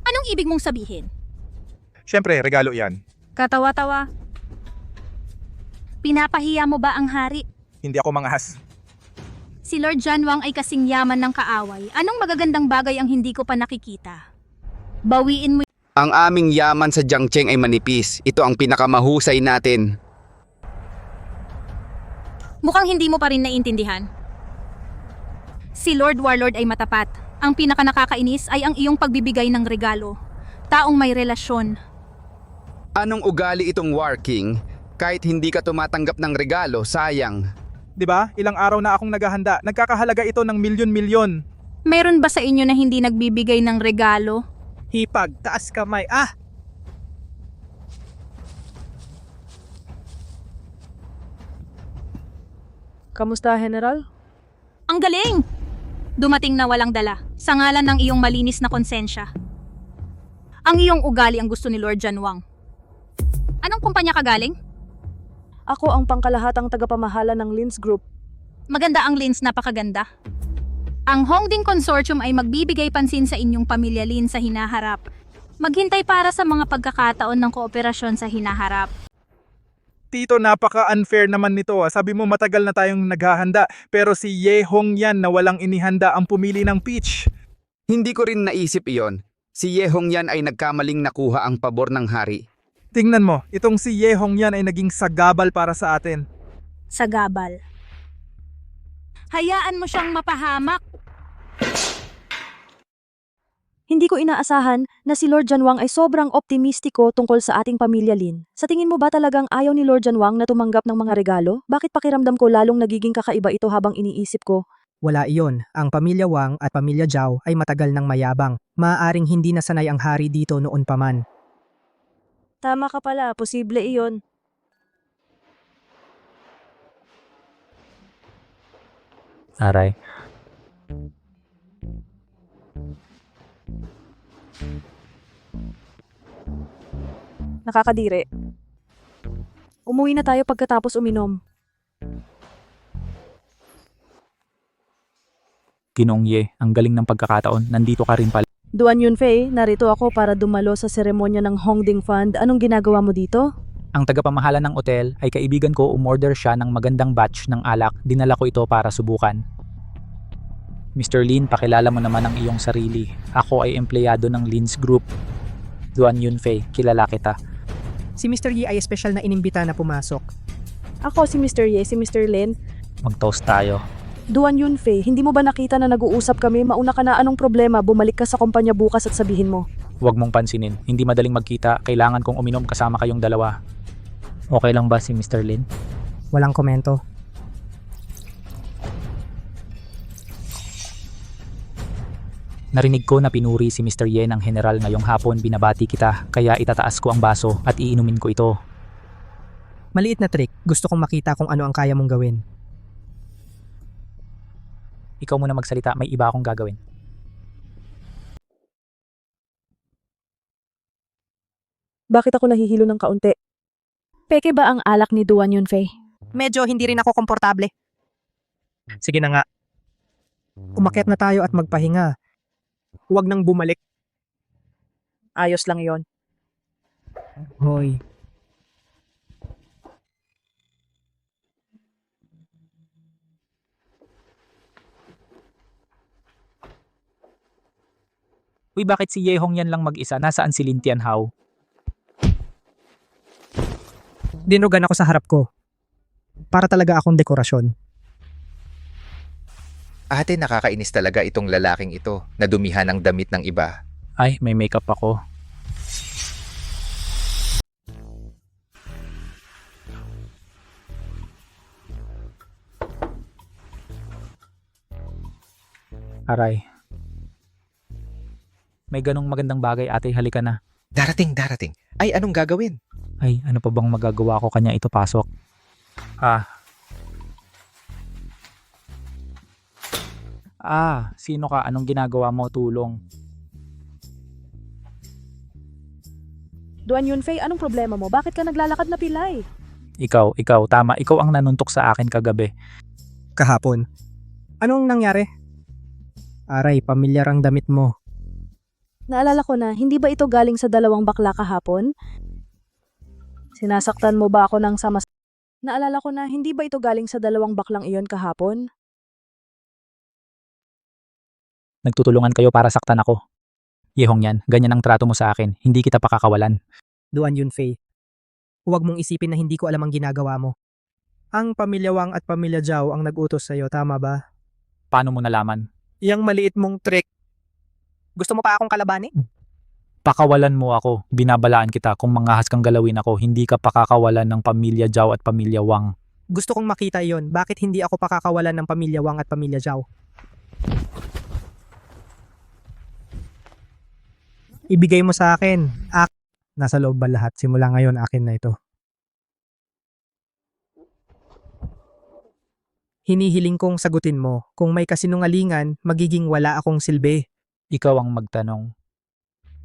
Anong ibig mong sabihin? Siyempre, regalo yan. Katawa-tawa. Pinapahiya mo ba ang hari? Hindi ako mangahas. Si Lord Janwang ay kasing yaman ng kaaway. Anong magagandang bagay ang hindi ko pa nakikita? Bawiin mo. Ang aming yaman sa Jiangcheng ay manipis. Ito ang pinakamahusay natin. Mukhang hindi mo pa rin naiintindihan. Si Lord Warlord ay matapat. Ang pinakanakakainis ay ang iyong pagbibigay ng regalo. Taong may relasyon. Anong ugali itong War King? Kahit hindi ka tumatanggap ng regalo, sayang. 'Di ba? Ilang araw na akong naghahanda. Nagkakahalaga ito ng milyon-milyon. Meron ba sa inyo na hindi nagbibigay ng regalo? Hipag, taas kamay. Kamusta, General? Ang galing! Dumating na walang dala, sa ngalan ng iyong malinis na konsensya. Ang iyong ugali ang gusto ni Lord Janwang. Anong kumpanya ka galing? Ako ang pangkalahatang tagapamahala ng Lins Group. Maganda ang Lins, napakaganda. Ang Hongding Consortium ay magbibigay pansin sa inyong pamilya Lin sa hinaharap. Maghintay para sa mga pagkakataon ng kooperasyon sa hinaharap. Tito, napaka-unfair naman nito. Sabi mo matagal na tayong naghahanda, pero si Ye Hongyan na walang inihanda ang pumili ng peach. Hindi ko rin naisip iyon. Si Ye Hongyan ay nagkamaling nakuha ang pabor ng hari. Tingnan mo, itong si Ye Hongyan ay naging sagabal para sa atin. Sagabal. Hayaan mo siyang mapahamak. Hindi ko inaasahan na si Lord Janwang ay sobrang optimistiko tungkol sa ating pamilya Lin. Sa tingin mo ba talagang ayaw ni Lord Janwang na tumanggap ng mga regalo? Bakit pakiramdam ko lalong nagiging kakaiba ito habang iniisip ko? Wala iyon. Ang pamilya Wang at pamilya Zhao ay matagal nang mayabang. Maaaring hindi nasanay ang hari dito noon pa man. Tama ka pala, posible iyon. Aray. Nakakadiri. Umuwi na tayo pagkatapos uminom. Ginoong Ye, ang galing ng pagkakataon. Nandito ka rin pala. Duan Yunfei, narito ako para dumalo sa seremonya ng Hongding Fund. Anong ginagawa mo dito? Ang tagapamahala ng otel ay kaibigan ko, umorder siya ng magandang batch ng alak. Dinala ko ito para subukan. Mr. Lin, pakilala mo naman ang iyong sarili. Ako ay empleyado ng Lin's Group. Duan Yunfei, kilala kita. Si Mr. Yi ay espesyal na inimbita na pumasok. Ako si Mr. Ye, si Mr. Lin. Mag-toast tayo. Duan Yunfei, hindi mo ba nakita na nag-uusap kami? Mauna ka na, anong problema? Bumalik ka sa kumpanya bukas at sabihin mo. Huwag mong pansinin. Hindi madaling magkita. Kailangan kong uminom kasama kayong dalawa. Okay lang ba si Mr. Lin? Walang komento. Narinig ko na pinuri si Mr. Ye ng general ngayong hapon. Binabati kita. Kaya itataas ko ang baso at iinumin ko ito. Maliit na trick. Gusto kong makita kung ano ang kaya mong gawin. Ikaw muna magsalita. May iba akong gagawin. Bakit ako nahihilo ng kaunti? Peke ba ang alak ni Duan Yunfei? Medyo hindi rin ako komportable. Sige na nga. Umakyat na tayo at magpahinga. Huwag nang bumalik. Ayos lang yon. Hoy. Uy, bakit si Ye Hong yan lang mag-isa? Nasaan si Lin Tianhao? Dinugan ako sa harap ko. Para talaga akong dekorasyon. Ate, nakakainis talaga itong lalaking ito na dumihan ang damit ng iba. Ay, may makeup ako. Aray. May ganong magandang bagay, ate. Halika na. Darating. Ay, anong gagawin? Ay, ano pa bang magagawa ko kanya ito pasok? Sino ka? Anong ginagawa mo? Tulong. Duan Yunfei, anong problema mo? Bakit ka naglalakad na pilay? Ikaw, tama. Ikaw ang nanuntok sa akin kagabi. Kahapon. Anong nangyari? Aray, pamilyar ang damit mo. Naalala ko na, hindi ba ito galing sa dalawang bakla kahapon? Sinasaktan mo ba ako ng sama? Naalala ko na, hindi ba ito galing sa dalawang baklang iyon kahapon? Nagtutulungan kayo para saktan ako. Yehong yan, ganyan ang trato mo sa akin. Hindi kita pakakawalan. Duan Yunfei. Huwag mong isipin na hindi ko alam ang ginagawa mo. Ang pamilya Wang at pamilya Zhao ang nag-utos sa'yo, tama ba? Paano mo nalaman? Iyang maliit mong trick. Gusto mo pa akong kalabanin? Pakawalan mo ako. Binabalaan kita. Kung mangahas kang galawin ako, hindi ka pakakawalan ng pamilya Zhao at pamilya Wang. Gusto kong makita iyon. Bakit hindi ako pakakawalan ng pamilya Wang at pamilya Zhao? Ibigay mo sa akin. Nasa loob ba lahat? Simula ngayon, akin na ito. Hinihiling kong sagutin mo. Kung may kasinungalingan, magiging wala akong silbi. Ikaw ang magtanong.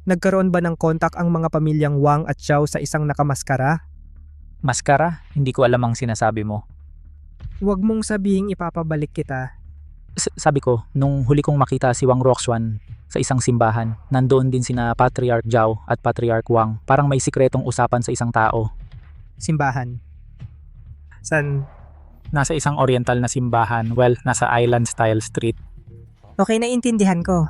Nagkaroon ba ng kontak ang mga pamilyang Wang at Zhao sa isang nakamaskara? Maskara? Hindi ko alam ang sinasabi mo. Huwag mong sabihing ipapabalik kita. Sabi ko, nung huli kong makita si Wang Roxuan sa isang simbahan, nandoon din sina Patriarch Zhao at Patriarch Wang. Parang may sikretong usapan sa isang tao. Simbahan. San? Nasa isang oriental na simbahan. Well, nasa island style street. Okay, naintindihan ko.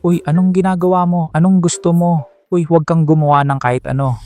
Uy, anong ginagawa mo? Anong gusto mo? Uy, huwag kang gumawa ng kahit ano.